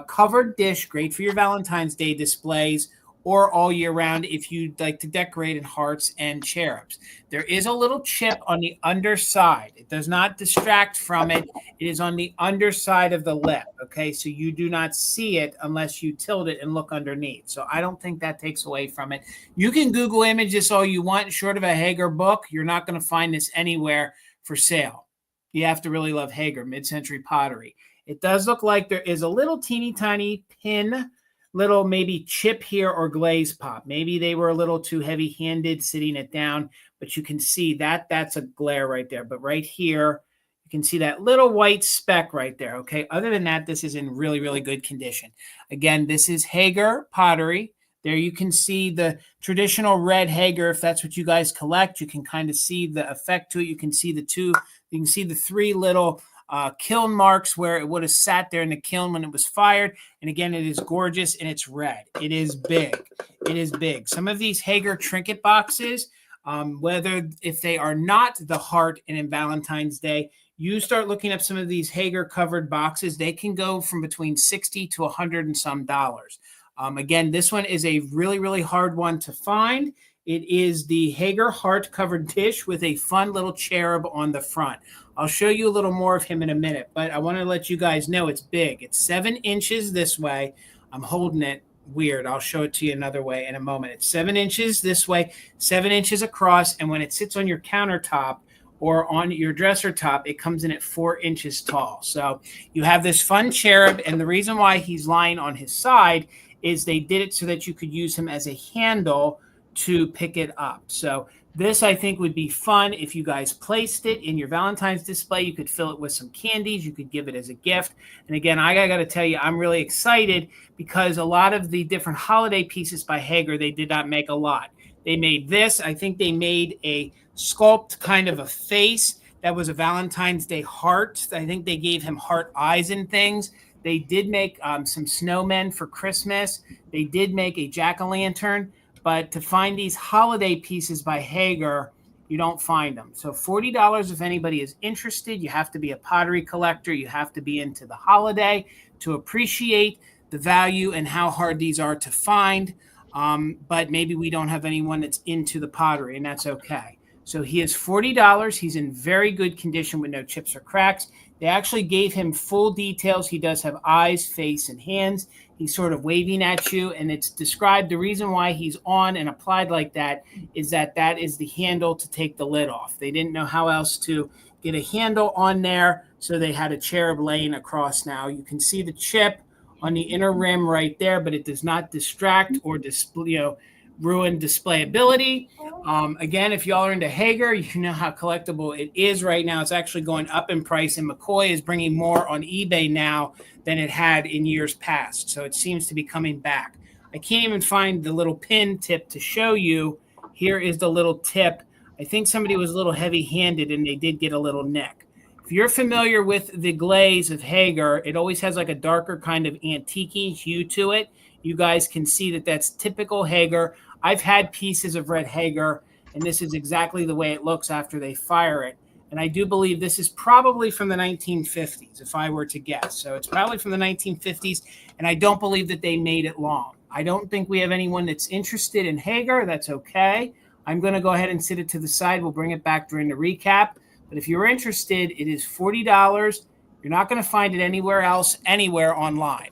S2: covered dish, great for your Valentine's Day displays or all year round if you'd like to decorate in hearts and cherubs. There is a little chip on the underside. It does not distract from it. It is on the underside of the lip, okay? So you do not see it unless you tilt it and look underneath. So I don't think that takes away from it. You can Google image this all you want. Short of a Hager book, you're not going to find this anywhere for sale. You have to really love Hager, mid-century pottery. It does look like there is a little teeny tiny pin, little maybe chip here or glaze pop. Maybe they were a little too heavy-handed sitting it down, but you can see that that's a glare right there. But right here, you can see that little white speck right there, okay? Other than that, this is in really, really good condition. Again, this is Hager pottery. There you can see the traditional red Hager, if that's what you guys collect. You can kind of see the effect to it. You can see the three little kiln marks where it would have sat there in the kiln when it was fired. And again, it is gorgeous and it's red. It is big. It is big. Some of these Hager trinket boxes, whether if they are not the heart and in Valentine's Day, you start looking up some of these Hager covered boxes. They can go from between $60 to $100 and some dollars. Again, this one is a really, really hard one to find. It is the Hager heart covered dish with a fun little cherub on the front. I'll show you a little more of him in a minute, but I want to let you guys know it's big. It's 7 inches this way. I'm holding it weird. I'll show it to you another way in a moment. It's 7 inches this way, 7 inches across, and when it sits on your countertop or on your dresser top, it comes in at 4 inches tall. So you have this fun cherub, and the reason why he's lying on his side is they did it so that you could use him as a handle to pick it up. So this, I think, would be fun if you guys placed it in your Valentine's display. You could fill it with some candies. You could give it as a gift. And again, I got to tell you, I'm really excited because a lot of the different holiday pieces by Hager, they did not make a lot. They made this. I think they made a sculpt kind of a face that was a Valentine's Day heart. I think they gave him heart eyes and things. They did make some snowmen for Christmas. They did make a jack-o'-lantern. But to find these holiday pieces by Hager, you don't find them. So $40 if anybody is interested. You have to be a pottery collector. You have to be into the holiday to appreciate the value and how hard these are to find. But maybe we don't have anyone that's into the pottery, and that's okay. So he is $40. He's in very good condition with no chips or cracks. They actually gave him full details. He does have eyes, face, and hands. He's sort of waving at you, and it's described. The reason why he's on and applied like that is that that is the handle to take the lid off. They didn't know how else to get a handle on there, so they had a cherub laying across now. You can see the chip on the inner rim right there, but it does not distract or ruin displayability. Again, if y'all are into Hager, you know how collectible it is right now. It's actually going up in price, and McCoy is bringing more on eBay now than it had in years past. So it seems to be coming back. I can't even find the little pin tip to show you. Here is the little tip. I think somebody was a little heavy-handed, and they did get a little nick. If you're familiar with the glaze of Hager, it always has like a darker kind of antique hue to it. You guys can see that that's typical Hager. I've had pieces of red Hager, and this is exactly the way it looks after they fire it. And I do believe this is probably from the 1950s, if I were to guess. So it's probably from the 1950s, and I don't believe that they made it long. I don't think we have anyone that's interested in Hager. That's okay. I'm going to go ahead and sit it to the side. We'll bring it back during the recap. But if you're interested, it is $40. You're not going to find it anywhere else, anywhere online.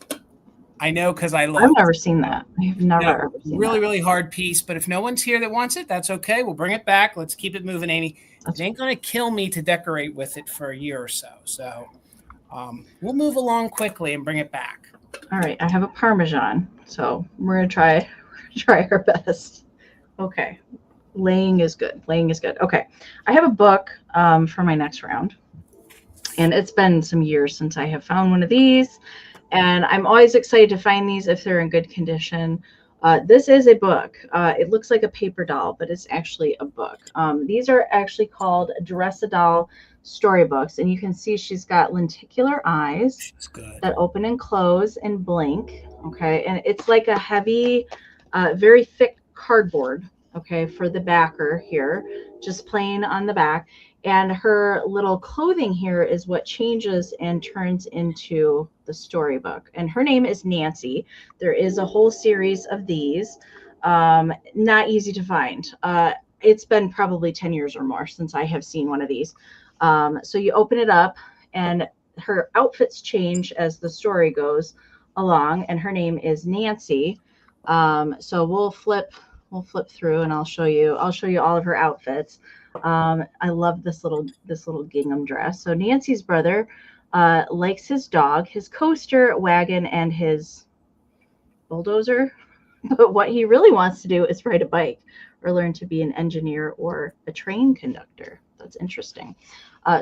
S2: I know because I looked.
S1: I've never seen that. I've never ever seen
S2: really,
S1: that.
S2: really hard piece. But if no one's here that wants it, that's okay. We'll bring it back. Let's keep it moving, Amy. It ain't going to kill me to decorate with it for a year or so. So we'll move along quickly and bring it back.
S1: All right. I have a Parmesan, so we're going to try our best. Okay. Laying is good. Laying is good. Okay. I have a book for my next round. And it's been some years since I have found one of these. And I'm always excited to find these if they're in good condition. This is a book. It looks like a paper doll, but it's actually a book. These are actually called Dress-A-Doll storybooks. And you can see she's got lenticular eyes that open and close and blink. Okay. And it's like a heavy, very thick cardboard. Okay. For the backer here, just plain on the back. And her little clothing here is what changes and turns into the storybook. And her name is Nancy. There is a whole series of these. Not easy to find. It's been probably 10 years or more since I have seen one of these. So you open it up and her outfits change as the story goes along. And her name is Nancy. So we'll flip through and I'll show you all of her outfits. I love this little gingham dress. So Nancy's brother likes his dog, his coaster wagon, and his bulldozer. But what he really wants to do is ride a bike or learn to be an engineer or a train conductor. That's interesting.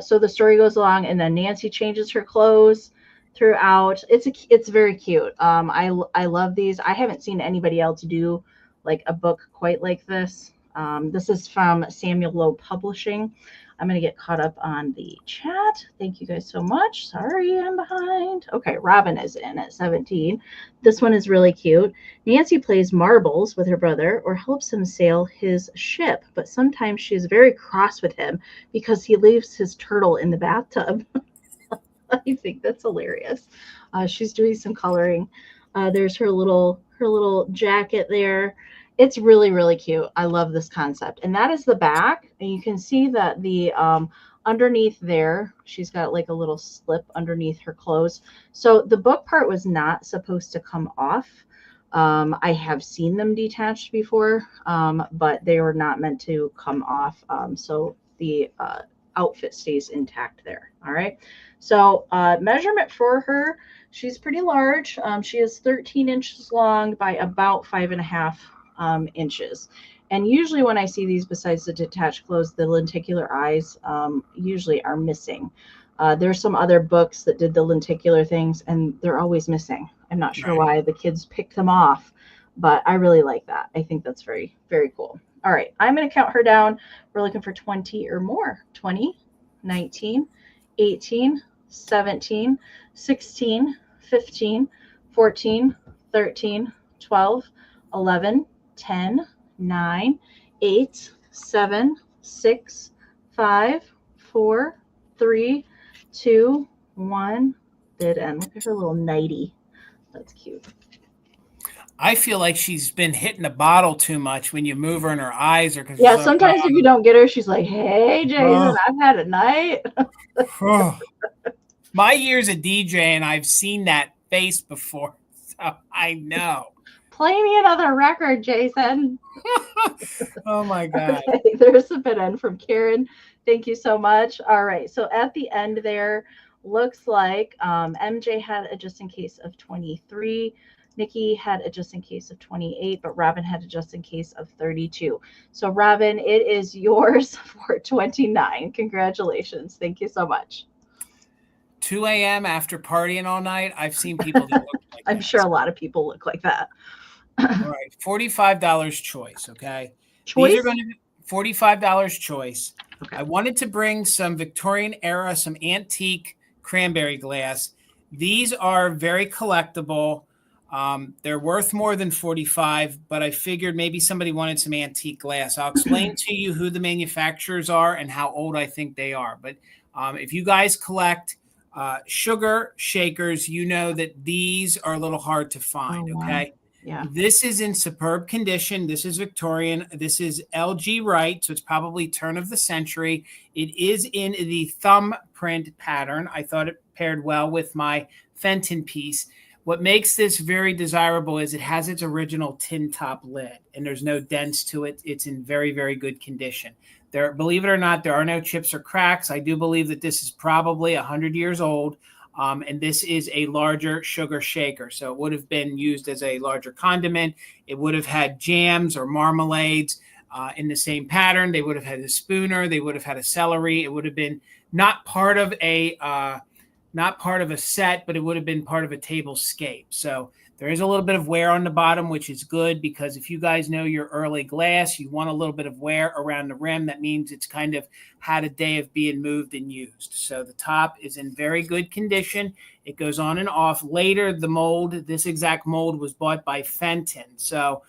S1: So the story goes along, and then Nancy changes her clothes throughout. It's very cute. I love these. I haven't seen anybody else do like a book quite like this. This is from Samuel Lowe Publishing. I'm going to get caught up on the chat. Thank you guys so much. Sorry, I'm behind. Okay, Robin is in at 17. This one is really cute. Nancy plays marbles with her brother or helps him sail his ship, but sometimes she is very cross with him because he leaves his turtle in the bathtub. I think that's hilarious. She's doing some coloring. There's her little jacket there. It's really, really cute. I love this concept. And that is the back. And you can see that the underneath there, she's got like a little slip underneath her clothes. So the book part was not supposed to come off. I have seen them detached before, but they were not meant to come off. So the outfit stays intact there. All right. So measurement for her, she's pretty large. She is 13 inches long by about 5.5 inches. And usually when I see these, besides the detached clothes, the lenticular eyes usually are missing. There's some other books that did the lenticular things and they're always missing. I'm not sure why the kids pick them off, but I really like that. I think that's very, very cool. All right, I'm going to count her down. We're looking for 20 or more. 20, 19, 18, 17, 16, 15, 14, 13, 12, 11, 10, 9, 8, 7, 6, 5, 4, 3, 2, 1. Did end. Look at her little nightie. That's cute.
S2: I feel like she's been hitting the bottle too much when you move her and her eyes are.
S1: Yeah, sometimes if you don't get her, she's like, "Hey, Jason, I've had a night."
S2: My years of DJing, I've seen that face before, so I know.
S1: Play me another record, Jason.
S2: Oh my God.
S1: Okay, there's a bit end from Karen. Thank you so much. All right, so at the end there, looks like MJ had a just in case of 23. Nikki had a just in case of 28, but Robin had a just in case of 32. So Robin, it is yours for 29. Congratulations. Thank you so much.
S2: 2 a.m. after partying all night. I've seen people that look like
S1: I'm sure a lot of people look like that.
S2: All right, $45 choice, okay?
S1: Choice?
S2: These are going to be $45 choice.
S1: Okay.
S2: I wanted to bring some Victorian era, some antique cranberry glass. These are very collectible. They're worth more than 45, but I figured maybe somebody wanted some antique glass. I'll explain to you who the manufacturers are and how old I think they are. But if you guys collect sugar shakers, you know that these are a little hard to find, okay?
S1: Yeah.
S2: This is in superb condition. This is Victorian. This is LG Wright, so it's probably turn of the century. It is in the thumbprint pattern. I thought it paired well with my Fenton piece. What makes this very desirable is it has its original tin top lid, and there's no dents to it. It's in very, very good condition. There, believe it or not, there are no chips or cracks. I do believe that this is probably 100 years old. And this is a larger sugar shaker. So it would have been used as a larger condiment. It would have had jams or marmalades in the same pattern. They would have had a spooner. They would have had a celery. It would have been not part of a set, but it would have been part of a table scape. So there is a little bit of wear on the bottom, which is good because if you guys know your early glass, you want a little bit of wear around the rim. That means it's kind of had a day of being moved and used. So the top is in very good condition. It goes on and off. Later, the mold, this exact mold was bought by Fenton. So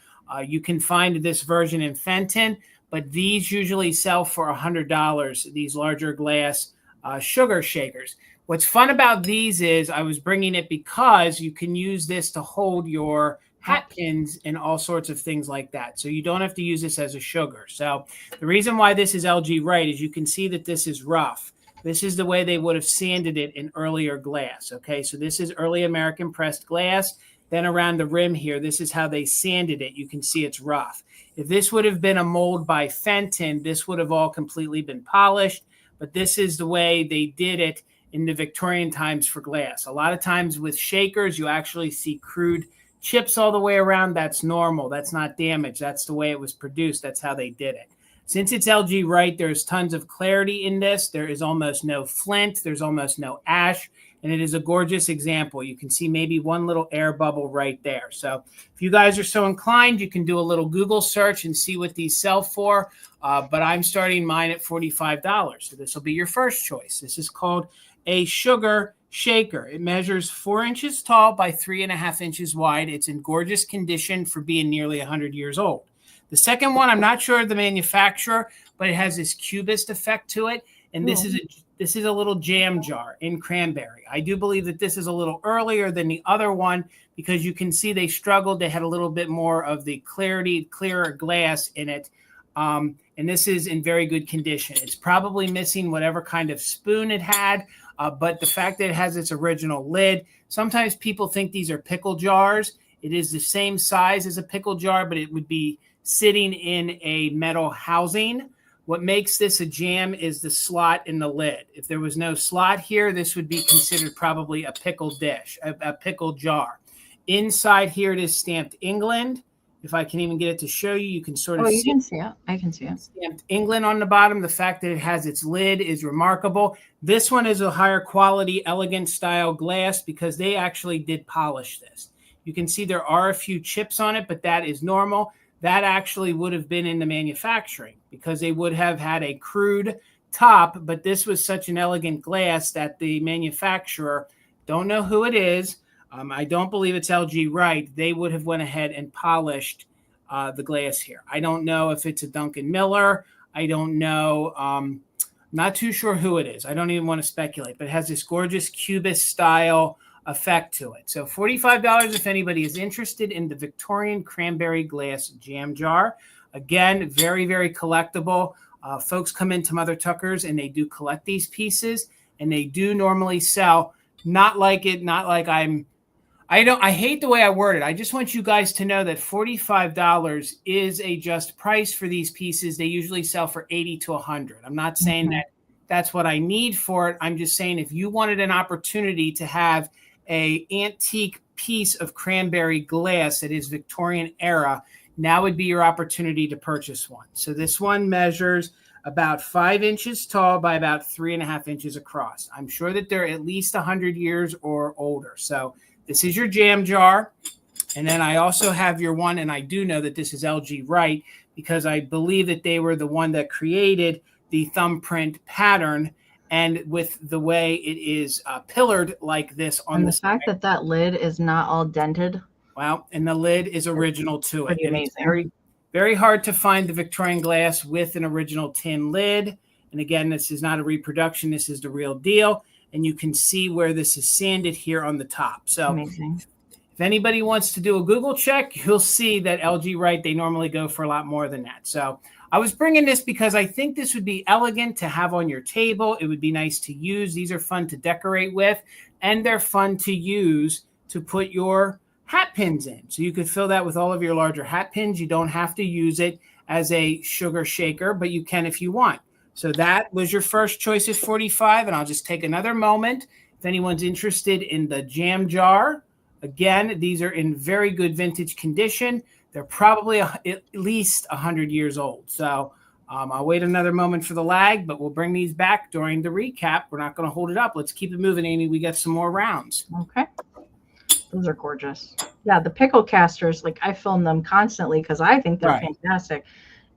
S2: you can find this version in Fenton, but these usually sell for $100, these larger glass sugar shakers. What's fun about these is I was bringing it because you can use this to hold your hat pins and all sorts of things like that. So you don't have to use this as a sugar. So the reason why this is LG Wright is you can see that this is rough. This is the way they would have sanded it in earlier glass. Okay, so this is early American pressed glass. Then around the rim here, this is how they sanded it. You can see it's rough. If this would have been a mold by Fenton, this would have all completely been polished. But this is the way they did it in the Victorian times for glass. A lot of times with shakers, you actually see crude chips all the way around. That's normal. That's not damage. That's the way it was produced. That's how they did it. Since it's LG Wright, there's tons of clarity in this. There is almost no flint. There's almost no ash. And it is a gorgeous example. You can see maybe one little air bubble right there. So if you guys are so inclined, you can do a little Google search and see what these sell for. But I'm starting mine at $45. So this will be your first choice. This is called a sugar shaker. It measures 4 inches tall by 3.5 inches wide. It's in gorgeous condition for being nearly 100 years old. The second one, I'm not sure of the manufacturer, but it has this cubist effect to it. And this is a little jam jar in cranberry. I do believe that this is a little earlier than the other one because you can see they struggled. They had a little bit more of the clearer glass in it. And this is in very good condition. It's probably missing whatever kind of spoon it had. But the fact that it has its original lid, sometimes people think these are pickle jars. It is the same size as a pickle jar, but it would be sitting in a metal housing. What makes this a jam is the slot in the lid. If there was no slot here, this would be considered probably a pickle dish, a pickle jar. Inside here, it is stamped England. If I can even get it to show you, you can sort of see.
S1: Oh, you can see it. I can see it.
S2: Stamped England on the bottom. The fact that it has its lid is remarkable. This one is a higher quality, elegant style glass because they actually did polish this. You can see there are a few chips on it, but that is normal. That actually would have been in the manufacturing because they would have had a crude top, but this was such an elegant glass that the manufacturer, don't know who it is, I don't believe it's LG Wright, they would have went ahead and polished the glass here. I don't know if it's a Duncan Miller. I don't know. Not too sure who it is. I don't even want to speculate, but it has this gorgeous cubist style effect to it. So $45 if anybody is interested in the Victorian cranberry glass jam jar. Again, very, very collectible. Folks come into Mother Tuckers and they do collect these pieces, and they do normally sell. I hate the way I word it. I just want you guys to know that $45 is a just price for these pieces. They usually sell for $80 to $100. I'm not saying that that's what I need for it. I'm just saying if you wanted an opportunity to have a antique piece of cranberry glass that is Victorian era, now would be your opportunity to purchase one. So this one measures about 5 inches tall by about 3.5 inches across. I'm sure that they're at least 100 years or older. So this is your jam jar. And then I also have your one, and I do know that this is LG Wright because I believe that they were the one that created the thumbprint pattern, and with the way it is pillared like this on
S1: the fact that that lid is not all dented.
S2: Well, and the lid is original to it.
S1: Pretty
S2: And it's
S1: amazing.
S2: very, very hard to find the Victorian glass with an original tin lid. And again, this is not a reproduction. This is the real deal. And you can see where this is sanded here on the top. So
S1: Amazing.
S2: if anybody wants to do a Google check, you'll see that LG Wright, they normally go for a lot more than that. So I was bringing this because I think this would be elegant to have on your table. It would be nice to use. These are fun to decorate with, and they're fun to use to put your hat pins in. So you could fill that with all of your larger hat pins. You don't have to use it as a sugar shaker, but you can if you want. So that was your first choice is 45, and I'll just take another moment. If anyone's interested in the jam jar, again, these are in very good vintage condition. They're probably at least 100 years old. So I'll wait another moment for the lag, but we'll bring these back during the recap. We're not going to hold it up. Let's keep it moving, Amy. We got some more rounds.
S1: Okay. Those are gorgeous. Yeah, the pickle casters, like I film them constantly because I think they're fantastic.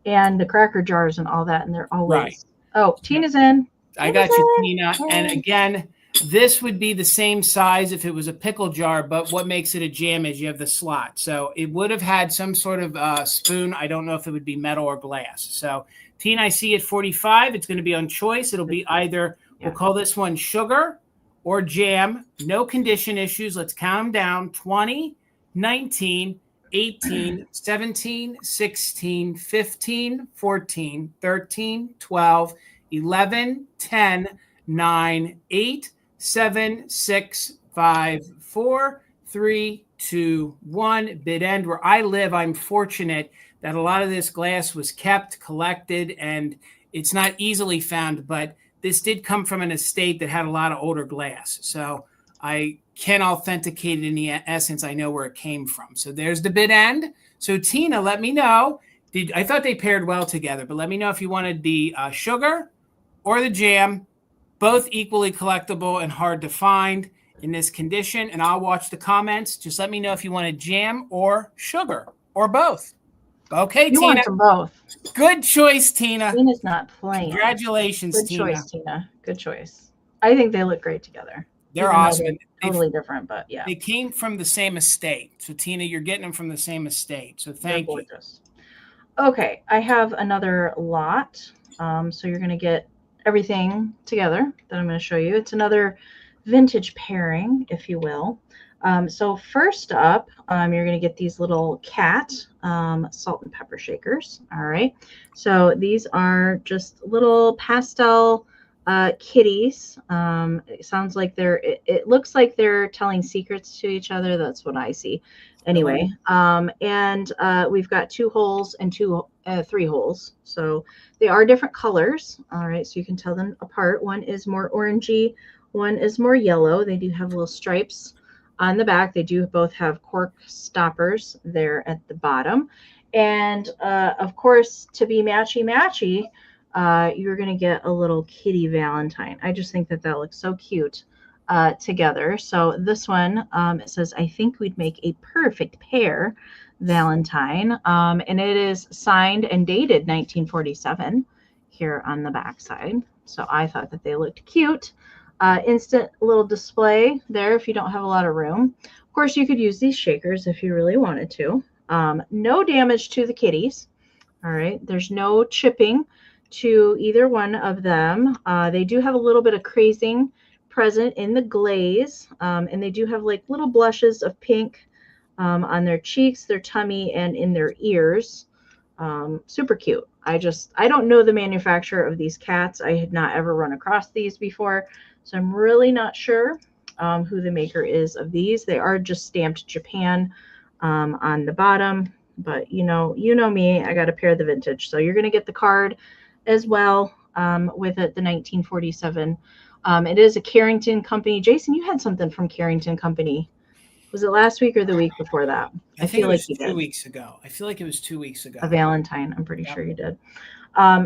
S1: And the cracker jars and all that, and they're always. Right. Oh, Tina's in.
S2: I got you, Tina. And again, this would be the same size if it was a pickle jar, but what makes it a jam is you have the slot. So it would have had some sort of spoon. I don't know if it would be metal or glass. So Tina, I see at 45. It's going to be on choice. It'll be either, we'll call this one sugar or jam. No condition issues. Let's count them down. 20, 19, 18, 17, 16, 15, 14, 13, 12, 11, 10, 9, 8, 7, 6, 5, 4, 3, 2, 1. Bid end. Where I live, I'm fortunate that a lot of this glass was kept, collected, and it's not easily found, but this did come from an estate that had a lot of older glass. So I can authenticate it in the essence. I know where it came from. So there's the bid end. So Tina, let me know. I thought they paired well together, but let me know if you wanted the sugar or the jam. Both equally collectible and hard to find in this condition. And I'll watch the comments. Just let me know if you wanted jam or sugar or both. Okay,
S1: you
S2: Tina.
S1: Want them both.
S2: Good choice, Tina.
S1: Tina's not playing.
S2: Congratulations,
S1: Good
S2: Tina.
S1: Good choice, Tina. Good choice. I think they look great together.
S2: They're awesome.
S1: They're totally different, but yeah.
S2: They came from the same estate. So, Tina, you're getting them from the same estate. So thank you.
S1: Okay, I have another lot. So you're going to get everything together that I'm going to show you. It's another vintage pairing, if you will. So first up, you're going to get these little cat salt and pepper shakers. All right. So these are just little pastel kitties. It sounds like it looks like they're telling secrets to each other. That's what I see. Anyway, and we've got 2 holes and 3 holes. So they are different colors. All right. So you can tell them apart. One is more orangey. One is more yellow. They do have little stripes on the back. They do both have cork stoppers there at the bottom. And of course, to be matchy-matchy, you're going to get a little kitty Valentine. I just think that looks so cute together. So this one, it says, I think we'd make a perfect pair Valentine. And it is signed and dated 1947 here on the back side. So I thought that they looked cute. Instant little display there if you don't have a lot of room. Of course, you could use these shakers if you really wanted to. No damage to the kitties. All right. There's no chipping to either one of them. They do have a little bit of crazing present in the glaze. And they do have like little blushes of pink on their cheeks, their tummy, and in their ears. Super cute. I don't know the manufacturer of these cats. I had not ever run across these before. So I'm really not sure who the maker is of these. They are just stamped Japan on the bottom. But you know me, I got to pair the vintage. So you're going to get the card as well with it, the 1947. It is a Carrington Company. Jason, you had something from Carrington Company. Was it last week or the week before that?
S2: I feel like it was 2 weeks ago. I feel like it was 2 weeks ago.
S1: A Valentine. I'm pretty sure you did.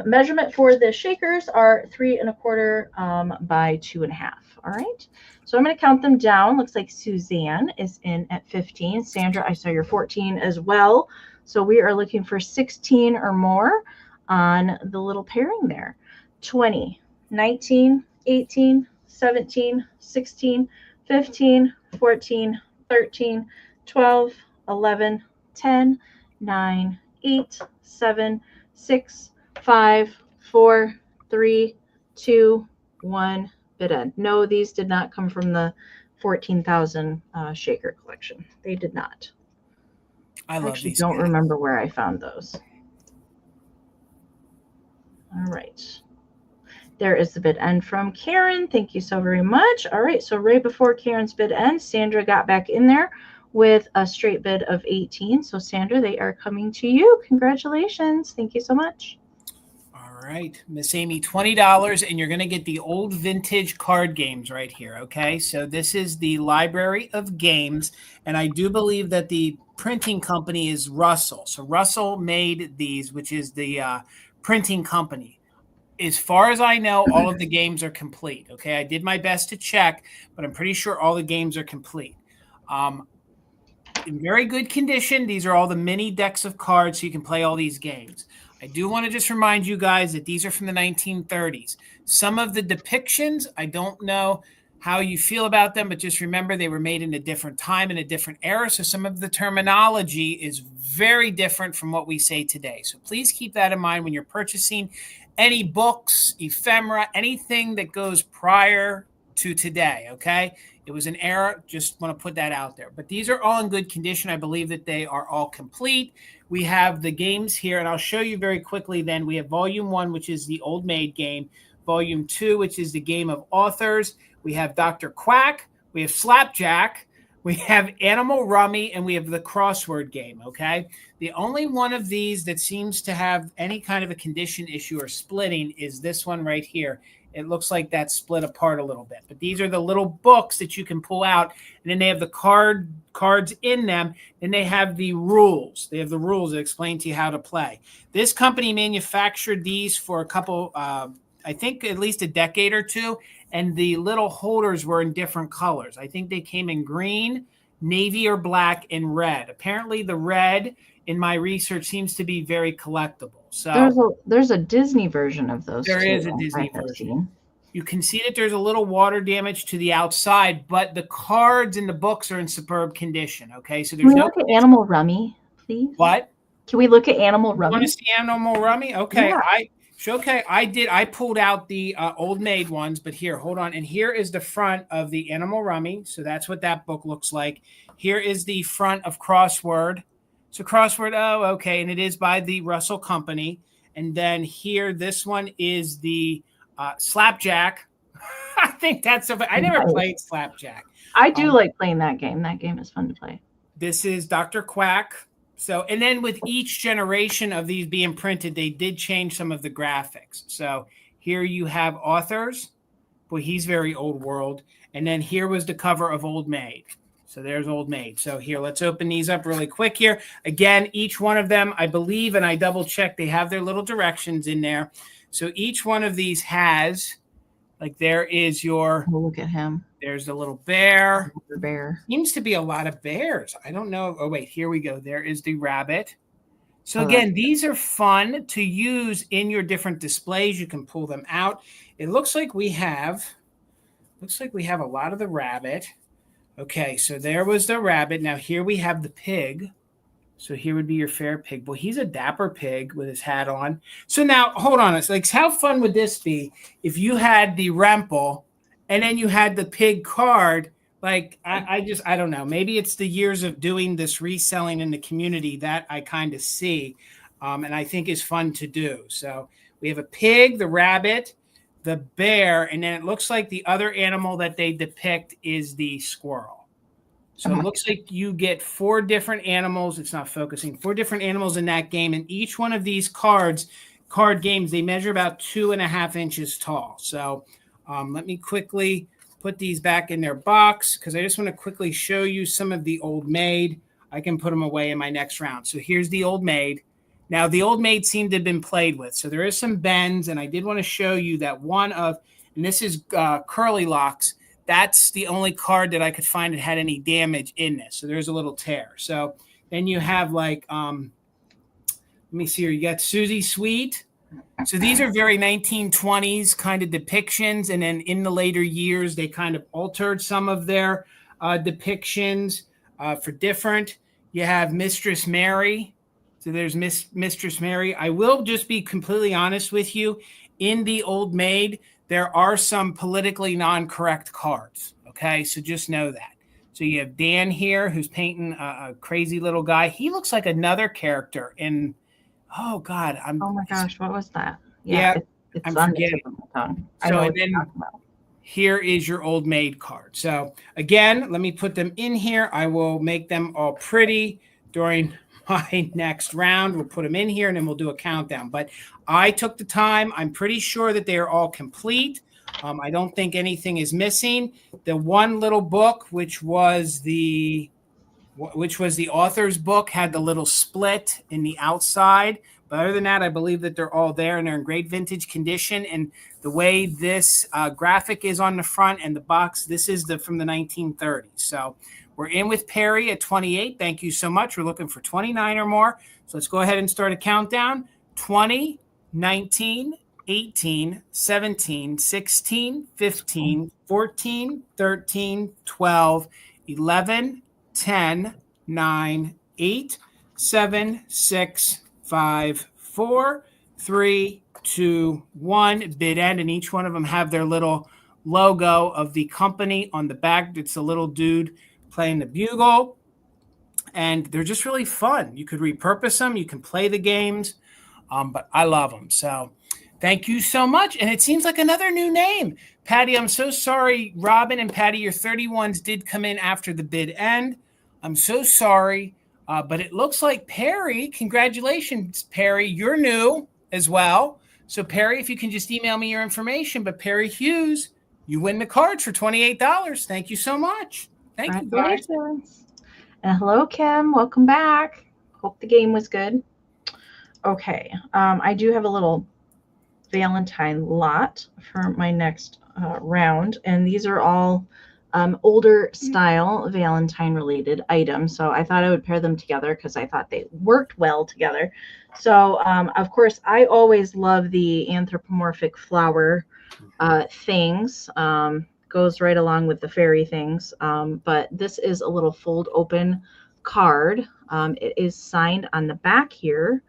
S1: Measurement for the shakers are 3 1/4 by 2 1/2. All right. So I'm going to count them down. Looks like Suzanne is in at 15. Sandra, I saw you're 14 as well. So we are looking for 16 or more on the little pairing there. 20, 19, 18, 17, 16, 15, 14, 13, 12, 11, 10, 9, 8, 7, 6, 5, 4, 3, 2, 1. Bid end. No, these did not come from the 14,000 shaker collection. They did not.
S2: I love
S1: actually
S2: these.
S1: don't remember where I found those. All right. There is the bid end from Karen. Thank you so very much. All right, so right before Karen's bid ends, Sandra got back in there with a straight bid of 18. So Sandra, they are coming to you. Congratulations. Thank you so much.
S2: All right, Miss Amy, $20, and you're going to get the old vintage card games right here, okay? So this is the library of games, and I do believe that the printing company is Russell. So Russell made these, which is the printing company. As far as I know, all of the games are complete, okay? I did my best to check, but I'm pretty sure all the games are complete. In very good condition. These are all the mini decks of cards, so you can play all these games. I do want to just remind you guys that these are from the 1930s. Some of the depictions, I don't know how you feel about them, but just remember they were made in a different time, in a different era, so some of the terminology is very different from what we say today. So please keep that in mind when you're purchasing any books, ephemera, anything that goes prior to today, okay? It was an error. Just want to put that out there. But these are all in good condition. I believe that they are all complete. We have the games here, and I'll show you very quickly then. We have Volume 1, which is the Old Maid game. Volume 2, which is the Game of Authors. We have Dr. Quack. We have Slapjack. We have Animal Rummy, and we have the crossword game, okay? The only one of these that seems to have any kind of a condition issue or splitting is this one right here. It looks like that's split apart a little bit. But these are the little books that you can pull out, and then they have the cards in them, and they have the rules. They have the rules that explain to you how to play. This company manufactured these for a couple, I think at least a decade or two, and the little holders were in different colors. I think they came in green, navy or black, and red. Apparently the red, in my research, seems to be very collectible. So
S1: there's a Disney version of those.
S2: There is a Disney version. You can see that there's a little water damage to the outside, but the cards and the books are in superb condition. Okay, so there's no.
S1: Can we look at Animal Rummy, please?
S2: What?
S1: Can we look at Animal Rummy?
S2: You want to see Animal Rummy? Okay,
S1: yeah.
S2: I pulled out the Old Maid ones, but here, hold on. And here is the front of the Animal Rummy. So that's what that book looks like. Here is the front of Crossword. So Crossword, oh, okay. And it is by the Russell Company. And then here, this one is the Slapjack. I think that's I never played Slapjack.
S1: I do like playing that game. That game is fun to play.
S2: This is Dr. Quack. So, and then with each generation of these being printed, they did change some of the graphics. So here you have Authors. Boy, he's very old world. And then here was the cover of Old Maid. So there's Old Maid. So here, let's open these up really quick here. Again, each one of them, I believe, and I double checked, they have their little directions in there. So each one of these has, like there is your,
S1: look at him.
S2: There's the little bear.
S1: The bear.
S2: Seems to be a lot of bears. I don't know. Oh, wait, here we go. There is the rabbit. So again, these are fun to use in your different displays. You can pull them out. It looks like we have a lot of the rabbit. Okay, so there was the rabbit. Now here we have the pig. So here would be your fair pig. Boy, he's a dapper pig with his hat on. So now, hold on. It's like, how fun would this be if you had the Rempel and then you had the pig card? Like, I don't know. Maybe it's the years of doing this reselling in the community that I kind of see, and I think is fun to do. So we have a pig, the rabbit, the bear, and then it looks like the other animal that they depict is the squirrel. So it looks like you get 4 different animals. It's not focusing. 4 different animals in that game, and each one of these card games, they measure about 2.5 inches tall. So let me quickly put these back in their box because I just want to quickly show you some of the Old Maid. I can put them away in my next round. So here's the Old Maid. Now, the Old Maid seemed to have been played with. So there is some bends, and I did want to show you that one of, and this is Curly Locks. That's the only card that I could find that had any damage in this. So there's a little tear. So then you have like, let me see here. You got Susie Sweet. So these are very 1920s kind of depictions. And then in the later years, they kind of altered some of their depictions for different. You have Mistress Mary. So there's Mistress Mary. I will just be completely honest with you. In the Old Maid, there are some politically non-correct cards. Okay, so just know that. So you have Dan here, who's painting a crazy little guy. He looks like another character in. Oh God,
S1: Oh my gosh, what was that?
S2: Yeah,
S1: it's
S2: I'm
S1: on
S2: forgetting.
S1: the tip of my tongue. I
S2: So
S1: know
S2: and
S1: what you're
S2: then
S1: talking about.
S2: here is your Old Maid card. So again, let me put them in here. I will make them all pretty during my next round. We'll put them in here and then we'll do a countdown. But I took the time. I'm pretty sure that they are all complete. I don't think anything is missing. The one little book, which was the author's book, had the little split in the outside. But other than that, I believe that they're all there and they're in great vintage condition. And the way this graphic is on the front and the box, this is from the 1930s. So we're in with Perry at 28. Thank you so much. We're looking for 29 or more. So let's go ahead and start a countdown. 20, 19, 18, 17, 16, 15, 14, 13, 12, 11, 10, 9, 8, 7, 6, 5, 4, 3, 2, 1. Bid end, and each one of them have their little logo of the company on the back. It's a little dude playing the bugle, and they're just really fun. You could repurpose them. You can play the games, but I love them. So thank you so much. And it seems like another new name. Patty, I'm so sorry. Robin and Patty, your 31s did come in after the bid end. I'm so sorry. But it looks like Perry, congratulations, Perry. You're new as well. So Perry, if you can just email me your information. But Perry Hughes, you win the cards for $28. Thank you so much. Thank you, guys.
S1: And hello, Kim. Welcome back. Hope the game was good. Okay. I do have a little Valentine lot for my next round. And these are all older style Valentine related items. So I thought I would pair them together because I thought they worked well together. So of course, I always love the anthropomorphic flower things. Goes right along with the fairy things. But this is a little fold open card. It is signed on the back here.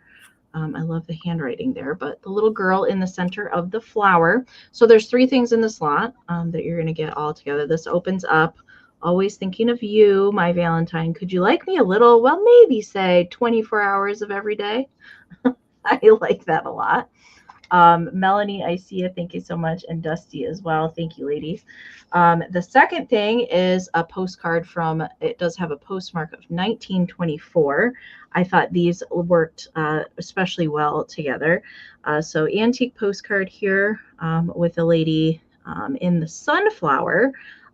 S1: I love the handwriting there, but the little girl in the center of the flower. So there's 3 things in the slot that you're going to get all together. This opens up. Always thinking of you, my Valentine. Could you like me a little? Well, maybe say 24 hours of every day. I like that a lot. Melanie, I see you. Thank you so much. And Dusty as well. Thank you, ladies. The second thing is a postcard from, it does have a postmark of 1924. I thought these worked especially well together. So antique postcard here with a lady in the sunflower.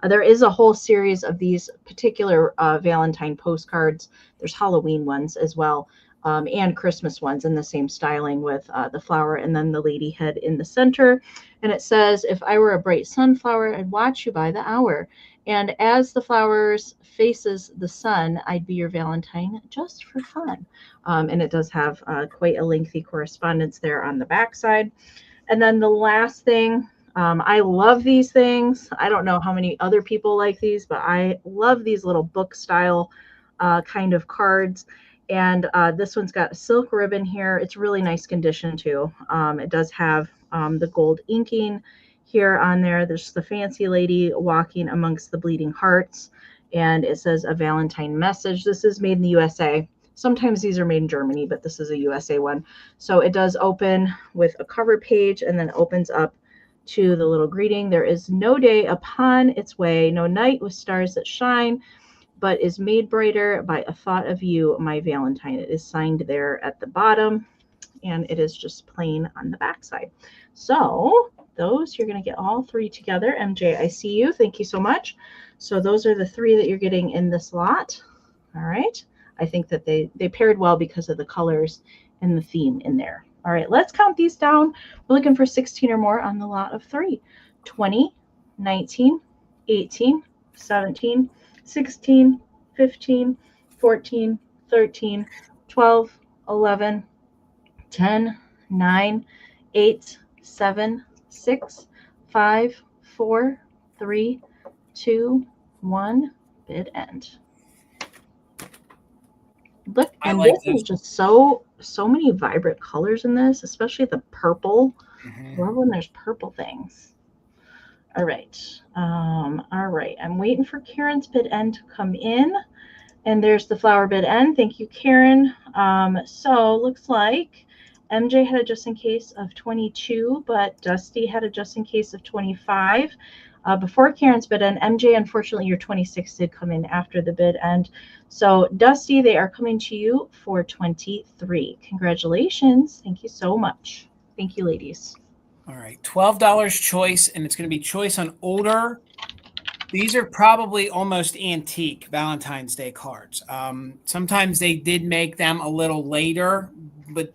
S1: There is a whole series of these particular Valentine postcards. There's Halloween ones as well. And Christmas ones in the same styling with the flower and then the lady head in the center. And it says, if I were a bright sunflower, I'd watch you by the hour. And as the flowers faces the sun, I'd be your Valentine just for fun. And it does have quite a lengthy correspondence there on the backside. And then the last thing, I love these things. I don't know how many other people like these, but I love these little book style kind of cards. And this one's got a silk ribbon here. It's really nice condition too. It does have the gold inking here on there. There's the fancy lady walking amongst the bleeding hearts. And it says a Valentine message. This is made in the USA. Sometimes these are made in Germany, but this is a USA one. So it does open with a cover page and then opens up to the little greeting. There is no day upon its way, no night with stars that shine, but is made brighter by a thought of you, my Valentine. It is signed there at the bottom, and it is just plain on the backside. So those, you're going to get all 3 together. MJ, I see you. Thank you so much. So those are the 3 that you're getting in this lot. All right. I think that they paired well because of the colors and the theme in there. All right, let's count these down. We're looking for 16 or more on the lot of 3. 20, 19, 18, 17, 16, 15, 14, 13, 12, 11, 10, 9, 8, 7, 6, 5, 4, 3, 2, 1. Bid end. Look,
S2: I
S1: and
S2: like
S1: this
S2: those.
S1: is just so many vibrant colors in this, especially the purple. I love when there's purple things. All right. All right. I'm waiting for Karen's bid end to come in. And there's the flower bid end. Thank you, Karen. So looks like MJ had a just in case of 22, but Dusty had a just in case of 25. Before Karen's bid end, MJ, unfortunately, your 26 did come in after the bid end. So Dusty, they are coming to you for 23. Congratulations. Thank you so much. Thank you, ladies.
S2: All right, $12 choice, and it's going to be choice on older. These are probably almost antique Valentine's Day cards. Sometimes they did make them a little later,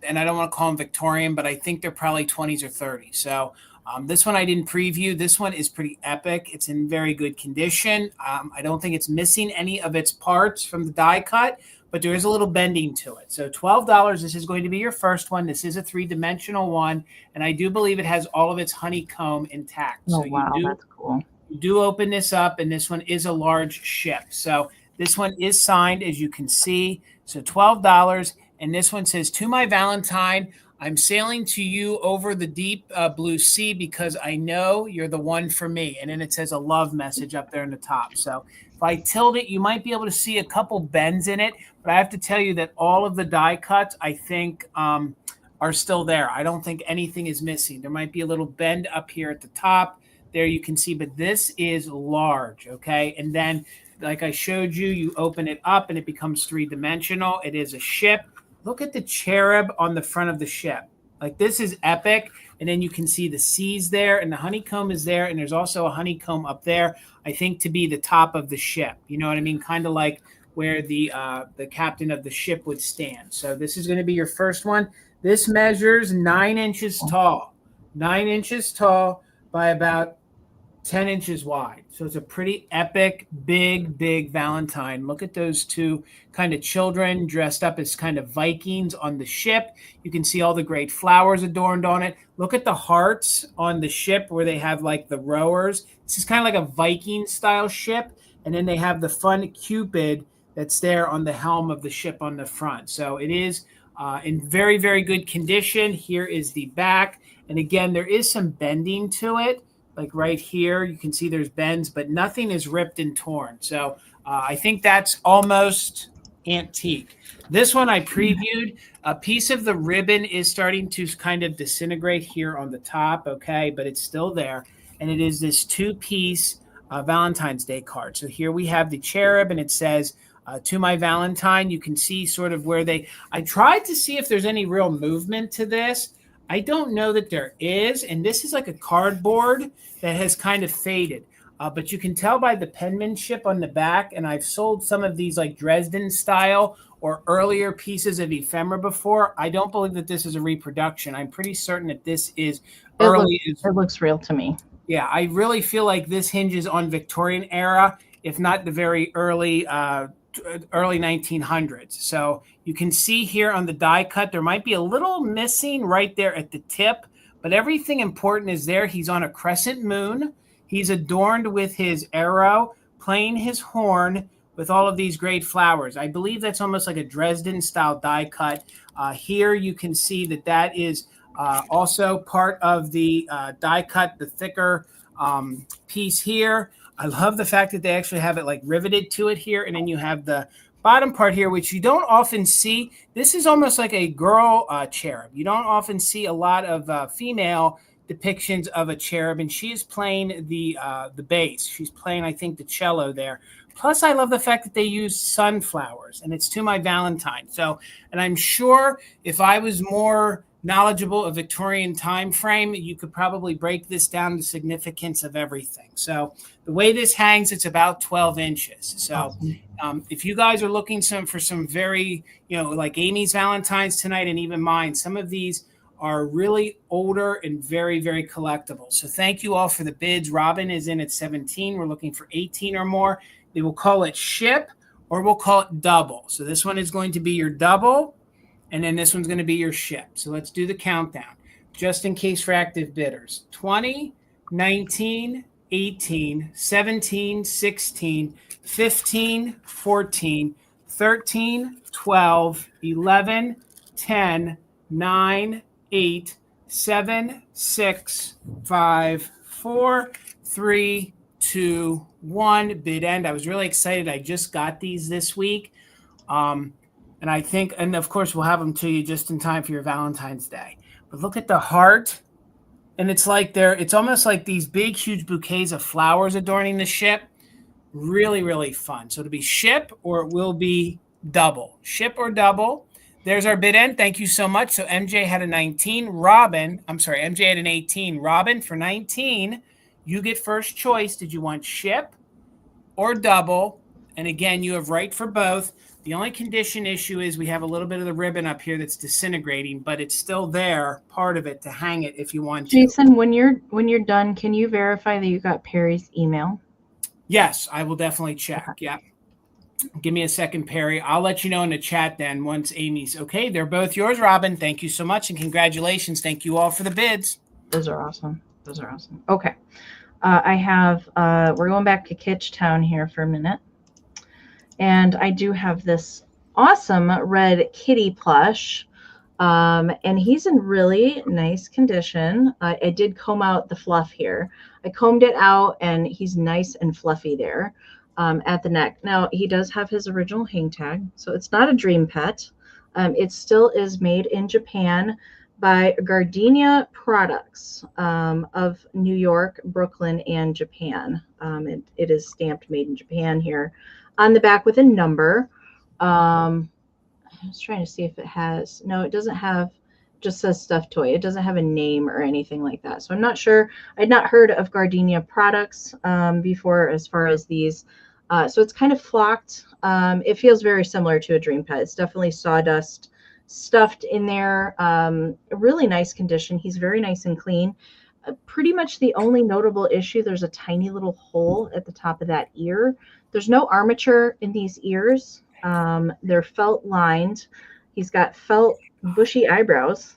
S2: and I don't want to call them Victorian, but I think they're probably 20s or 30s. So this one I didn't preview. This one is pretty epic. It's in very good condition. I don't think it's missing any of its parts from the die cut, but there is a little bending to it. So $12, this is going to be your first one. This is a 3-dimensional one, and I do believe it has all of its honeycomb intact.
S1: Oh,
S2: So
S1: wow, that's cool.
S2: you do open this up, and this one is a large ship. So this one is signed, as you can see. So $12, and this one says, "To my Valentine, I'm sailing to you over the deep blue sea because I know you're the one for me." And then it says a love message up there in the top. So if I tilt it, you might be able to see a couple bends in it, but I have to tell you that all of the die cuts, I think, are still there. I don't think anything is missing. There might be a little bend up here at the top. There you can see, but this is large, okay? And then, like I showed you, you open it up and it becomes 3-dimensional. It is a ship. Look at the cherub on the front of the ship. Like, this is epic. And then you can see the C's there, and the honeycomb is there, and there's also a honeycomb up there, I think, to be the top of the ship. You know what I mean? Kind of like where the captain of the ship would stand. So this is going to be your first one. This measures 9 inches tall. 9 inches tall by about 10 inches wide. So it's a pretty epic, big Valentine. Look at those two kind of children dressed up as kind of Vikings on the ship. You can see all the great flowers adorned on it. Look at the hearts on the ship where they have like the rowers. This is kind of like a Viking style ship. And then they have the fun Cupid that's there on the helm of the ship on the front. So it is in very good condition. Here is the back. And again, there is some bending to it. Like right here, you can see there's bends, but nothing is ripped and torn. So I think that's almost antique. This one I previewed. A piece of the ribbon is starting to kind of disintegrate here on the top, okay, but it's still there. And it is this 2-piece Valentine's Day card. So here we have the cherub, and it says, "To my Valentine." You can see sort of where I tried to see if there's any real movement to this. I don't know that there is, and this is like a cardboard that has kind of faded. But you can tell by the penmanship on the back, and I've sold some of these like Dresden style or earlier pieces of ephemera before. I don't believe that this is a reproduction. I'm pretty certain that this is early.
S1: It looks real to me.
S2: Yeah, I really feel like this hinges on Victorian era, if not the very early 1900s. So you can see here on the die cut, there might be a little missing right there at the tip, but everything important is there. He's on a crescent moon. He's adorned with his arrow, playing his horn with all of these great flowers. I believe that's almost like a Dresden style die cut. Here you can see that is also part of the die cut, the thicker piece here. I love the fact that they actually have it like riveted to it here. And then you have the bottom part here, which you don't often see. This is almost like a girl cherub. You don't often see a lot of female depictions of a cherub, and she is playing the bass. She's playing, I think, the cello there. Plus, I love the fact that they use sunflowers, and it's "To my Valentine." So, and I'm sure if I was more knowledgeable of Victorian time frame, you could probably break this down the significance of everything. So the way this hangs, it's about 12 inches. So if you guys are looking for some very, like Amy's Valentine's tonight and even mine, some of these are really older and very collectible. So thank you all for the bids. Robin is in at 17. We're looking for 18 or more. They will call it ship or we'll call it double. So this one is going to be your double, and then this one's going to be your ship. So let's do the countdown, just in case for active bidders. 20, 19, 18, 17, 16, 15, 14, 13, 12, 11, 10, 9, 8, 7, 6, 5, 4, 3, 2, 1. Bid end. I was really excited. I just got these this week. And I think, and of course, we'll have them to you just in time for your Valentine's Day. But look at the heart. And it's like it's almost like these big, huge bouquets of flowers adorning the ship. Really, really fun. So it'll be ship or it will be double. Ship or double. There's our bid end. Thank you so much. So MJ had a 19. MJ had an 18. Robin, for 19, you get first choice. Did you want ship or double? And again, you have right for both. The only condition issue is we have a little bit of the ribbon up here that's disintegrating, but it's still there, part of it, to hang it if you want to.
S1: Jason, when you're done, can you verify that you got Perry's email?
S2: Yes, I will definitely check. Okay. Yeah. Give me a second, Perry. I'll let you know in the chat then once Amy's okay. They're both yours, Robin. Thank you so much and congratulations. Thank you all for the bids.
S1: Those are awesome. Those are awesome. Okay. I have, we're going back to Kitschtown here for a minute. And I do have this awesome red kitty plush. And he's in really nice condition. I did comb out the fluff here. I combed it out and he's nice and fluffy there at the neck. Now, he does have his original hang tag, so it's not a dream pet. It still is made in Japan by Gardenia Products of New York, Brooklyn, and Japan. It is stamped made in Japan here on the back with a number. I was trying to see if it has, no, it doesn't have, just says stuffed toy. It doesn't have a name or anything like that. So I'm not sure. I'd not heard of Gardenia Products before as far as these. So it's kind of flocked. It feels very similar to a dream pet. It's definitely sawdust stuffed in there. Really nice condition. He's very nice and clean. Pretty much the only notable issue, there's a tiny little hole at the top of that ear. There's no armature in these ears. They're felt lined. He's got felt bushy eyebrows,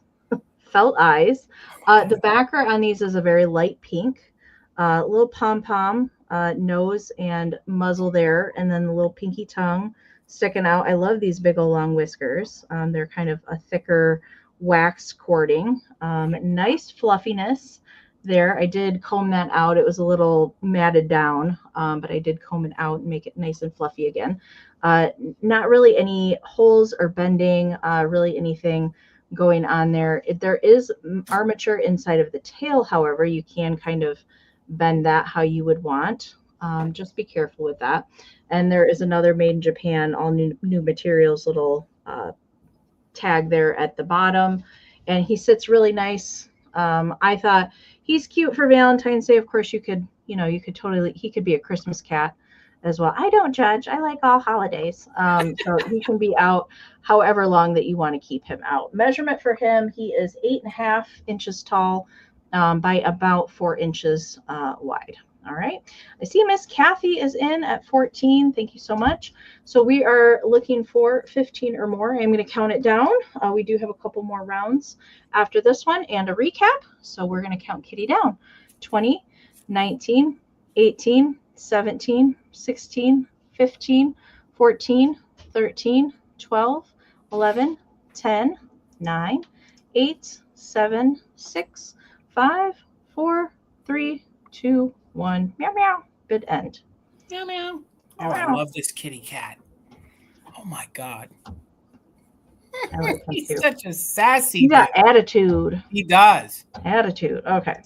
S1: felt eyes. The backer on these is a very light pink, little pom-pom nose and muzzle there, and then the little pinky tongue sticking out. I love these big old long whiskers. They're kind of a thicker wax cording. Nice fluffiness there. I did comb that out. It was a little matted down, but I did comb it out and make it nice and fluffy again. Not really any holes or bending, really anything going on there. There is armature inside of the tail, however. You can kind of bend that how you would want. Just be careful with that. And there is another made in Japan, all new materials little tag there at the bottom. And he sits really nice. I thought he's cute for Valentine's Day. Of course, you could totally, he could be a Christmas cat as well. I don't judge. I like all holidays. So he can be out however long that you want to keep him out. Measurement for him, he is 8.5 inches tall by about 4 inches wide. All right. I see Miss Kathy is in at 14. Thank you so much. So we are looking for 15 or more. I'm going to count it down. We do have a couple more rounds after this one and a recap. So we're going to count Kitty down. 20, 19, 18, 17, 16, 15, 14, 13, 12, 11, 10, 9, 8, 7, 6, 5, 4, 3, 2, 1. Meow, meow. Bid end.
S2: Meow, meow. Oh, I love this kitty cat. Oh, my God. He's such a sassy
S1: He's got attitude.
S2: He does.
S1: Attitude. Okay.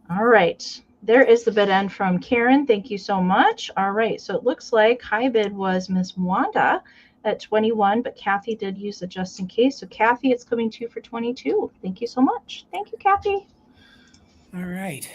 S1: All right. There is the bid end from Karen. Thank you so much. All right. So it looks like high bid was Miss Wanda at 21, but Kathy did use it just in case. So Kathy, it's coming to you for 22. Thank you so much. Thank you, Kathy.
S2: All right.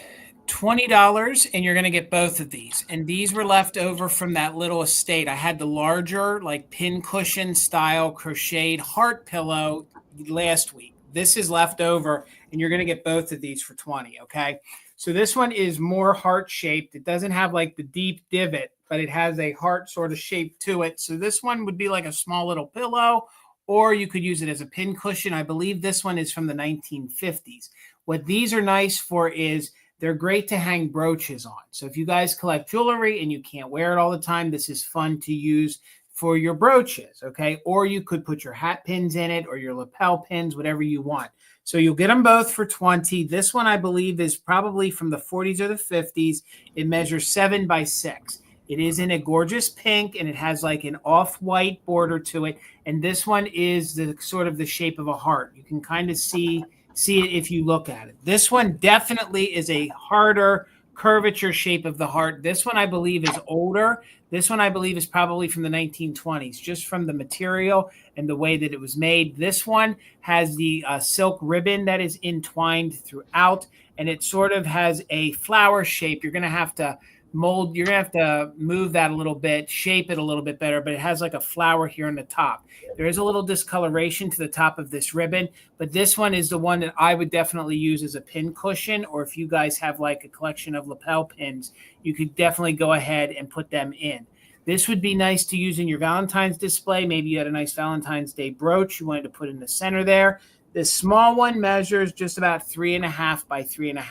S2: $20, and you're going to get both of these. And these were left over from that little estate. I had the larger, like pin cushion style crocheted heart pillow last week. This is left over, and you're going to get both of these for 20. Okay. So this one is more heart shaped. It doesn't have like the deep divot, but it has a heart sort of shape to it. So this one would be like a small little pillow, or you could use it as a pin cushion. I believe this one is from the 1950s. What these are nice for is they're great to hang brooches on. So if you guys collect jewelry and you can't wear it all the time, this is fun to use for your brooches, okay? Or you could put your hat pins in it or your lapel pins, whatever you want. So you'll get them both for $20. This one, I believe, is probably from the 40s or the 50s. It measures 7 by 6. It is in a gorgeous pink, and it has like an off-white border to it. And this one is the sort of the shape of a heart. You can kind of see it if you look at it. This one definitely is a harder curvature shape of the heart. This one, I believe, is older. This one, I believe, is probably from the 1920s, just from the material and the way that it was made. This one has the silk ribbon that is entwined throughout, and it sort of has a flower shape. You're going to have to mold, you're going to have to move that a little bit, shape it a little bit better, but it has like a flower here on the top. There is a little discoloration to the top of this ribbon, but this one is the one that I would definitely use as a pin cushion, or if you guys have like a collection of lapel pins, you could definitely go ahead and put them in. This would be nice to use in your Valentine's display. Maybe you had a nice Valentine's Day brooch you wanted to put in the center there. This small one measures just about 3.5 by 3.5.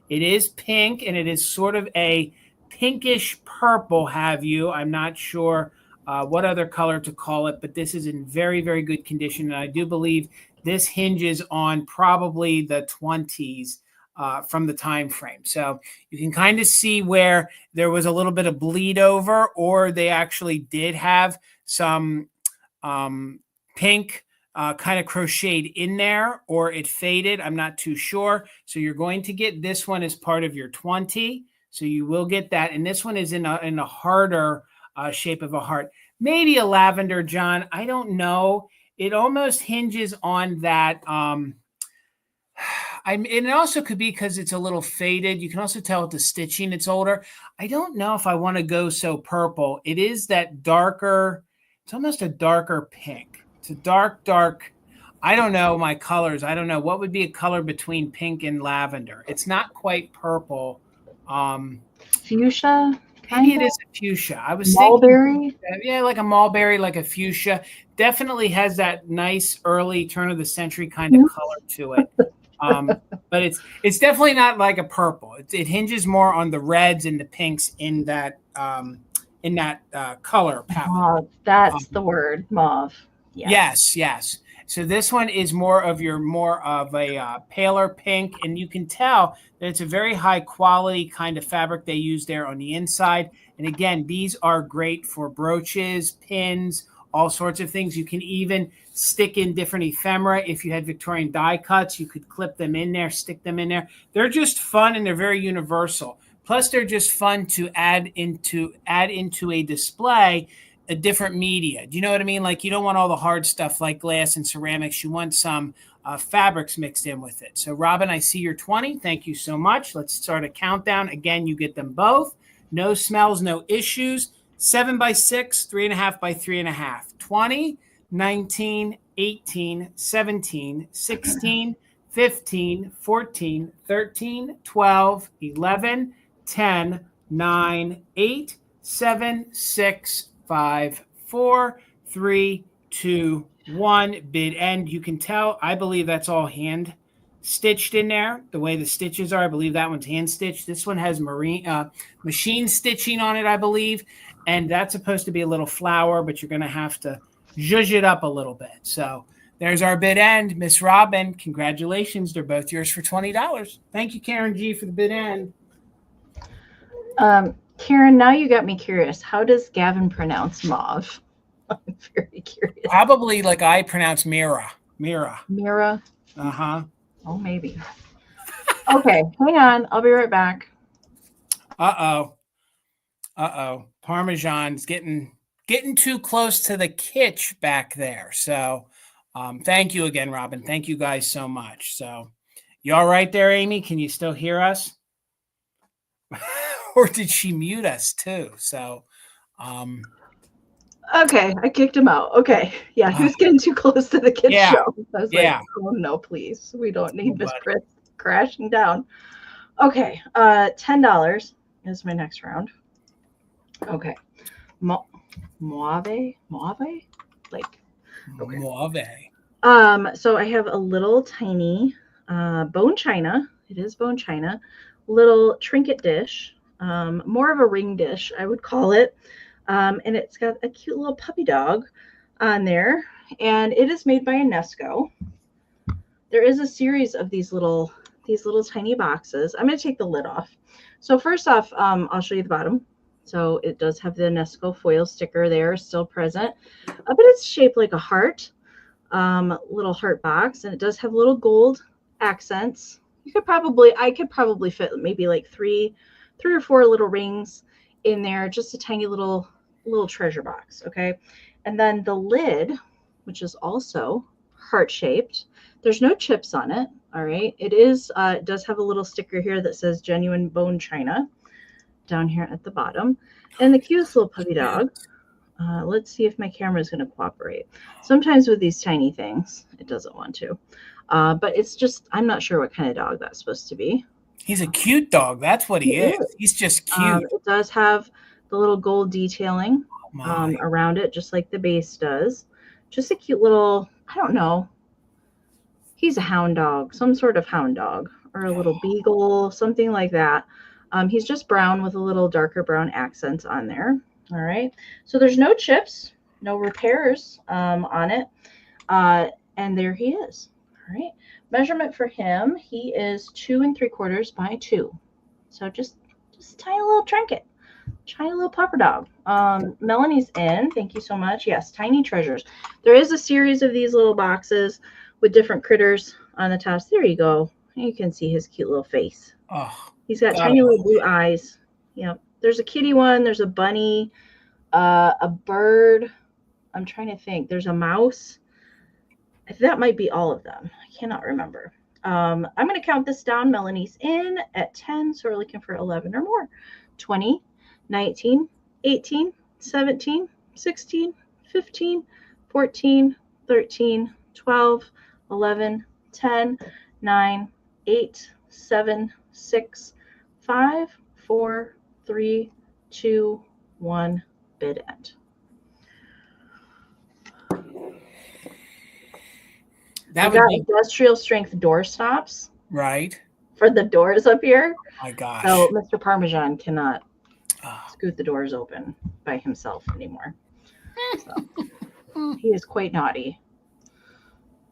S2: It is pink, and it is sort of a pinkish purple, have you. I'm not sure what other color to call it, but this is in very, very good condition. And I do believe this hinges on probably the 20s from the time frame. So you can kind of see where there was a little bit of bleed over, or they actually did have some pink kind of crocheted in there, or it faded. I'm not too sure. So you're going to get this one as part of your 20. So you will get that. And this one is in a harder shape of a heart. Maybe a lavender, John. I don't know. It almost hinges on that. And it also could be because it's a little faded. You can also tell with the stitching it's older. I don't know if I want to go so purple. It is that darker. It's almost a darker pink. It's a dark. I don't know my colors. I don't know. What would be a color between pink and lavender? It's not quite purple.
S1: Fuchsia?
S2: Maybe it is a fuchsia. I was
S1: mulberry?
S2: thinking, yeah, like a mulberry, like a fuchsia. Definitely has that nice early turn of the century kind of color to it. But it's definitely not like a purple. It hinges more on the reds and the pinks in that color palette.
S1: Oh, that's the word, mauve.
S2: Yes. So this one is more of a paler pink, and you can tell that it's a very high quality kind of fabric they use there on the inside. And again, these are great for brooches, pins, all sorts of things. You can even stick in different ephemera. If you had Victorian die cuts, you could clip them in there, stick them in there. They're just fun, and they're very universal. Plus, they're just fun to add into a display. A different media. Do you know what I mean? Like, you don't want all the hard stuff like glass and ceramics. You want some fabrics mixed in with it. So Robin, I see your 20. Thank you so much. Let's start a countdown. Again, you get them both. No smells, no issues. 7 by 6, 3.5 by 3.5. 20, 19, 18, 17, 16, 15, 14, 13, 12, 11, 10, 9, 8, 7, 6, 5, 4, 3, 2, 1. Bid end. You can tell, I believe that's all hand stitched in there. The way the stitches are, I believe that one's hand stitched. This one has machine stitching on it, I believe. And that's supposed to be a little flower, but you're going to have to zhuzh it up a little bit. So there's our bid end. Miss Robin, congratulations. They're both yours for $20. Thank you, Karen G, for the bid end.
S1: Karen, now you got me curious. How does Gavin pronounce mauve? I'm very curious.
S2: Probably like I pronounce Mira.
S1: Mira?
S2: Uh-huh.
S1: Oh, maybe. Okay, hang on. I'll be right back.
S2: Uh-oh. Parmesan's getting too close to the kitsch back there. So thank you again, Robin. Thank you guys so much. So you all right there, Amy? Can you still hear us? Or did she mute us too? So,
S1: okay, I kicked him out. Okay, yeah, he was getting too close to the kids' show. I was like, oh no, please, we don't need this crashing down. Okay, $10 is my next round. Okay, Mauve, like okay.
S2: Mauve.
S1: So I have a little tiny bone china. It is bone china. Little trinket dish. More of a ring dish, I would call it. And it's got a cute little puppy dog on there, and it is made by Enesco. There is a series of these little tiny boxes. I'm going to take the lid off. So first off, I'll show you the bottom. So it does have the Enesco foil sticker there, still present, but it's shaped like a heart, little heart box, and it does have little gold accents. I could probably fit maybe like three or four little rings in there, just a tiny little treasure box. Okay, and then the lid, which is also heart shaped. There's no chips on it. All right, it does have a little sticker here that says genuine bone china down here at the bottom, and the cutest little puppy dog. Let's see if my camera is going to cooperate. Sometimes with these tiny things, it doesn't want to. But it's just, I'm not sure what kind of dog that's supposed to be.
S2: He's a cute dog. That's what he is. He's just cute.
S1: It does have the little gold detailing around it, just like the base does. Just a cute little, I don't know. He's a hound dog, some sort of hound dog, or a little beagle, something like that. He's just brown with a little darker brown accents on there. All right. So there's no chips, no repairs on it. And there he is. All right. Measurement for him, he is 2 3/4 by 2. So just a tiny little trinket, tiny little pupper dog. Melanie's in. Thank you so much. Yes, tiny treasures. There is a series of these little boxes with different critters on the tops. There you go. You can see his cute little face.
S2: Oh,
S1: he's got tiny little blue eyes. Yep. There's a kitty one. There's a bunny, a bird. I'm trying to think. There's a mouse. That might be all of them. I cannot remember. I'm going to count this down. Melanie's in at 10, so we're looking for 11 or more. 20, 19, 18, 17, 16, 15, 14, 13, 12, 11, 10, 9, 8, 7, 6, 5, 4, 3, 2, 1, bid end.
S2: That
S1: would be industrial strength door stops.
S2: Right.
S1: For the doors up here.
S2: Oh my gosh.
S1: So Mr. Parmesan cannot scoot the doors open by himself anymore. So he is quite naughty.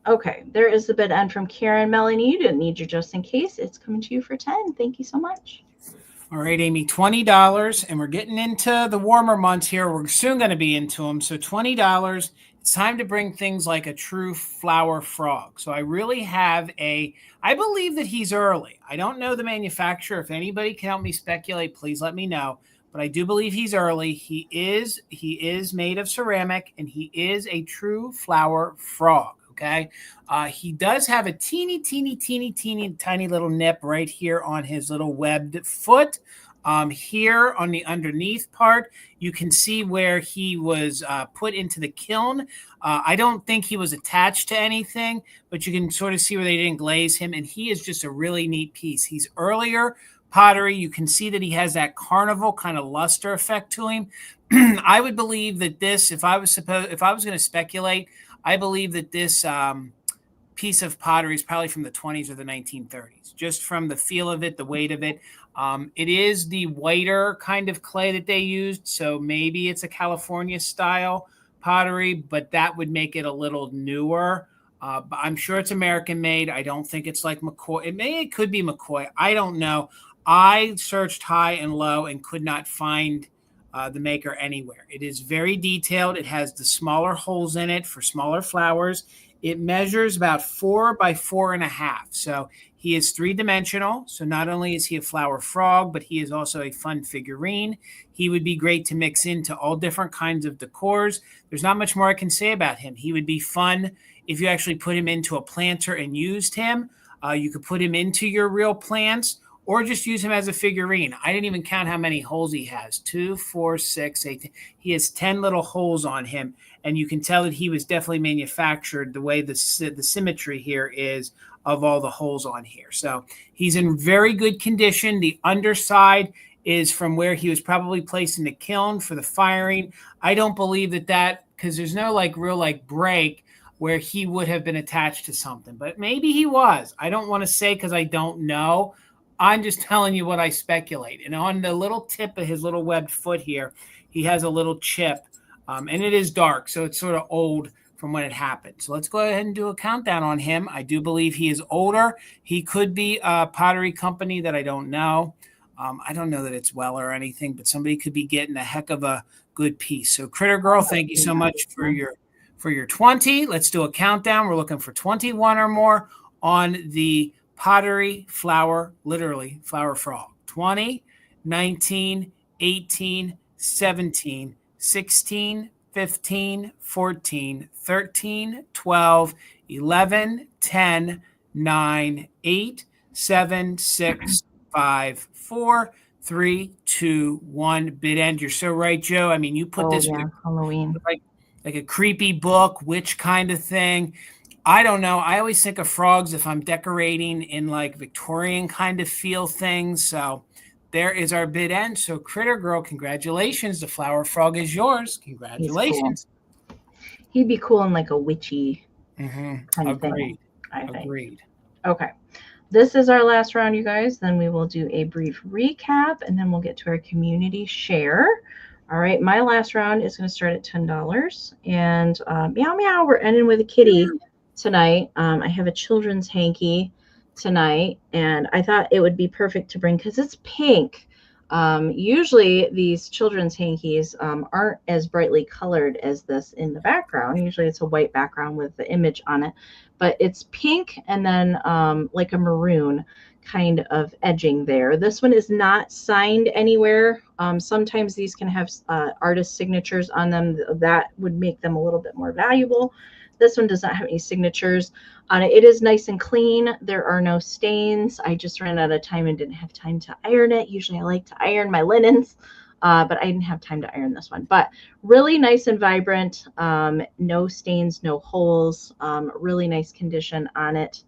S1: Okay, there is the bid end from Karen. Melanie, you didn't need your just in case. It's coming to you for 10. Thank you so much.
S2: All right, Amy, $20, and we're getting into the warmer months here. We're soon going to be into them. So $20. It's time to bring things like a true flower frog. So I really have I believe that he's early. I don't know the manufacturer. If anybody can help me speculate, please let me know. But I do believe he's early. He is made of ceramic, and he is a true flower frog. Okay. He does have a teeny, tiny little nip right here on his little webbed foot. Here on the underneath part, you can see where he was put into the kiln. I don't think he was attached to anything, but you can sort of see where they didn't glaze him. And he is just a really neat piece. He's earlier pottery. You can see that he has that carnival kind of luster effect to him. I would believe that this, if I was going to speculate, I believe that this piece of pottery is probably from the 20s or the 1930s, just from the feel of it, the weight of it. It is the whiter kind of clay that they used, so maybe it's a California style pottery, but that would make it a little newer. But I'm sure it's American made. I don't think it's like McCoy. It could be McCoy. I don't know. I searched high and low and could not find the maker anywhere. It is very detailed. It has the smaller holes in it for smaller flowers. It measures about 4 by 4.5. So he is 3-dimensional. So not only is he a flower frog, but he is also a fun figurine. He would be great to mix into all different kinds of decors. There's not much more I can say about him. He would be fun if you actually put him into a planter and used him. You could put him into your real plants, or just use him as a figurine. I didn't even count how many holes he has. 2, 4, 6, 8. He has 10 little holes on him. And you can tell that he was definitely manufactured the way the symmetry here is of all the holes on here. So he's in very good condition. The underside is from where he was probably placed in the kiln for the firing. I don't believe that because there's no real break where he would have been attached to something. But maybe he was. I don't want to say because I don't know. I'm just telling you what I speculate. And on the little tip of his little webbed foot here, he has a little chip, and it is dark, so it's sort of old from when it happened. So let's go ahead and do a countdown on him. I do believe he is older. He could be a pottery company that I don't know. I don't know that it's Well or anything, but somebody could be getting a heck of a good piece. So Critter Girl, thank you so much for your 20. Let's do a countdown. We're looking for 21 or more on the pottery flower, literally flower frog. 20, 19, 18, 17, 16, 15, 14, 13, 12, 11, 10, 9, 8, 7, 6, 5, 4, 3, 2, 1. Bid end. You're so right, Joe. I mean, you put this
S1: Halloween,
S2: like a creepy book, witch kind of thing. I don't know. I always think of frogs if I'm decorating in like Victorian kind of feel things. So there is our bid end. So Critter Girl, congratulations. The flower frog is yours. Congratulations.
S1: Cool. He'd be cool in like a witchy
S2: kind
S1: of thing.
S2: Agreed.
S1: Okay. This is our last round, you guys. Then we will do a brief recap, and then we'll get to our community share. All right. My last round is going to start at $10. And meow, meow, we're ending with a kitty tonight. I have a children's hanky tonight, and I thought it would be perfect to bring because it's pink. Usually these children's hankies aren't as brightly colored as this in the background. Usually it's a white background with the image on it, but it's pink and then like a maroon kind of edging there. This one is not signed anywhere. Sometimes these can have artist signatures on them. That would make them a little bit more valuable. This one does not have any signatures on it. It is nice and clean. There are no stains. I just ran out of time and didn't have time to iron it. Usually I like to iron my linens, but I didn't have time to iron this one. But really nice and vibrant. No stains, no holes. Really nice condition on it.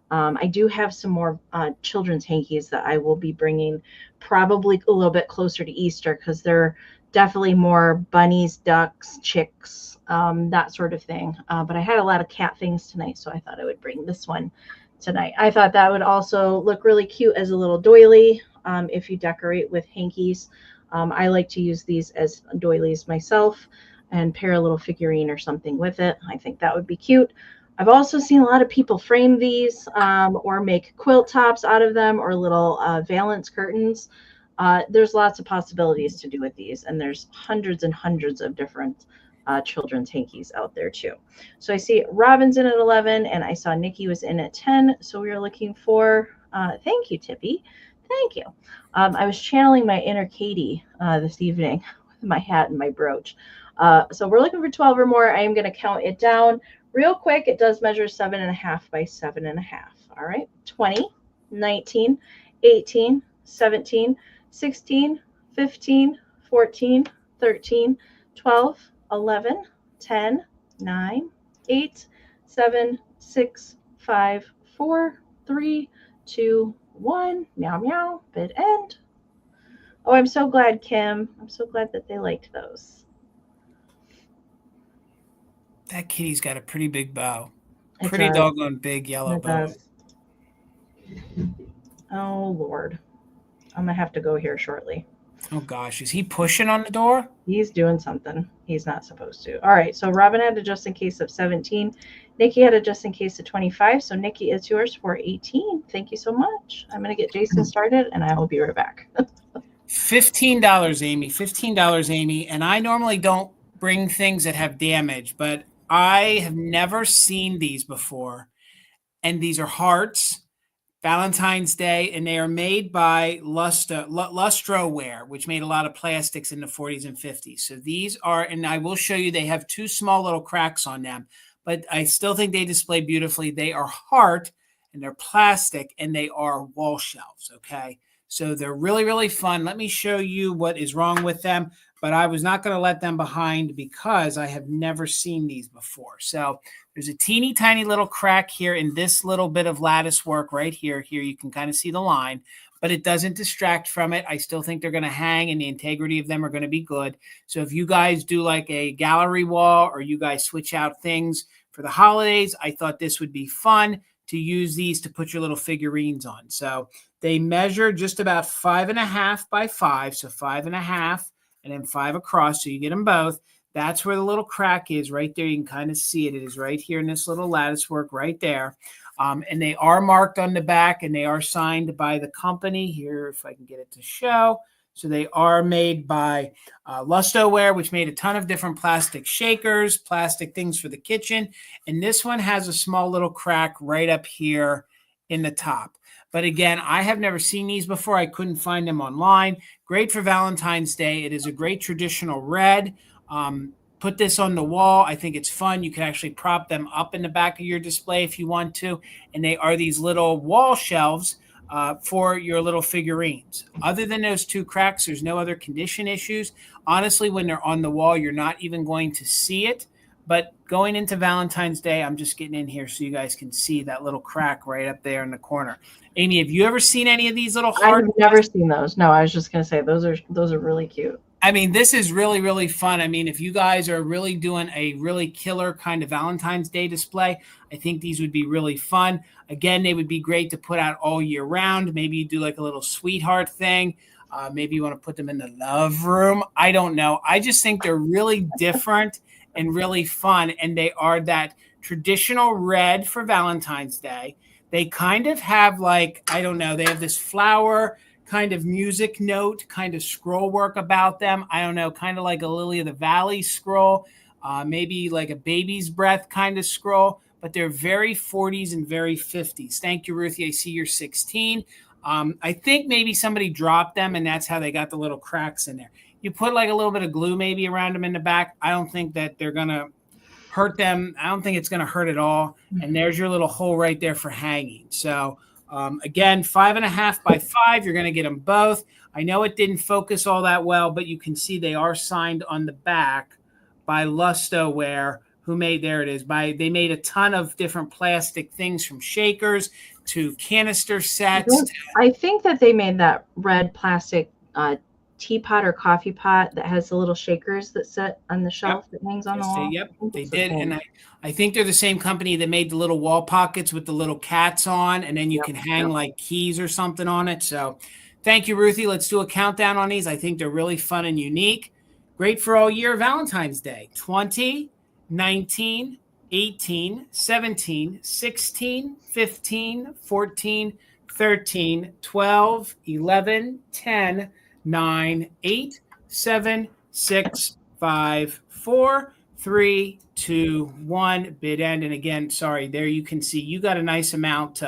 S1: I do have some more children's hankies that I will be bringing probably a little bit closer to Easter because they're definitely more bunnies, ducks, chicks, that sort of thing. But I had a lot of cat things tonight, so I thought I would bring this one tonight. I thought that would also look really cute as a little doily if you decorate with hankies. I like to use these as doilies myself and pair a little figurine or something with it. I think that would be cute. I've also seen a lot of people frame these or make quilt tops out of them or little valance curtains. There's lots of possibilities to do with these, and there's hundreds and hundreds of different children's hankies out there too. So I see Robin's in at 11, and I saw Nikki was in at 10. So we are looking for, thank you, Tippy. Thank you. I was channeling my inner Katie this evening with my hat and my brooch. So we're looking for 12 or more. I am going to count it down real quick. It does measure 7.5 by 7.5. All right. 20, 19, 18, 17, 16, 15, 14, 13, 12, 11, 10, 9, 8, 7, 6, 5, 4, 3, 2, 1. Meow, meow. Bid end. Oh, I'm so glad, Kim. I'm so glad that they liked those.
S2: That kitty's got a pretty big bow. Pretty doggone big yellow bow.
S1: Oh, Lord. I'm going to have to go here shortly.
S2: Oh, gosh. Is he pushing on the door?
S1: He's doing something he's not supposed to. All right. So Robin had a just in case of 17. Nikki had a just in case of 25. So Nikki, it's yours for 18. Thank you so much. I'm going to get Jason started, and I will be right back.
S2: $15, Amy. $15, Amy. And I normally don't bring things that have damage, but I have never seen these before. And these are hearts. Valentine's Day, and they are made by Lustroware, which made a lot of plastics in the 40s and 50s. So these are, and I will show you, they have two small little cracks on them, but I still think they display beautifully. They are heart, and they're plastic, and they are wall shelves, okay? So they're really, really fun. Let me show you what is wrong with them, but I was not going to let them behind because I have never seen these before. So there's a teeny tiny little crack here in this little bit of lattice work right here. Here you can kind of see the line, but it doesn't distract from it. I still think they're going to hang and the integrity of them are going to be good. So if you guys do like a gallery wall or you guys switch out things for the holidays, I thought this would be fun to use these to put your little figurines on. So they measure just about 5.5 by 5. So 5.5. and then 5 across. So you get them both. That's where the little crack is right there. You can kind of see it. It is right here in this little lattice work right there. And they are marked on the back, and they are signed by the company here, if I can get it to show. So they are made by Lustoware, which made a ton of different plastic shakers, plastic things for the kitchen. And this one has a small little crack right up here in the top. But again, I have never seen these before. I couldn't find them online. Great for Valentine's Day. It is a great traditional red. Put this on the wall. I think it's fun. You can actually prop them up in the back of your display if you want to. And they are these little wall shelves for your little figurines. Other than those 2 cracks, there's no other condition issues. Honestly, when they're on the wall, you're not even going to see it. But going into Valentine's Day, I'm just getting in here so you guys can see that little crack right up there in the corner. Amy, have you ever seen any of these little hard?
S1: I've never seen those. No, I was just going to say those are really cute.
S2: I mean, this is really, really fun. I mean, if you guys are really doing a really killer kind of Valentine's Day display, I think these would be really fun. Again, they would be great to put out all year round. Maybe you do like a little sweetheart thing. Maybe you want to put them in the love room. I don't know. I just think they're really different and really fun. And they are that traditional red for Valentine's Day. They kind of have like, I don't know, they have this flower kind of music note, kind of scroll work about them. I don't know, kind of like a Lily of the Valley scroll, maybe like a baby's breath kind of scroll, but they're very 40s and very 50s. Thank you, Ruthie. I see you're 16. I think maybe somebody dropped them, and that's how they got the little cracks in there. You put like a little bit of glue maybe around them in the back. I don't think that they're going to hurt them. I don't think it's going to hurt at all. And there's your little hole right there for hanging. So again, 5.5 by 5, you're going to get them both. I know it didn't focus all that well, but you can see they are signed on the back by Lustoware, who made, there it is, they made a ton of different plastic things from shakers to canister sets.
S1: I think that they made that red plastic teapot or coffee pot that has the little shakers that sit on the shelf that hangs on the wall.
S2: They did. And I think they're the same company that made the little wall pockets with the little cats on, and then you can hang like keys or something on it. So thank you, Ruthie. Let's do a countdown on these. I think they're really fun and unique. Great for all year Valentine's Day. 20, 19, 18, 17, 16, 15, 14, 13, 12, 11, 10, 9, 8, 7, 6, 5, 4, 3, 2, 1. Bid end. And again, sorry, there you can see you got a nice amount.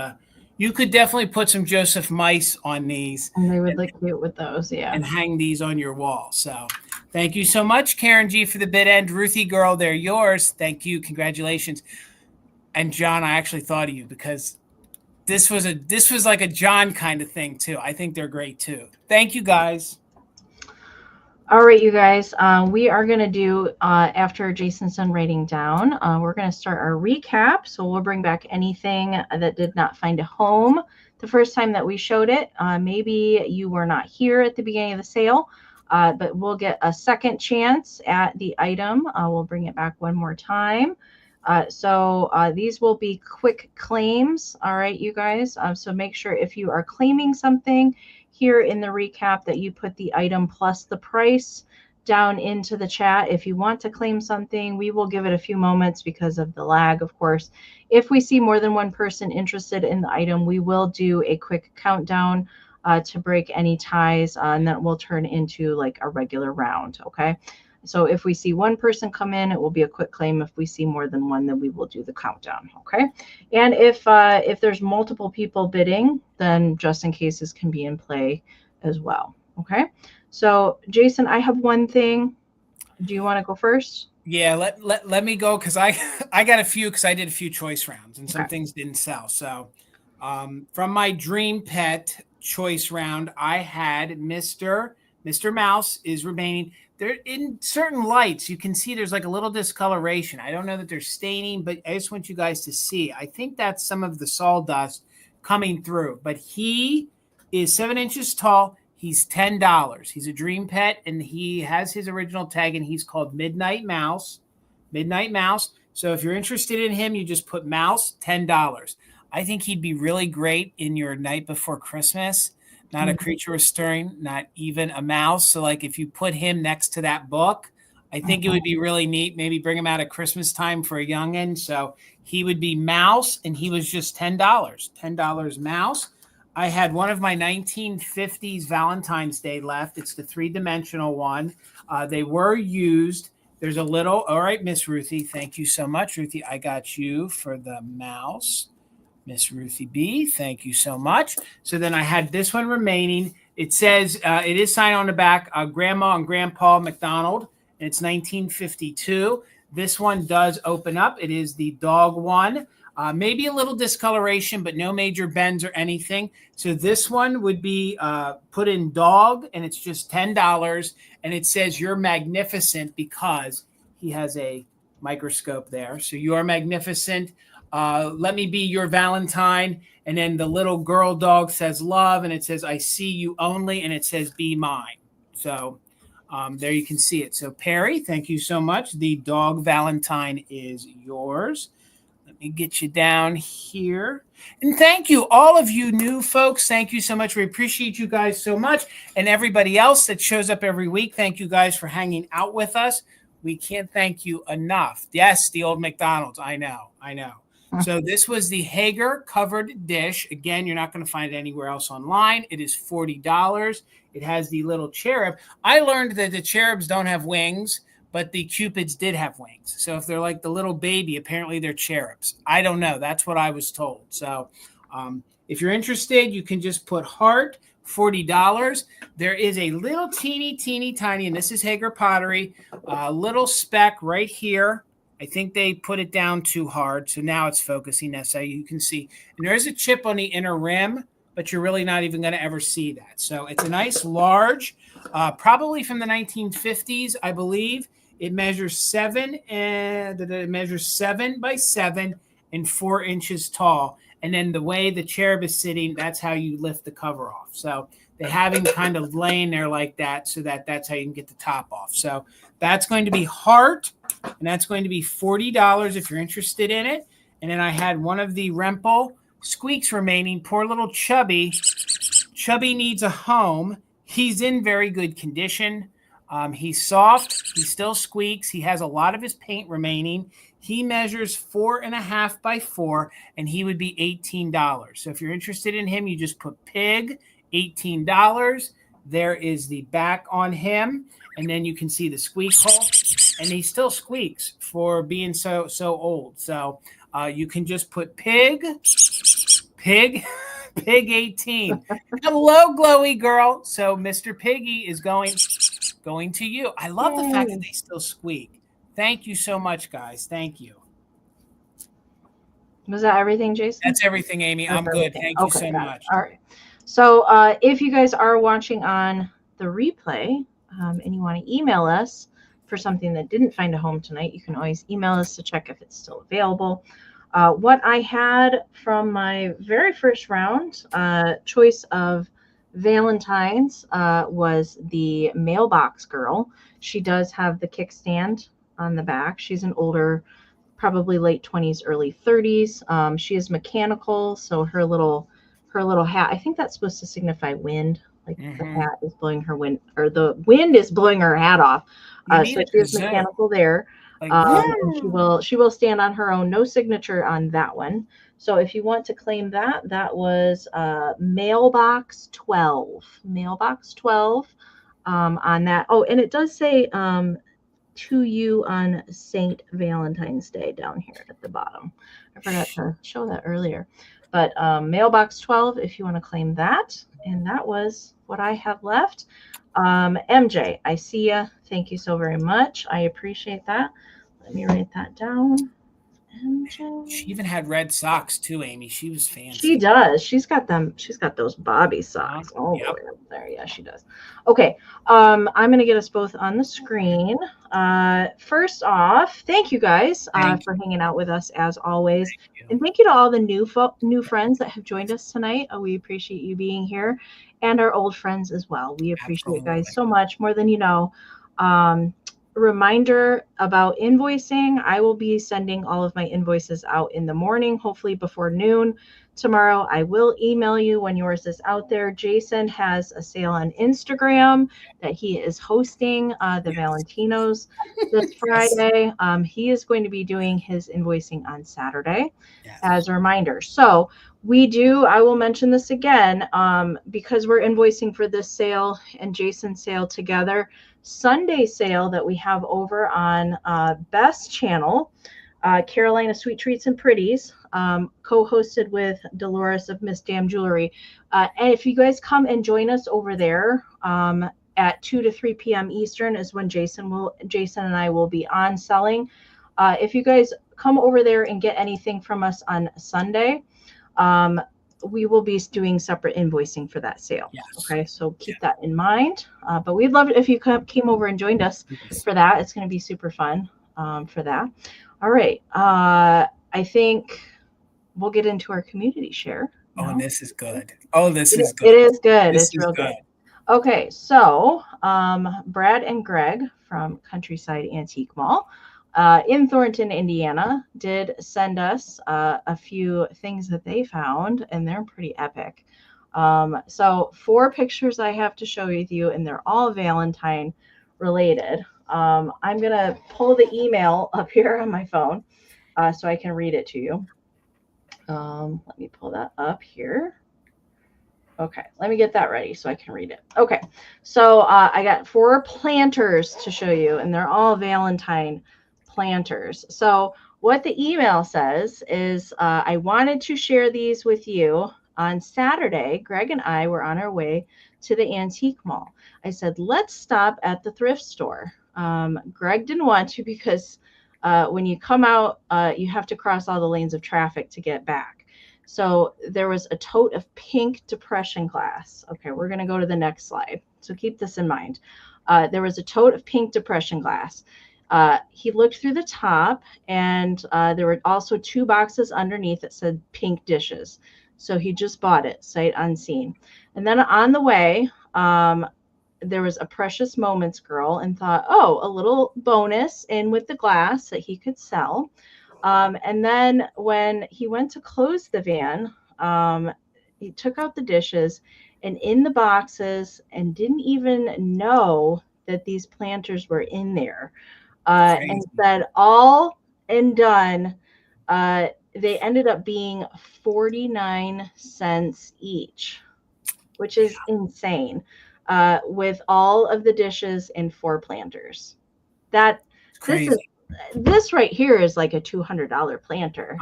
S2: You could definitely put some Joseph Mice on these.
S1: And they would look cute with those, yeah.
S2: And hang these on your wall. So thank you so much, Karen G, for the bid end. Ruthie girl, they're yours. Thank you. Congratulations. And John, I actually thought of you because this was like a John kind of thing too. I think they're great too. Thank you, guys.
S1: All right, you guys, we are going to do, after Jason's done writing down, we're going to start our recap. So we'll bring back anything that did not find a home the first time that we showed it. Maybe you were not here at the beginning of the sale, but we'll get a second chance at the item. We'll bring it back one more time. So these will be quick claims. All right, you guys. So make sure if you are claiming something here in the recap that you put the item plus the price down into the chat. If you want to claim something, we will give it a few moments because of the lag, of course. If we see more than one person interested in the item, we will do a quick countdown to break any ties, and that will turn into like a regular round, okay? So if we see one person come in, it will be a quick claim. If we see more than one, then we will do the countdown, okay? And if there's multiple people bidding, then just in cases can be in play as well, okay? So Jason, I have one thing. Do you want to go first?
S2: Yeah, let me go because I got a few because I did a few choice rounds and some things didn't sell. So from my dream pet choice round, I had Mr. Mouse is remaining. They're in certain lights. You can see there's like a little discoloration. I don't know that they're staining, but I just want you guys to see. I think that's some of the sawdust coming through. But he is 7 inches tall. He's $10. He's a dream pet, and he has his original tag, and he's called Midnight Mouse. Midnight Mouse. So if you're interested in him, you just put Mouse, $10. I think he'd be really great in your night before Christmas Not a creature was stirring, not even a mouse. So like if you put him next to that book, I think it would be really neat. Maybe bring him out at Christmas time for a youngin'. So he would be Mouse, and he was just $10. $10 Mouse. I had one of my 1950s Valentine's Day left. It's the 3-dimensional one. They were used. There's a little, all right, Miss Ruthie. Thank you so much, Ruthie. I got you for the mouse. Miss Ruthie B, thank you so much. So then I had this one remaining. It says, it is signed on the back, Grandma and Grandpa McDonald, and it's 1952. This one does open up. It is the dog one. Maybe a little discoloration, but no major bends or anything. So this one would be put in dog, and it's just $10. And it says, "You're magnificent," because he has a microscope there. So you are magnificent. Let me be your Valentine. And then the little girl dog says love, and it says, "I see you only," and it says, "Be mine." So there you can see it. So Perry, thank you so much. The dog Valentine is yours. Let me get you down here. And thank you, all of you new folks. Thank you so much. We appreciate you guys so much. And everybody else that shows up every week, thank you guys for hanging out with us. We can't thank you enough. Yes, the old McDonald's. I know. So this was the Hager covered dish. Again, you're not going to find it anywhere else online. It is $40. It has the little cherub. I learned that the cherubs don't have wings, but the Cupids did have wings. So if they're like the little baby, apparently they're cherubs. I don't know. That's what I was told. So if you're interested, you can just put heart, $40. There is a little teeny tiny, and this is Hager pottery, little speck right here. I think they put it down too hard, so now it's focusing. That's how you can see. And there is a chip on the inner rim, but you're really not even going to ever see that. So it's a nice large, probably from the 1950s, I believe. It measures 7 by 7 and 4 inches tall. And then the way the cherub is sitting, that's how you lift the cover off. So they have him kind of laying there like that, so that's how you can get the top off. So that's going to be heart, and that's going to be $40 if you're interested in it. And then I had one of the Rempel squeaks remaining. Poor little Chubby. Chubby needs a home. He's in very good condition. He's soft. He still squeaks. He has a lot of his paint remaining. He measures 4.5 by 4, and he would be $18. So if you're interested in him, you just put pig, $18. There is the back on him, and then you can see the squeak hole, and he still squeaks for being so old. So you can just put pig 18. Hello, glowy girl. So Mr. Piggy is going to you. I love the fact that they still squeak. Thank you so much, guys. Thank you.
S1: Was that everything, Jason?
S2: That's everything, Amy. I'm good. Thank you so much.
S1: All right. So if you guys are watching on the replay and you want to email us for something that didn't find a home tonight, you can always email us to check if it's still available. What I had from my very first round choice of Valentine's was the mailbox girl. She does have the kickstand on the back. She's an older, probably late 20s, early 30s. She is mechanical, so her little hat, I think that's supposed to signify wind. Like the hat is blowing her wind, or the wind is blowing her hat off. So she is mechanical there. And she will stand on her own. No signature on that one. So if you want to claim that, that was mailbox 12. Mailbox 12 on that. Oh, and it does say to you on St. Valentine's Day down here at the bottom. I forgot to show that earlier. But mailbox 12, if you want to claim that. And that was what I have left. MJ, I see ya. Thank you so very much. I appreciate that. Let me write that down. MJ.
S2: She even had red socks too, Amy. She was fancy.
S1: She does. She's got them. She's got those Bobby socks all the way up there. Yeah, she does. Okay. I'm going to get us both on the screen. First off, thank you guys for hanging out with us as always. And thank you to all the new friends that have joined us tonight. We appreciate you being here, and our old friends as well. We appreciate you guys so much, more than you know. reminder about invoicing. I will be sending all of my invoices out in the morning, hopefully before noon tomorrow. I will email you when yours is out there. Jason has a sale on Instagram that he is hosting, the Valentinos this Friday. He is going to be doing his invoicing on Saturday as a reminder. So I will mention this again, because we're invoicing for this sale and Jason's sale together. Sunday sale that we have over on Best channel, Carolina Sweet Treats and Pretties, co-hosted with Dolores of Miss Dam Jewelry. And if you guys come and join us over there at 2 to 3 p.m. Eastern is when Jason and I will be on selling. If you guys come over there and get anything from us on Sunday, we will be doing separate invoicing for that sale.
S2: Yes.
S1: Okay, so keep that in mind. But we'd love it if you came over and joined us for that. It's going to be super fun for that. All right. I think we'll get into our community share.
S2: Oh, and this is good. Oh, this is good.
S1: It is good.
S2: It's
S1: real good. Okay, so Brad and Greg from Countryside Antique Mall in Thornton, Indiana, did send us a few things that they found, and they're pretty epic. So 4 pictures I have to show you, and they're all Valentine related. I'm going to pull the email up here on my phone so I can read it to you. Let me pull that up here. Okay, let me get that ready so I can read it. Okay, so I got 4 planters to show you, and they're all Valentine planters. So what the email says is, I wanted to share these with you. On Saturday, Greg and I were on our way to the antique mall. I said, let's stop at the thrift store. Greg didn't want to because when you come out, you have to cross all the lanes of traffic to get back. So there was a tote of pink depression glass. Okay, we're going to go to the next slide. So keep this in mind. There was a tote of pink depression glass. He looked through the top, and there were also 2 boxes underneath that said pink dishes. So he just bought it, sight unseen. And then on the way, there was a Precious Moments girl, and thought, oh, a little bonus in with the glass that he could sell. And then when he went to close the van, he took out the dishes and in the boxes and didn't even know that these planters were in there. And said all and done, they ended up being 49 cents each, which is insane, with all of the dishes and 4 planters. That this right here is like a $200 planter.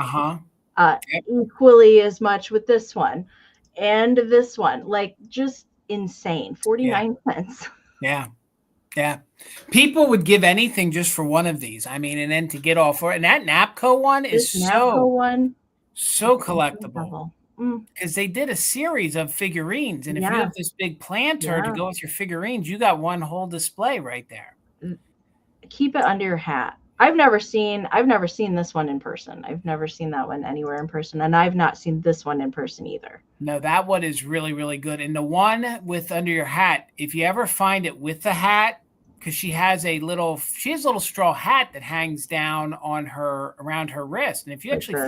S1: Equally as much with this one and this one, like just insane. 49 cents.
S2: Yeah. People would give anything just for one of these. I mean, and then to get all 4. And that Napco one is so collectible. Because they did a series of figurines. And if you have this big planter to go with your figurines, you got one whole display right there.
S1: Keep it under your hat. I've never seen this one in person. I've never seen that one anywhere in person. And I've not seen this one in person either.
S2: No, that one is really, really good. And the one with under your hat, if you ever find it with the hat, because she has a little straw hat that hangs down on her, around her wrist. And if you actually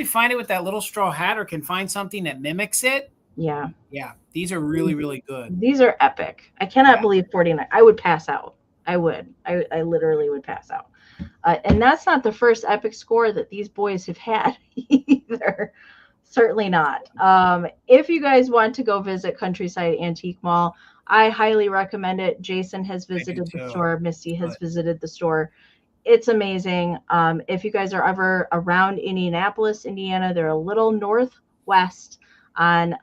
S2: find it with that little straw hat, or can find something that mimics it. Yeah. These are really, really good.
S1: These are epic. I cannot believe 49. I would pass out. I literally would pass out. And that's not the first epic score that these boys have had either. Certainly not. If you guys want to go visit Countryside Antique Mall, I highly recommend it. Jason has visited the store. Misty has visited the store. It's amazing. If you guys are ever around Indianapolis, Indiana, they're a little northwest on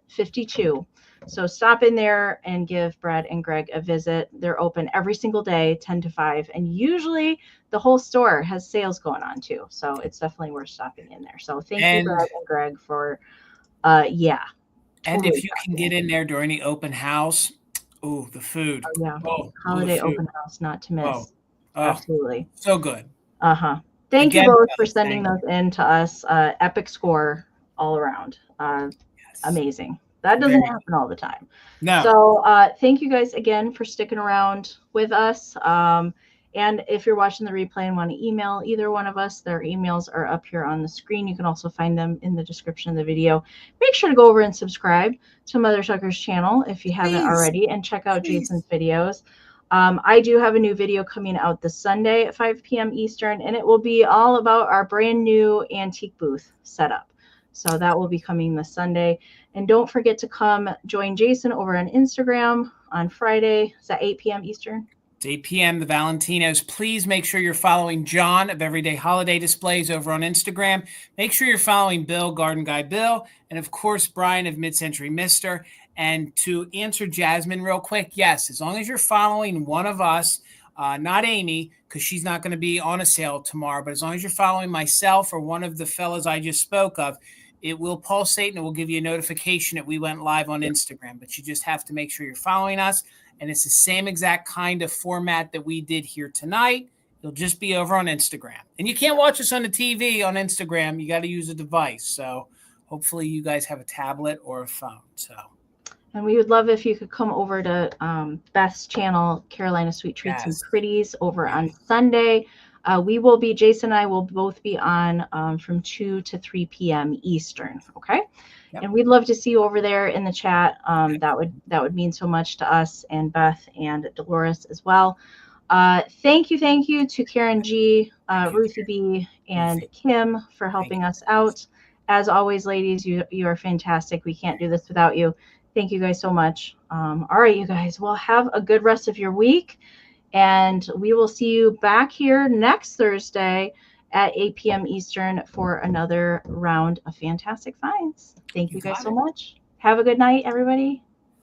S1: 52. So stop in there and give Brad and Greg a visit. They're open every single day, 10 to 5. And usually the whole store has sales going on too. So it's definitely worth stopping in there. So thank you, Brad and Greg, for,
S2: And if you can get in there during the open house, the food.
S1: Holiday open house, not to miss. Absolutely.
S2: So good.
S1: Thank you both for sending those in to us. Epic score all around. Amazing. That doesn't happen all the time.
S2: No.
S1: So thank you guys again for sticking around with us. And if you're watching the replay and want to email either one of us, their emails are up here on the screen. You can also find them in the description of the video. Make sure to go over and subscribe to Mother Tucker's channel if you haven't already, and check out Jason's videos. I do have a new video coming out this Sunday at 5 p.m. Eastern, and it will be all about our brand new antique booth setup. So that will be coming this Sunday. And don't forget to come join Jason over on Instagram on Friday. Is that 8 p.m. Eastern?
S2: It's 8 p.m. The Valentinos. Please make sure you're following John of Everyday Holiday Displays over on Instagram. Make sure you're following Bill, Garden Guy Bill, and of course, Brian of Mid-Century Mister. And to answer Jasmine real quick, yes, as long as you're following one of us, not Amy, because she's not going to be on a sale tomorrow, but as long as you're following myself or one of the fellas I just spoke of, it will pulsate and it will give you a notification that we went live on Instagram. But you just have to make sure you're following us. And it's the same exact kind of format that we did here tonight. It'll just be over on Instagram. And you can't watch us on the TV on Instagram. You got to use a device. So hopefully you guys have a tablet or a phone.
S1: And we would love if you could come over to Beth's channel, Carolina Sweet Treats and Pretties, over on Sunday. Jason and I will both be on from 2 to 3 p.m. Eastern. Okay. Yep. And we'd love to see you over there in the chat. That would mean so much to us and Beth and Dolores as well. Thank you to Karen G, Ruthie B, and Kim for helping us out. As always, ladies, you are fantastic. We can't do this without you. Thank you guys so much. All right, you guys. Well, have a good rest of your week. And we will see you back here next Thursday at 8 p.m. Eastern for another round of fantastic finds. Thank you guys so much. Have a good night, everybody.